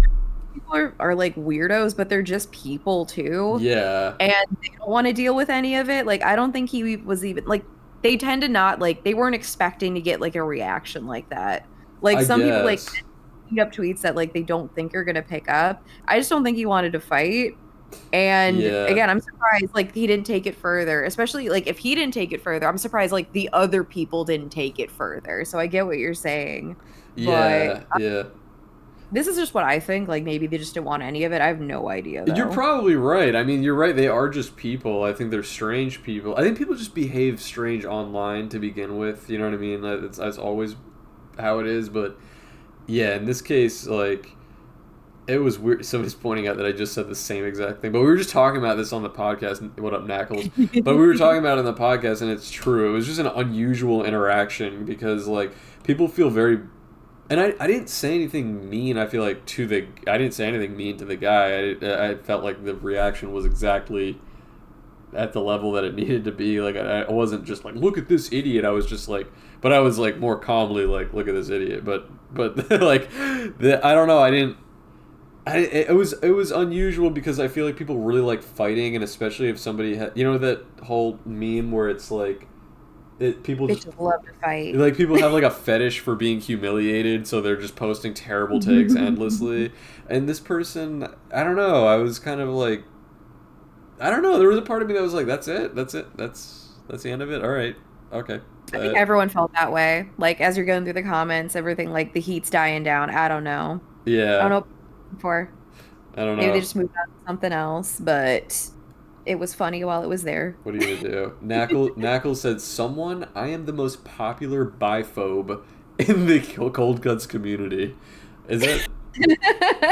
people are like weirdos, but they're just people too. Yeah, And they don't want to deal with any of it. Like I don't think he was even like they tend to not like they weren't expecting to get like a reaction like that. Like I some people like guess. pick up tweets that like they don't think are gonna pick up. I just don't think he wanted to fight. And Yeah, again, I'm surprised like he didn't take it further, especially like if he didn't take it further, I'm surprised like the other people didn't take it further. So I get what you're saying. But yeah, yeah. this is just what I think. Like maybe they just didn't want any of it. I have no idea You're though. probably right. I mean, you're right. They are just people. I think they're strange people. I think people just behave strange online to begin with. You know what I mean? That's always how it is. But yeah, in this case, like, it was weird. Somebody's pointing out that I just said the same exact thing. But we were just talking about this on the podcast. What up, Knackles? But we were talking about it in the podcast, and it's true. It was just an unusual interaction because, like, people feel very. And I didn't say anything mean. I feel like I didn't say anything mean to the guy. I felt like the reaction was exactly at the level that it needed to be. Like, I wasn't just like, look at this idiot. I was just like, but I was like more calmly like, look at this idiot. But like, I don't know. I didn't. It was unusual because I feel like people really like fighting, and especially if somebody had, that whole meme where it's like, people just Bitches love to fight. like, people have like a fetish for being humiliated, so they're just posting terrible takes endlessly. And this person, I don't know. I was kind of like, I don't know. There was a part of me that was like, that's it. That's the end of it. All right. Okay. I think everyone felt that way. Like as you're going through the comments, everything like the heat's dying down. I don't know. I don't Yeah. know what for. I don't Maybe they know. just moved on to something else, but it was funny while it was there. What are you gonna do? Knackle said, "Someone, I am the most popular biphobe in the cold cuts community." Is it?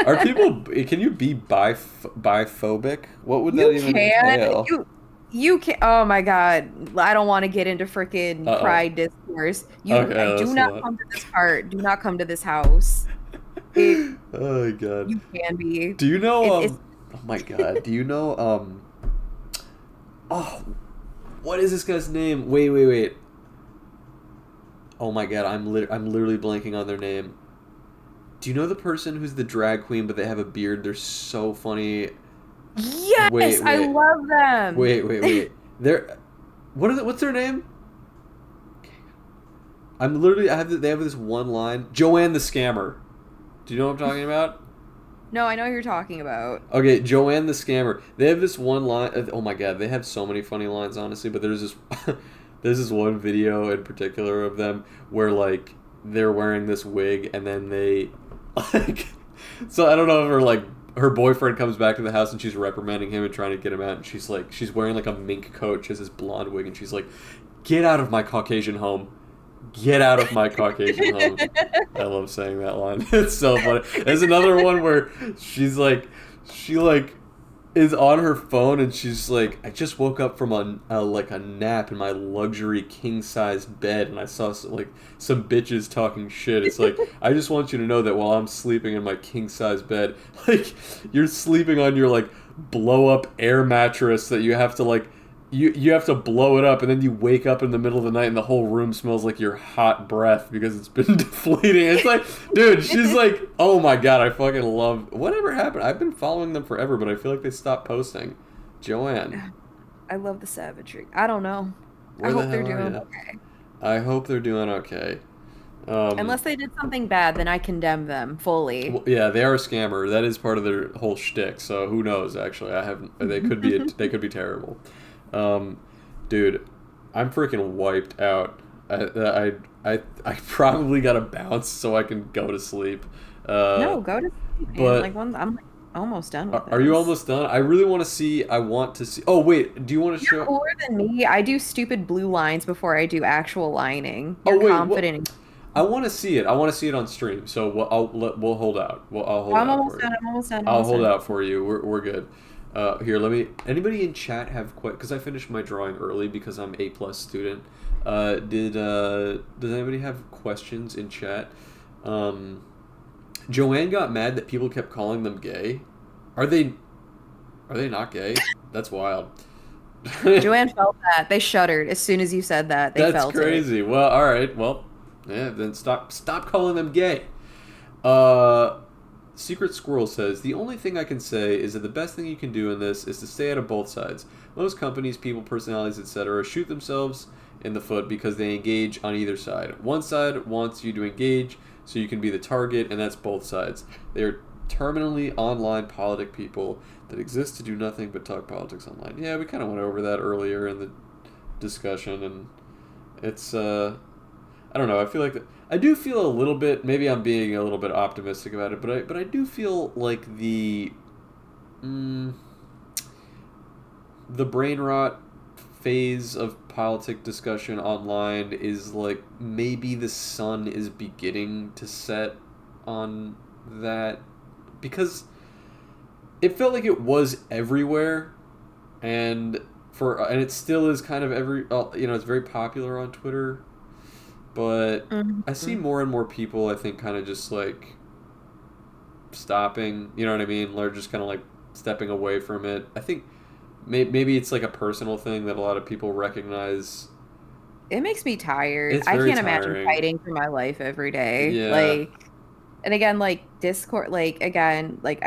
Are people? Can you be biphobic? What would that You even can. entail? You can. Oh my God. I don't want to get into Uh freaking oh. pride discourse. You Okay, do let's not not. come to this part. Do not come to this house. It Oh my god. you can be. Do you know It's oh my god. Do you know oh, what is this guy's name? Wait. Oh my god, I'm literally blanking on their name. Do you know the person who's the drag queen but they have a beard? They're so funny. yes, Wait, I wait. love them. Wait. They're what's their name? I'm literally they have this one line. Joanne the Scammer. Do you know what I'm talking about? No, I know who you're talking about. Okay, Joanne the Scammer. They have this one line. Oh my god, they have so many funny lines, honestly. But there's this, there's this one video in particular of them where like they're wearing this wig and then they, like, so I don't know if her boyfriend comes back to the house and she's reprimanding him and trying to get him out and she's wearing like a mink coat, she has this blonde wig and she's like, "Get out of my Caucasian home." Get out of my Caucasian home. I love saying that line. It's so funny. There's another one where she is on her phone and she's like, "I just woke up from a nap in my luxury king size bed and I saw some bitches talking shit." It's like, "I just want you to know that while I'm sleeping in my king size bed, like you're sleeping on your like blow up air mattress that you have to like." You have to blow it up, and then you wake up in the middle of the night, and the whole room smells like your hot breath because it's been deflating. It's like, dude, she's like, oh my god, I fucking love whatever happened. I've been following them forever, but I feel like they stopped posting. Joanne, I love the savagery. I don't know. I where the hope they're hell are doing you? okay. I hope they're doing okay. Um, Unless they did something bad, then I condemn them fully. yeah, they are a scammer. That is part of their whole shtick. So who knows? Actually, I haven't. They could be terrible. Um, dude, I'm freaking wiped out. I probably gotta bounce so I can go to sleep. No, go to sleep, man. But Like I'm like almost done with are you this. almost done? I really want to see. I want to see. Oh wait, do you want to You're show? cooler than me. I do stupid blue lines before I do actual lining. Oh You're wait, what? confident. I want to see it. I want to see it on stream. So we'll hold out. I'll hold I'm out almost for you. done. I'm almost done. I'm I'll almost hold done. out for you. We're good. Here, let me. Anybody in chat have because I finished my drawing early because I'm A plus student. Does anybody have questions in chat? Joanne got mad that people kept calling them gay. Are they? Are they not gay? That's wild. Joanne felt that. They shuddered as soon as you said that. They That's felt it. crazy. Well, all right. Well, yeah. Then stop calling them gay. Uh, Secret Squirrel says, "The only thing I can say is that the best thing you can do in this is to stay out of both sides. Most companies, people, personalities, etc. shoot themselves in the foot because they engage on either side. One side wants you to engage so you can be the target, and that's both sides. They are terminally online politic people that exist to do nothing but talk politics online." Yeah, we kind of went over that earlier in the discussion, and it's I don't know. I feel like I do feel a little bit. Maybe I'm being a little bit optimistic about it, but I do feel like the brain rot phase of politic discussion online is like maybe the sun is beginning to set on that because it felt like it was everywhere and it still is kind of it's very popular on Twitter. But I see Mhm. more and more people, I think, kind of just like stopping, you know what I mean? They're just kind of like stepping away from it. I think maybe it's like a personal thing that a lot of people recognize. It makes me tired. It's I very can't imagine tiring. fighting for my life every day. Yeah. Like, and again, like Discord, like again, like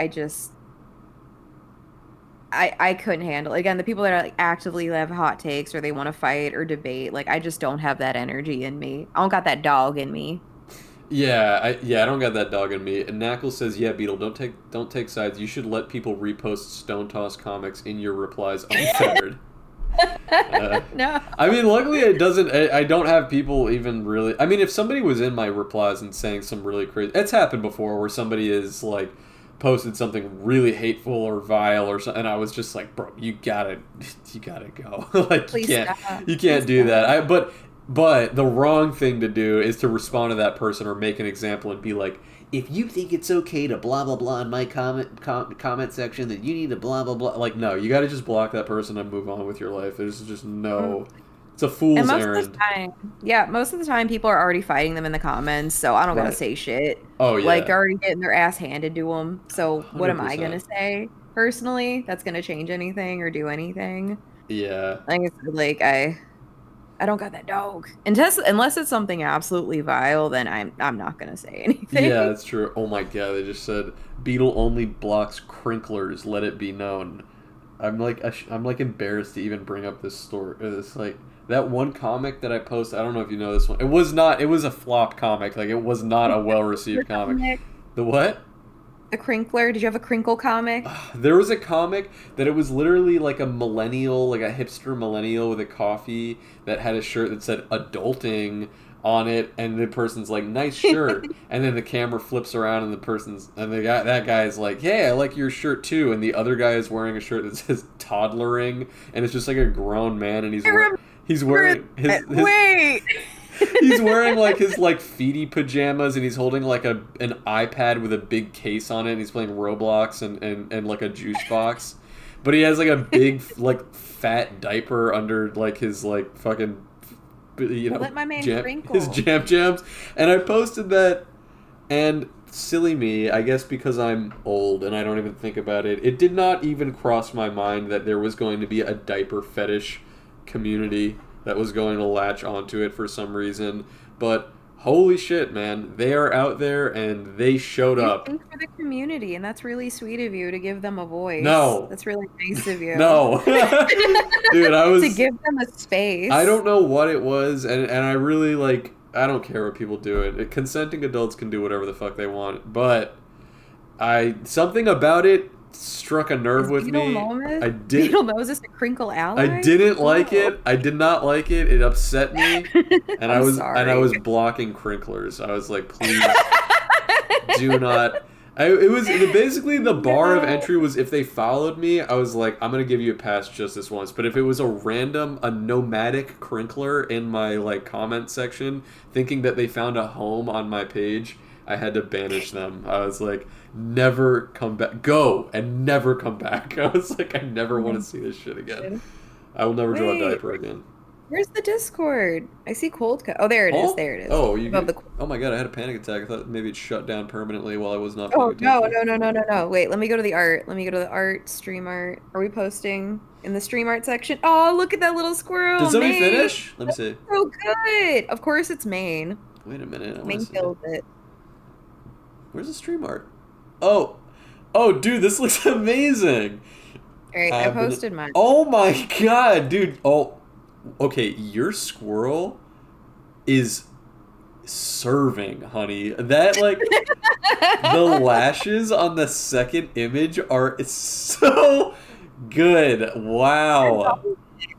I couldn't handle it. Again, the people that are like actively have hot takes or they want to fight or debate, like I just don't have that energy in me. I don't got that dog in me. I don't got that dog in me. And Knackle says, "Yeah, Beetle, don't take sides. You should let people repost Stone Toss comics in your replies unfettered." No. I mean, luckily it doesn't. I don't have people even really. I mean, if somebody was in my replies and saying some really crazy, it's happened before where somebody is like posted something really hateful or vile or something, and I was just like, bro, you gotta go. Like Please stop. you Please can't do stop. that. But the wrong thing to do is to respond to that person or make an example and be like, if you think it's okay to blah blah blah in my comment section, then you need to blah blah blah. Like, no, you got to just block that person and move on with your life. There's just no. It's a And fool's most of the errand. time, yeah, most of the time people are already fighting them in the comments, so I don't gotta Right. say shit. Oh Like yeah. they're already getting their ass handed to them. So what am I 100%. gonna say personally? That's gonna change anything or do anything? Yeah. Like I said, like I don't got that dog. Unless it's something absolutely vile, then I'm not gonna say Yeah, anything. that's true. Oh my god, they just said Beetle only blocks Crinklers. Let it be known. I'm like embarrassed to even bring up this story. This like that one comic that I posted. I don't know if you know this one. It was not. It was a flop comic. Like it was not a well Your received comic. comic, The what? the Crinkler. Did you have a crinkle comic? There was a comic that it was literally like a millennial, like a hipster millennial with a coffee that had a shirt that said adulting on it, and the person's like, nice shirt. And then the camera flips around and that guy's like, hey, I like your shirt too. And the other guy is wearing a shirt that says toddlering, and it's just like a grown man, and I remember. he's wearing his Wait. he's wearing like his like feety pajamas, and he's holding like an iPad with a big case on it, and he's playing Roblox and like a juice box. But he has like a big like fat diaper under like his like fucking Let my man his crinkle. jams. And I posted that, and silly me, I guess because I'm old and I don't even think about it, it did not even cross my mind that there was going to be a diaper fetish community that was going to latch onto it for some reason. But holy shit, man, they are out there and they showed You up. think for the community, and that's really sweet of you to give them a voice. No. That's really nice of you. No. Dude, To give them a I space. don't know what it was, and I really like. I don't care what people do. Consenting adults can do whatever the fuck they want, but something about it struck a nerve Is with Beetle me. Moses, I did. Beetle Moses a crinkle ally? I didn't like Whoa. it. I did not like it. It upset me, and I'm I sorry. was blocking Crinklers. I was like, please do not. It was basically the bar of No. entry was if they followed me, I was like, I'm gonna give you a pass just this once. But if it was a nomadic crinkler in my like comment section, thinking that they found a home on my page, I had to banish them. I was like, never come back, go and never come back. I was like, I never want to see this shit again. I will never draw a Wait, diaper again. where's the Discord? I see cold cut. Oh, there it is. Oh, There it is. oh, Above the. oh my god! I had a panic attack. I thought maybe it shut down permanently while I was not paying Oh no, attention. no, no, no, no, no. Wait, let me go to the art. Let me go to the art, stream art. Are we posting in the stream art section? Oh, look at that little Did squirrel, somebody Maine. finish? Let me see. So good. Of course it's Maine. Wait a minute. I want to Maine see it. kills it. Where's the stream art? Oh, oh, dude, this looks amazing. All right, I posted mine. Oh my god, dude. Oh, okay. Your squirrel is serving, honey. That like the lashes on the second image are so good. Wow.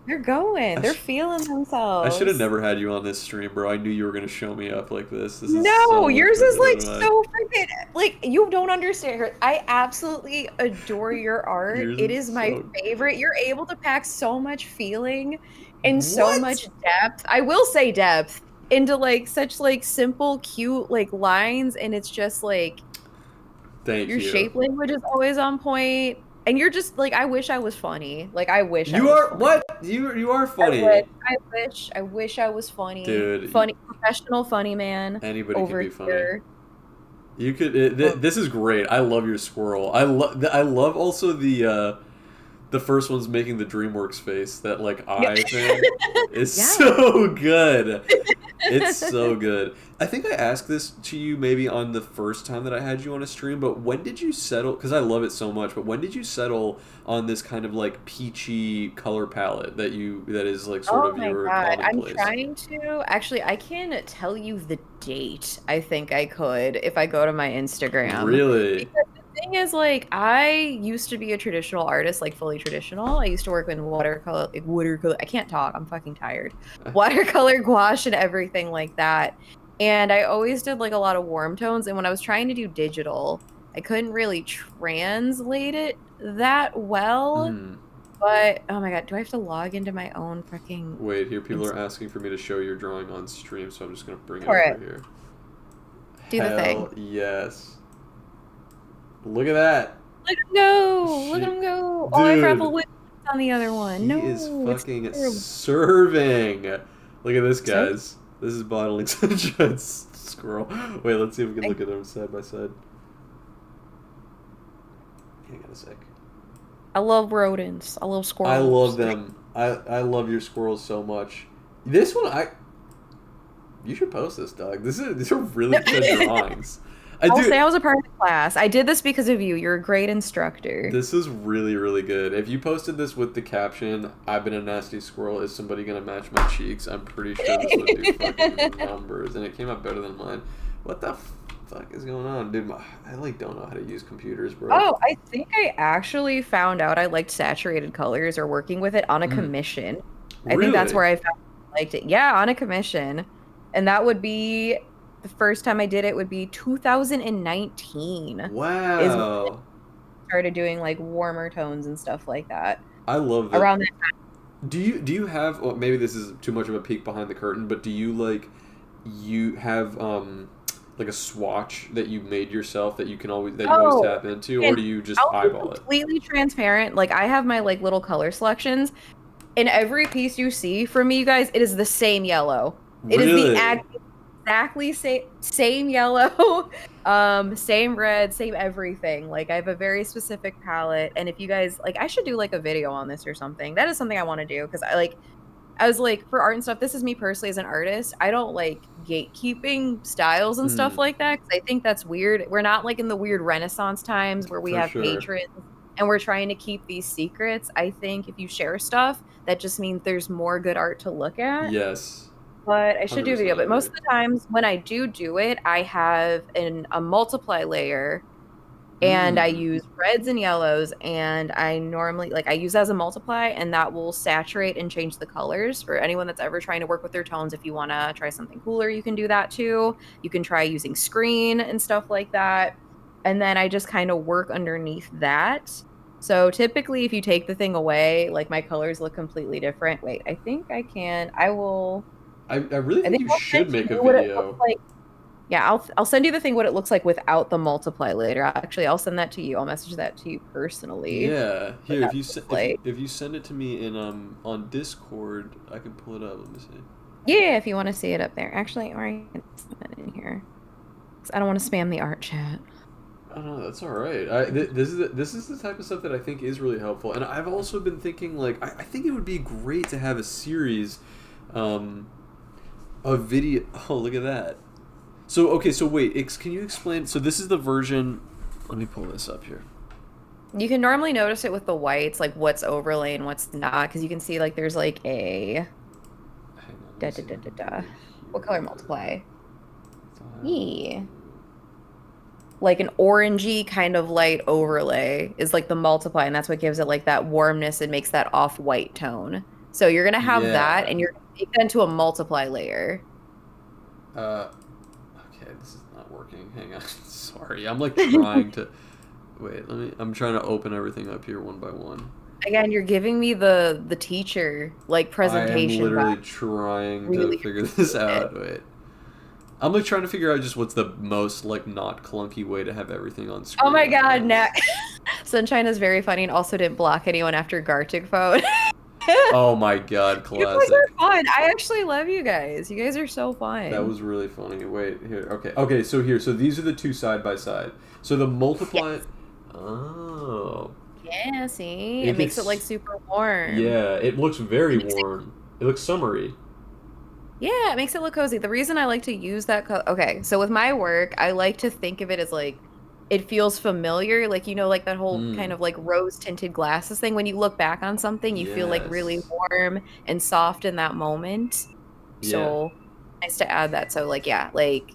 They're going. They're sh- feeling I themselves. should have never had you on this stream, bro. I knew you were gonna show me up like this. This is No, so much yours better is like than mine. so freaking like you don't understand her. I absolutely adore your art. Yours It is is my so favorite. You're able to pack so much feeling and so What? much depth. I will say depth into like such like simple, cute like lines, and it's just like Thank your you. shape language is always on point. And you're just like, I wish I was funny. Like I wish I You was are funny. what? You are funny. I wish I was funny. Dude. Funny, professional funny man Anybody over can be funny. here. You could. This is great. I love your squirrel. I love also the first one's making the DreamWorks face. That like eye thing is Yeah. so good. It's so good. I think I asked this to you maybe on the first time that I had you on a stream, but when did you settle? Because I love it so much. But when did you settle on this kind of like peachy color palette that is like sort Oh of my your God. I'm commonplace? trying to actually I can tell you the date. I think I could if I go to my Instagram. Really? Because the thing is like I used to be a traditional artist, like fully traditional. I used to work in watercolor. I can't talk. I'm fucking tired. Watercolor, gouache, and everything like that. And I always did like a lot of warm tones. And when I was trying to do digital, I couldn't really translate it that well. Hmm. But oh my god, do I have to log into my own fucking Wait, here people Insta are asking for me to show your drawing on stream, so I'm just gonna bring it for over it? here. Do the Hell thing. yes. Look at that. Look at him go! Look at She, him go! Oh, I forgot the dude, whip on the other one. he is No, it's fucking terrible. serving. Look at this, Say? guys. This is bottling such a squirrel. Wait, let's see if we can I, look at them side by side. Hang on a sec. I love rodents. I love I love squirrels. them. I love your squirrels so much. This one, you should post this, dog. These are really good drawings. I I'll do. say I was a part of the class. I did this because of you. You're a great instructor. This is really, really good. If you posted this with the caption, "I've been a nasty squirrel, is somebody gonna match my cheeks?" I'm pretty sure this would do fucking numbers, and it came out better than mine. What the fuck is going on, dude? I like don't know how to use computers, bro. Oh, I think I actually found out I liked saturated colors or working with it on a Mm, commission. I think that's really? where I found I liked it. Yeah, on a commission. And that would be the first time I did it would be 2019 is when I Wow. started doing like warmer tones and stuff like that. I love that. Around that Do you have? Well, maybe this is too much of a peek behind the curtain, but do you you have like a swatch that you made yourself that you always Oh, tap into, or and do you just I'll be eyeball it? completely transparent. Like I have my like little color selections. In every piece you see from me, you guys, it is the same yellow. It is the Really? exactly same yellow, same red, same everything. Like I have a very specific palette, and if you guys like, I should do like a video on this or something. That is something I want to do because I was like for art and stuff. This is me personally as an artist. I don't like gatekeeping styles and stuff Mm, like that because I think that's weird. We're not like in the weird Renaissance times where we for have sure. patrons and we're trying to keep these secrets. I think if you share stuff, that just means there's more good art to look at. Yes. But I should do a video. 100% But most agree. of the times when I do it, I have a multiply layer and I Mm, use reds and yellows and I normally like I use that as a multiply and that will saturate and change the colors for anyone that's ever trying to work with their tones. If you want to try something cooler, you can do that too. You can try using screen and stuff like that. And then I just kind of work underneath that. So typically if you take the thing away, like my colors look completely different. Wait, I think I can. I really I think think you I'll send should make a you what it looks video. like. Yeah, I'll send you the thing what it looks like without the multiply later. Actually, I'll send that to you. I'll message that to you personally. Yeah. What Here, that looks like. if you send it to me in on Discord, I can pull it up. Let me see. Yeah, if you want to see it up there. Actually, or I can send that in here. 'Cause I don't want to spam the art chat. Oh no, that's all right. This is the type of stuff that I think is really helpful, and I've also been thinking like I think it would be great to have a series, um, of video. Oh, look at that. So okay, so wait, can you explain? So this is the version. Let me pull this up here. You can normally notice it with the whites, like what's overlay and what's not, because you can see like there's like a Hang on, let da me da see if da I da can get da. it What color here. multiply? Yeah. File. Like an orangey kind of light overlay is like the multiply, and that's what gives it like that warmness and makes that off-white tone. So you're gonna have that, Yeah. and you're gonna make that into a multiply layer. Uh. Okay, this is not working. Hang on. Sorry, I'm like trying to. Wait, let me. I'm trying to open everything up here one by one. Again, you're giving me the teacher like I am presentation vibe. literally trying to Really figure this appreciate it. out. Wait. I'm like trying to figure out just what's the most like not clunky way to have everything on Oh screen my at God, once. Sunshine is very funny and also didn't block anyone after Gartic phone. Oh my god, You guys are classic. fun. I actually love you guys. You guys are so That fun. was really funny. Wait, here. Okay. Okay, so here. So these are the two side by side. So the multiply. Yes. Oh. Yeah, see? It It makes it like gets. super warm. Yeah, it looks very It makes it warm. It looks summery. Yeah, it makes it look cozy. The reason I like to use that color, okay, so with my work, I like to think of it as like it feels familiar, like like that whole kind Hmm. of like rose tinted glasses thing. When you look back on something, you feel like really Yes. warm and soft in that moment. Yeah. So nice to add that. So like yeah, like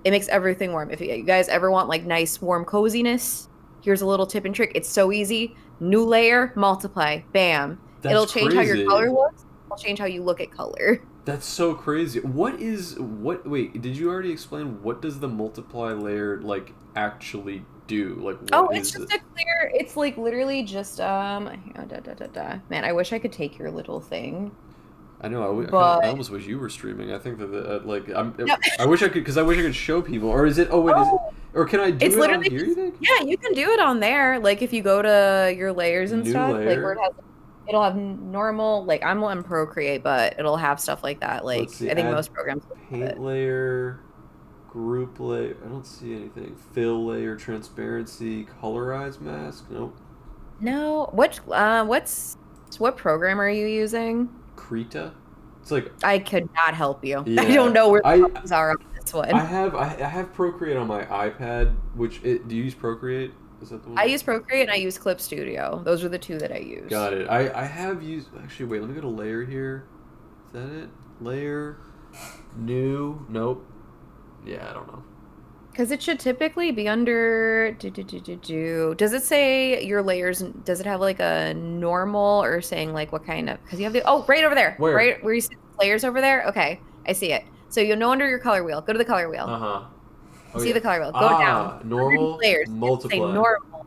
it makes everything warm. If you guys ever want like nice warm coziness, here's a little tip and trick. It's so easy. New layer, multiply, bam. That's It'll change how your color crazy. looks. It'll change how you look at color. That's so crazy. What is what? Wait, did you already explain what does the multiply layer like actually do? Like, Oh, what it's is just this? a clear, it's like literally just Man, I wish I could take your little thing. I know. I But almost wish you were streaming. I think that like no. I wish I could because I wish I could show people. Or is it? Oh wait, is it? Oh, Or can I it's do it on literally here? You just, think? yeah, you can do it on there. Like if you go to your layers and New stuff, like where it layer. has, it'll have normal, like I'm on Procreate, but it'll have stuff like that. Let's Like see. I think Add most programs will have paint it. layer, group layer. I don't see anything. Fill layer, transparency, colorize mask. Nope. No, what program are you using? Krita. It's like I could not help you. I don't yeah. know where the buttons are on this one. I have Procreate on my iPad. Do you use Procreate? Is that the I one? use Procreate and I use Clip Studio. Those are the two that I use. Got it. I have used actually. Wait, let me go to layer here. Is that it? Layer, new. Nope. Yeah, I don't know. Because it should typically be under Does it say your layers? Does it have like a normal or saying like what kind of? Because you have the right over there, Where? right where you see layers over there. Okay, I see it. So you'll know under your color wheel. Go to the color wheel. Uh huh. Oh See yeah. the color wheel. Go down Ah, underneath normal, layers. It'll say multiply. normal,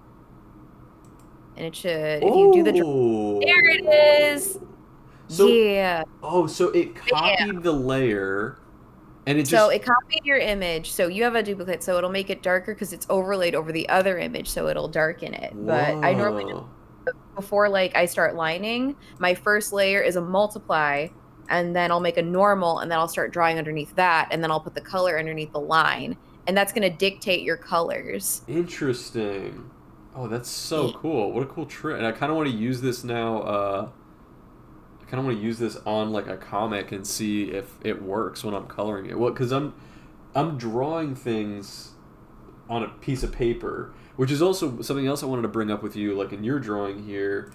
and it should. If you do the there Oh. it is. So, Yeah. so it copied the layer, and it So just. it copied your image. So you have a duplicate. So it'll make it darker because it's overlaid over the other image. So it'll darken it. But I normally Whoa. before like I start lining, my first layer is a multiply, and then I'll make a normal, and then I'll start drawing underneath that, and then I'll put the color underneath the line, and that's going to dictate your colors. Interesting. Oh, that's so Yeah. cool. What a cool trick. And I kind of want to use this now. I kind of want to use this on like a comic and see if it works when I'm coloring it. Well, because I'm drawing things on a piece of paper, which is also something else I wanted to bring up with you. Like in your drawing here,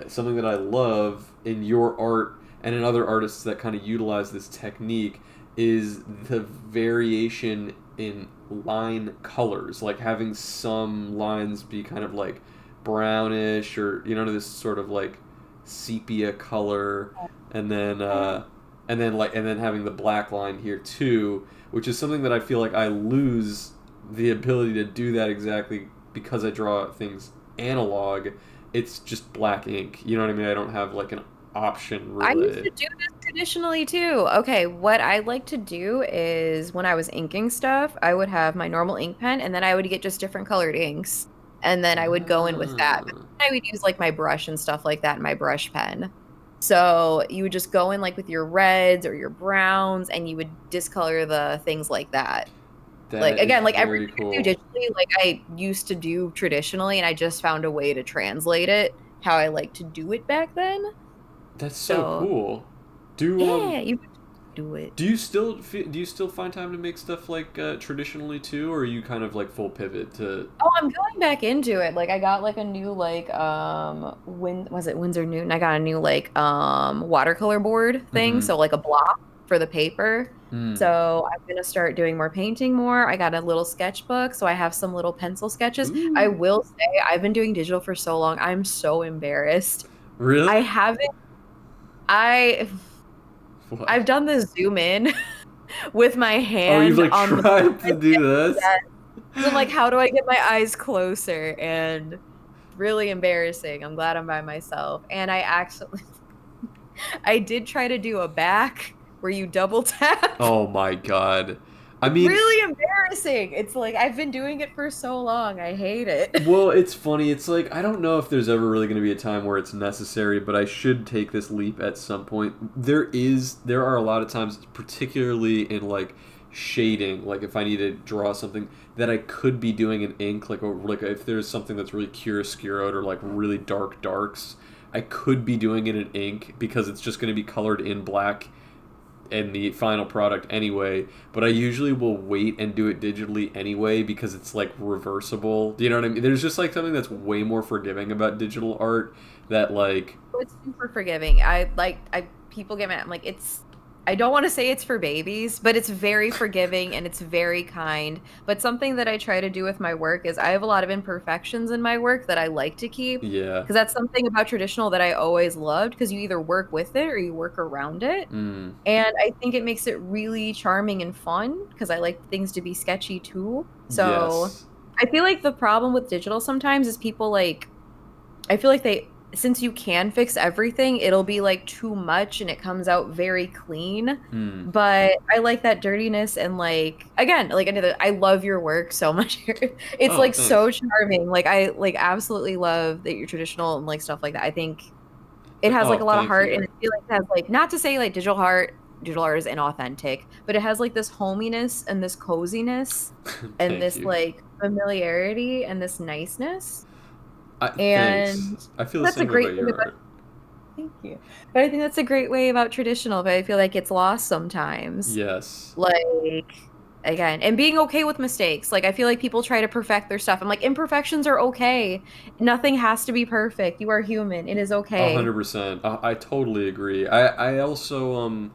something that I love in your art and in other artists that kind of utilize this technique is the variation in line colors, like having some lines be kind of like brownish or this sort of like sepia color, and then having the black line here too, which is something that I feel like I lose the ability to do that exactly because I draw things analog. It's just black ink. You know what I mean? I don't have like an option I used really. to do this traditionally too. Okay, what I like to do is when I was inking stuff, I would have my normal ink pen and then I would get just different colored inks and then I would go in with that. But Ah, then I would use like my brush and stuff like that in my brush pen. So you would just go in like with your reds or your browns and you would discolor the things like that. Like that is again, like very everything I do cool. digitally, like I used to do traditionally and I just found a way to translate it how I like to do it back then. That's so So cool. Do yeah, you can do it. do you still find time to make stuff like traditionally too, or are you kind of like full pivot to? Oh, I'm going back into it. Like I got like a new like Windsor Newton? I got a new like watercolor board thing, Mm-hmm. so like a block for the paper. Mm. So I'm gonna start doing more painting more. I got a little sketchbook, so I have some little pencil sketches. I Ooh. will say I've been doing digital for so long. I'm so embarrassed. I Really? haven't I What? I've done the zoom in with my Oh, you've hand like on the tried to do this? yeah. So I'm like, how do I get my eyes closer? And really embarrassing. I'm glad I'm by myself. And I actually, I did try to do a back where you double tap. Oh my god. I mean, Really embarrassing. It's like, I've been doing it for so long. I hate it. well, it's funny. It's like I don't know if there's ever really going to be a time where it's necessary, but I should take this leap at some point. There are a lot of times, particularly in like shading, like if I need to draw something that I could be doing in ink, like if there's something that's really chiaroscuroed or like really dark darks, I could be doing it in ink because it's just going to be colored in black in the final product anyway, but I usually will wait and do it digitally anyway because it's like reversible. Do you know what I mean? There's just like something that's way more forgiving about digital art that like It's super forgiving. I people get mad. I'm like, I don't want to say it's for babies, but it's very forgiving and it's very kind. But something that I try to do with my work is I have a lot of imperfections in my work that I like to keep yeah. because that's something about traditional that I always loved because you either work with it or you work around it. Mm, And I think it makes it really charming and fun because I like things to be sketchy too. So yes. I feel like the problem with digital sometimes is people like I feel like they since you can fix everything, it'll be like too much and it comes out very clean. Hmm. But I like that dirtiness and like again, like another I love your work so much. It's Oh, like thanks. so charming. Like I like absolutely love that you're traditional and like stuff like that. I think it has like Oh, a lot of thank heart and you. I feel like it has like not to say like digital art is inauthentic, but it has like this hominess and this coziness and Thank this you. like familiarity and this niceness. Thanks. And I feel the that's a same way about great thing your about art. thank you. But I think that's a great way about traditional, but I feel like it's lost sometimes. Yes. Like again, and being okay with mistakes. Like I feel like people try to perfect their stuff. I'm like imperfections are okay. Nothing has to be perfect. You are human. It is okay. 100%. I totally agree. I also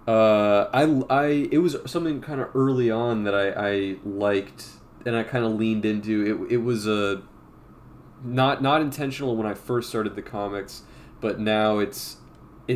it was something kind of early on that I liked and I kind of leaned into. It was a not intentional when I first started the comics, but now it's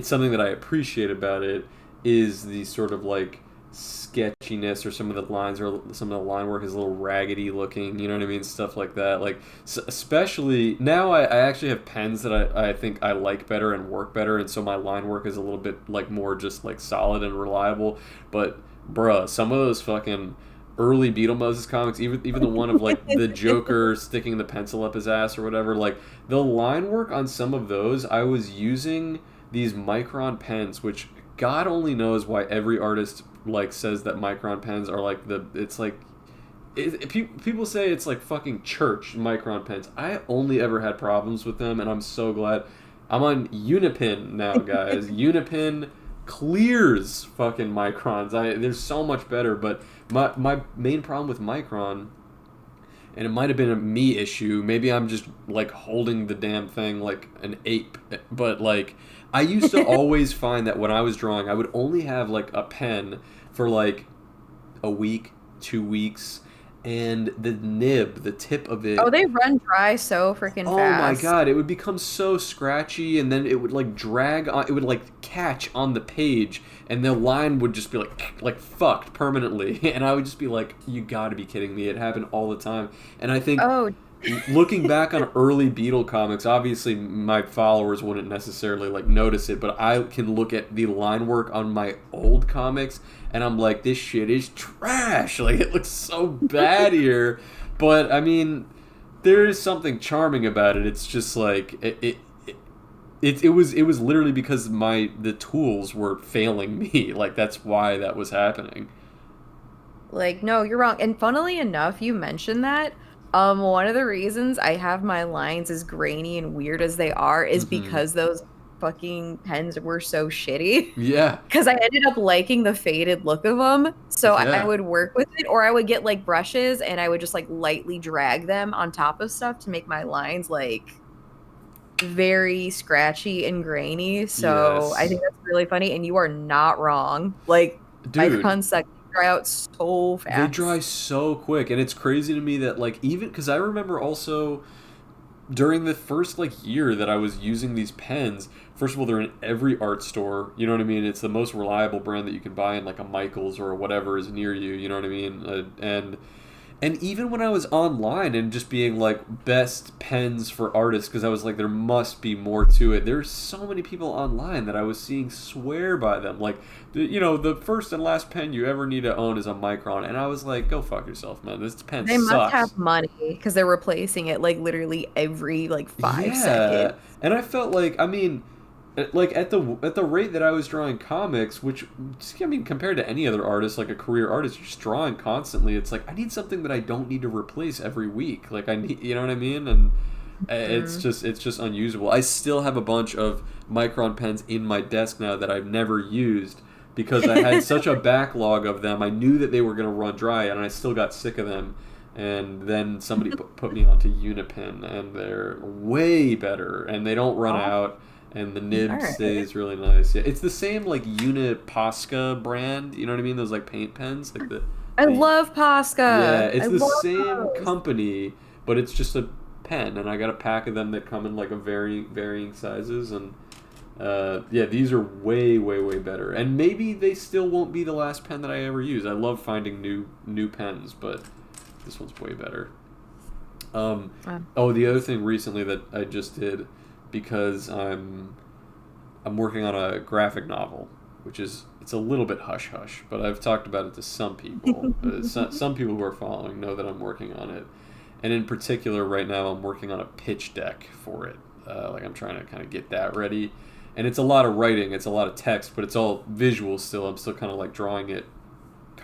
something that I appreciate about it is the sort of like sketchiness or some of the lines or some of the line work is a little raggedy looking, you know what I mean, stuff like that. Like especially now I actually have pens that I think I like better and work better, and so my line work is a little bit like more just like solid and reliable. But bruh, some of those fucking early Beetlejuice comics, even the one of like the Joker sticking the pencil up his ass or whatever, like the line work on some of those, I was using these Micron pens, which God only knows why every artist like says that Micron pens are like it's like people say it's like fucking church Micron pens. I only ever had problems with them, and I'm so glad I'm on Unipin now, guys. Unipin clears fucking Microns. They're so much better, but my main problem with Micron, and it might have been a me issue. Maybe I'm just like holding the damn thing like an ape. But like I used to always find that when I was drawing, I would only have like a pen for like a week, 2 weeks, and the nib, the tip of Oh, it, they run dry so freaking oh my fast. god, it would become so scratchy, and then it would like drag on, it would like catch on the page, and the line would just be like fucked permanently. And I would just be like, you gotta be kidding me. It happened all the time. And I think Oh, looking back on early Beetle comics, obviously my followers wouldn't necessarily like notice it, but I can look at the line work on my old comics and I'm like, this shit is trash. Like it looks so bad here. But I mean, there is something charming about it. It's just like it was literally because the tools were failing me. Like that's why that was happening. like, no, you're wrong. And funnily enough, you mentioned that. One of the reasons I have my lines as grainy and weird as they are is Hmm. because those fucking pens were so shitty. Yeah. Because I ended up liking the faded look of them. So I Yeah. would work with it, or I would get like brushes and I would just like lightly drag them on top of stuff to make my lines like very scratchy and grainy. So I Yes. think that's really funny. And you are not wrong. Like, Dude, microns that dry out so they dry fast. so quick, and it's crazy to me that like even because I remember also during the first like year that I was using these pens. First of all, they're in every art store. You know what I mean? It's the most reliable brand that you can buy in like a Michaels or whatever is near you. You know what I mean? And even when I was online and just being like best pens for artists, because I was like, there must be more to it. There's so many people online that I was seeing swear by them. Like, the first and last pen you ever need to own is a Micron. And I was like, go fuck yourself, man. This pen They must have sucks. money because they're replacing it like literally every like 5 seconds. Yeah. And I felt like, I mean, like at the rate that I was drawing comics, which I mean compared to any other artist, like a career artist, you're just drawing constantly. It's like I need something that I don't need to replace every week. Like I need, you know what I mean? And Mm. it's just unusable. I still have a bunch of Micron pens in my desk now that I've never used because I had such a backlog of them. I knew that they were going to run dry, and I still got sick of them. And then somebody put me onto Unipin, and they're way better, and they don't run Oh, out, and the all nib right. stays really nice. Yeah, it's the same like Uniposca brand. You know what I mean? Those like paint pens, like I the love yeah, Posca. I it's the love same those. company, but it's just a pen, and I got a pack of them that come in like a varying sizes, and yeah, these are way better. And maybe they still won't be the last pen that I ever use. I love finding new pens, but This one's way better. Wow. Oh, the other thing recently that I just did, because I'm working on a graphic novel, which is, it's a little bit hush hush, but I've talked about it to some people. Some people who are following know that I'm working on it, and in particular, right now I'm working on a pitch deck for it. Like I'm trying to kind of get that ready, and it's a lot of writing, it's a lot of text, but it's all visual still. I'm still kind of like drawing it,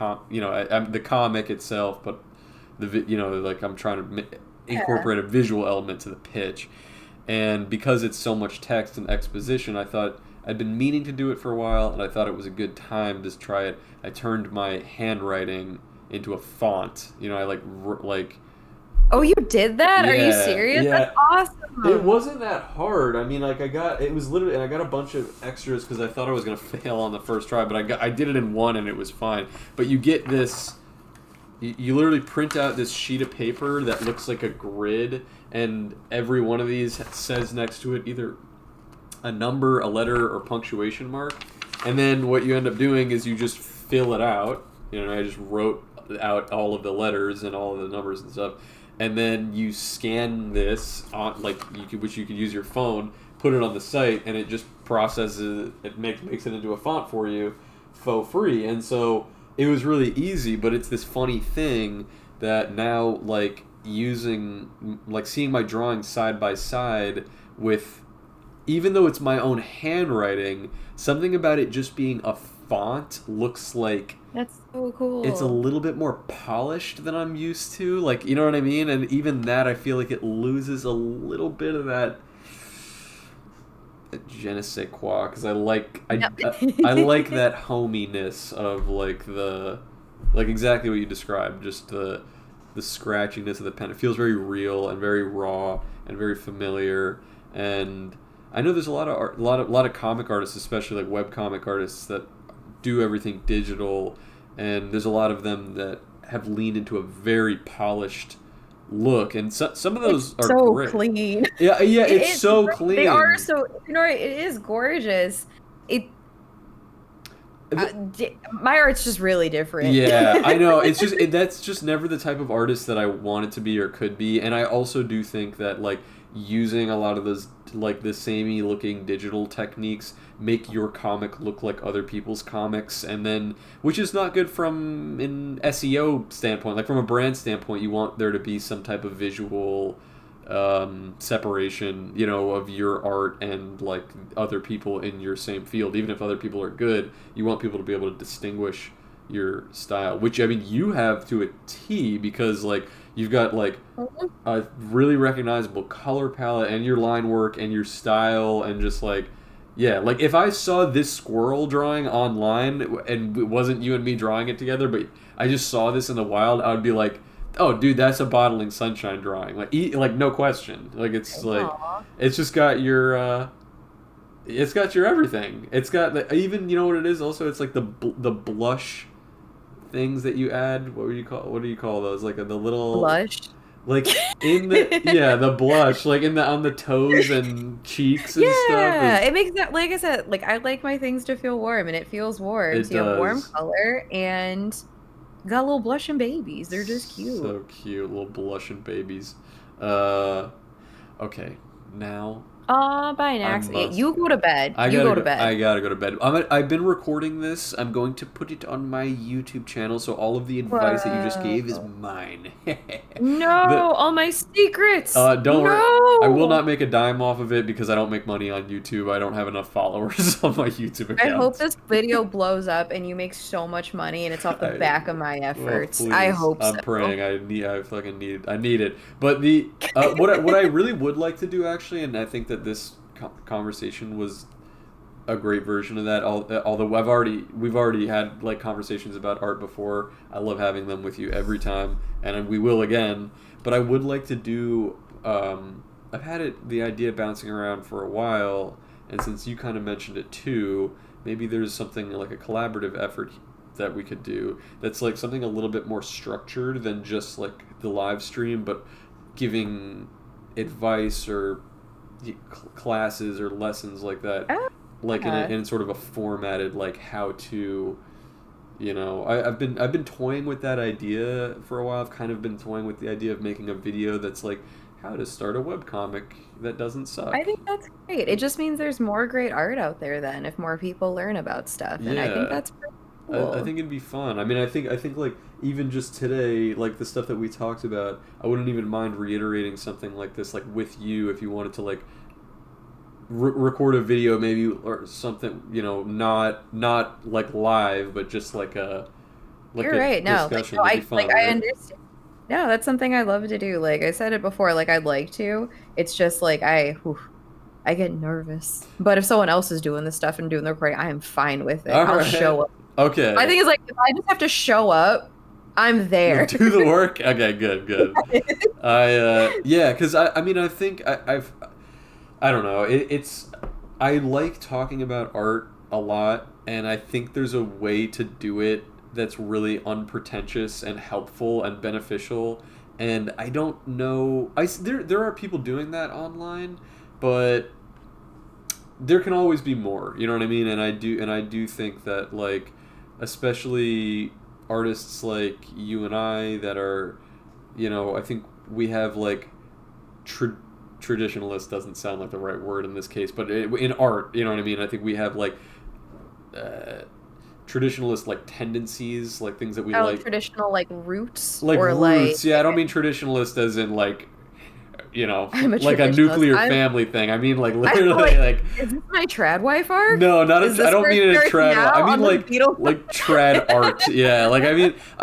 I'm the comic itself, but like I'm trying to Yeah. incorporate a visual element to the pitch. And because it's so much text and exposition, I thought I'd been meaning to do it for a while, and I thought it was a good time to try it. I turned my handwriting into a font. I like Oh, you did that? Are you yeah, serious? That's yeah. It awesome. wasn't that hard. I mean, like it was literally, and I got a bunch of extras because I thought I was gonna fail on the first try, but I did it in one and it was fine. But you get this. You literally print out this sheet of paper that looks like a grid, and every one of these says next to it either a number, a letter, or punctuation mark. And then what you end up doing is you just fill it out. I just wrote out all of the letters and all of the numbers and stuff. And then you scan this on, which you could use your phone, put it on the site, and it just processes it, makes it into a font for you, for free. And so it was really easy, but it's this funny thing that now, like, seeing my drawings side by side with, even though it's my own handwriting, something about it just being a font looks like That's so it's a cool. little bit more polished than I'm used to. Like, you know what I mean? And even that, I feel like it loses a little bit of that je ne sais quoi, because No. I like that hominess of like exactly what you described, just the scratchiness of the pen. It feels very real and very raw and very familiar. And I know there's a lot of lot of comic artists, especially like web comic artists, that do everything digital, and there's a lot of them that have leaned into a very polished look, and some of It's those are so great. clean. Yeah, yeah, It it's is, so right? They are clean. so, it is gorgeous. It my art's just really different. Yeah, I know. It's just that's just never the type of artist that I want it to be or could be. And I also do think that like using a lot of those like the samey looking digital techniques make your comic look like other people's comics, and then which is not good from an SEO standpoint. Like from a brand standpoint, you want there to be some type of visual separation, of your art and like other people in your same field. Even if other people are good, you want people to be able to distinguish your style, which I mean you have to a T, because like you've got like a really recognizable color palette and your line work and your style, and just like yeah, like if I saw this squirrel drawing online and it wasn't you and me drawing it together, but I just saw this in the wild, I would be like, oh dude, that's a bottling sunshine drawing, like no question. Like Aw. it's just got your it's got your everything. It's got even, you know what it is also, it's like the blush things that you add. What do you call those, like the little, Blush. like in the, yeah, the blush, like in the on the toes and cheeks and stuff Yeah, is, it makes that, like I said, like I like my things to feel warm, and it feels warm. it So you have warm does. color and got little blushing babies. They're just cute. So cute, little blushing babies. uh okay, now By an I accident. must You go. go to bed. I You gotta go to go. bed. I gotta go to bed. I've been recording this. I'm going to put it on my YouTube channel, so all of the advice that you just gave is Whoa. mine. No, the all my secrets. Don't worry. I will No. not make a dime off of it because I don't make money on YouTube. I don't have enough followers on my YouTube I hope account. this video blows up and you make so much money and it's off the I, back of my well, efforts. I please. hope I'm so. praying. I fucking need. I need it. But the what I really would like to do actually, and I think that this conversation was a great version of that. Although we've already had like conversations about art before. I love having them with you every time, and we will again. But I would like to do. I've had the idea bouncing around for a while, and since you kind of mentioned it too, maybe there's something like a collaborative effort that we could do. That's like something a little bit more structured than just like the live stream, but giving advice or classes or lessons like that, Oh, like yeah. in sort of a formatted like how to, I've been toying with that idea for a while. I've kind of been toying with the idea of making a video that's like how to start a webcomic that doesn't I suck. think that's great. It just means there's more great art out there then if more people learn about stuff. And I think Yeah. that's pretty I cool. think it'd be fun. I mean, I think like even just today, like the stuff that we talked about, I wouldn't even mind reiterating something like this, like with you, if you wanted to like record a video maybe or something, not like live, but just like You're a right. No, like discussion. no, That'd be like fun, I right? understand. No, that's something I love to do. Like I said it before, like I'd like to. It's just like I get nervous. But if someone else is doing this stuff and doing the recording, I am fine with it. All I'll right. show up. My Okay. thing is like if I just have to show up, I'm You'll there. do the work. Okay, good, good. Yeah, because I mean, I think I don't know. I like talking about art a lot, and I think there's a way to do it that's really unpretentious and helpful and beneficial. And I don't know. There are people doing that online, but there can always be more. You know what I mean? And I do think that like, especially artists like you and I that are, I think we have like tra- traditionalist doesn't sound like the right word in this case, but in art, you know what I mean? I think we have like uh, traditionalist like tendencies, like things that we Oh, like traditional like roots like or like roots. Yeah, I don't mean traditionalist as in like I'm a like a traditionalist. nuclear family thing. I mean like I'm literally like, like is this my trad wife arc? no, not Is I this don't where mean it it in a starts trad. I now mean on the Beatles? like trad art. Yeah, like I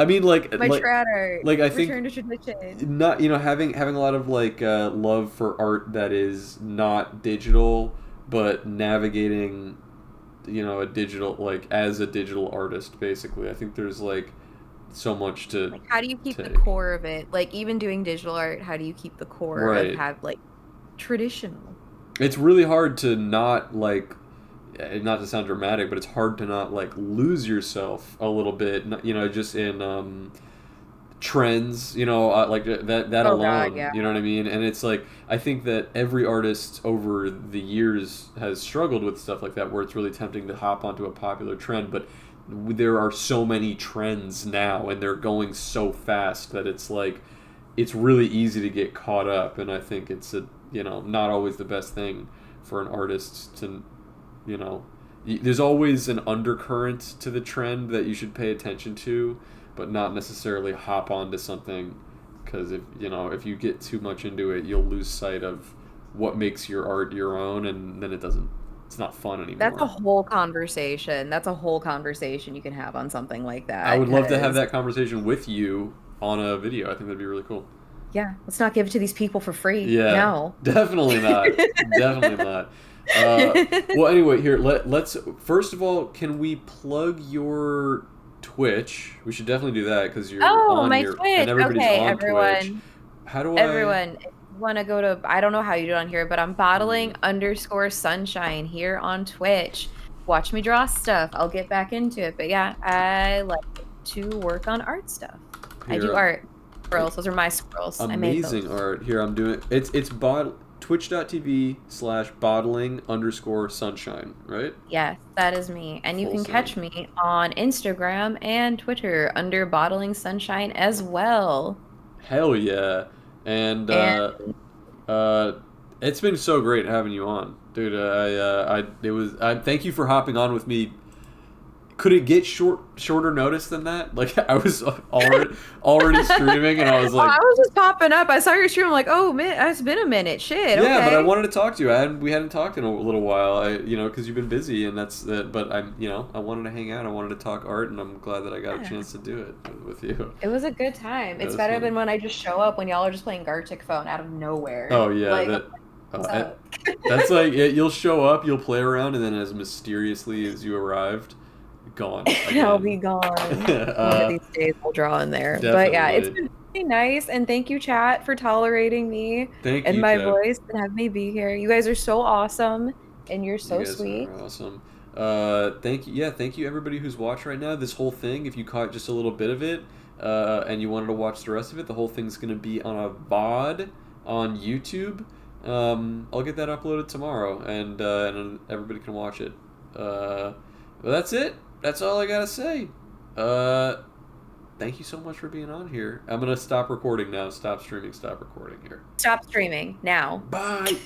mean My like trad art. I think Return to tradition. not having a lot of like love for art that is not digital but navigating a digital like as a digital artist basically. I think there's like so much to Like, how do you keep the take. core of it? Like, even doing digital art, how do you keep the core of Right. have like traditional? It's really hard to not like not to sound dramatic, but it's hard to not like lose yourself a little bit, just in trends, like that Oh God, alone, yeah. you know what I mean? And it's like I think that every artist over the years has struggled with stuff like that, where it's really tempting to hop onto a popular trend, but there are so many trends now, and they're going so fast that it's like it's really easy to get caught up, and I think it's not always the best thing for an artist to there's always an undercurrent to the trend that you should pay attention to, but not necessarily hop onto something because if you get too much into it, you'll lose sight of what makes your art your own, and then it's not fun That's a anymore. whole conversation. That's a whole conversation you can have on something like I that. would love to have Because that conversation with you on a video. I think that'd be really cool. yeah, let's not give it to these people for free. Yeah, No. definitely not. Definitely not. Uh, well, anyway, here let's first of all, can we plug your Twitch? We should definitely do that because you're Oh, on my here and Twitch. everybody's Okay, on Twitch. everyone. How do I? Everyone, if you want to go to, I don't know how you do it on here, but I'm Hmm, bottling underscore sunshine here on Twitch. Watch me draw stuff. I'll get back into it. But yeah, I like to work on art stuff. I here, do art. Squirrels. Those are my squirrels. I made amazing those. art. Here I'm doing it's twitch.tv/bottling_sunshine, right? Yes, that is me. And you Full can sound. catch me on Instagram and Twitter under bottling sunshine as well. Hell yeah. And And uh, it's been so great having you on, dude. I thank you for hopping on with me. Could it get shorter notice than that? Like I was already streaming, and I was oh, I like, was just popping up. I saw your stream. I'm like, oh, man, it's been a minute. Shit. yeah, but I Okay. wanted to talk to you. We hadn't talked in a little while. Because you've been busy, and that's that. But I wanted to hang out. I wanted to talk art, and I'm glad that I got a Yeah. chance to do it with you. It was a good time. It It's was better fun. than when I just show up when y'all are just playing Gartic Phone out of nowhere. Oh yeah, Like, that. what's Uh, up? that's like you'll show up, you'll play around, and then as mysteriously as you arrived, gone I'll be again. gone. One of uh, these days we'll draw in there. But yeah, it's definitely. been really nice. And thank you, chat, for tolerating me Thank and you, my Chad. voice and have me be here. You guys are so awesome and you're You so guys sweet. are awesome. Thank you. Yeah, thank you everybody who's watched right now. This whole thing, if you caught just a little bit of it, and you wanted to watch the rest of it, the whole thing's gonna be on a VOD on YouTube. I'll get that uploaded tomorrow, and everybody can watch it. But that's it. That's all I gotta say. Uh, thank you so much for being on here. I'm gonna stop recording now. Stop streaming. Stop recording here. Stop streaming now. Bye.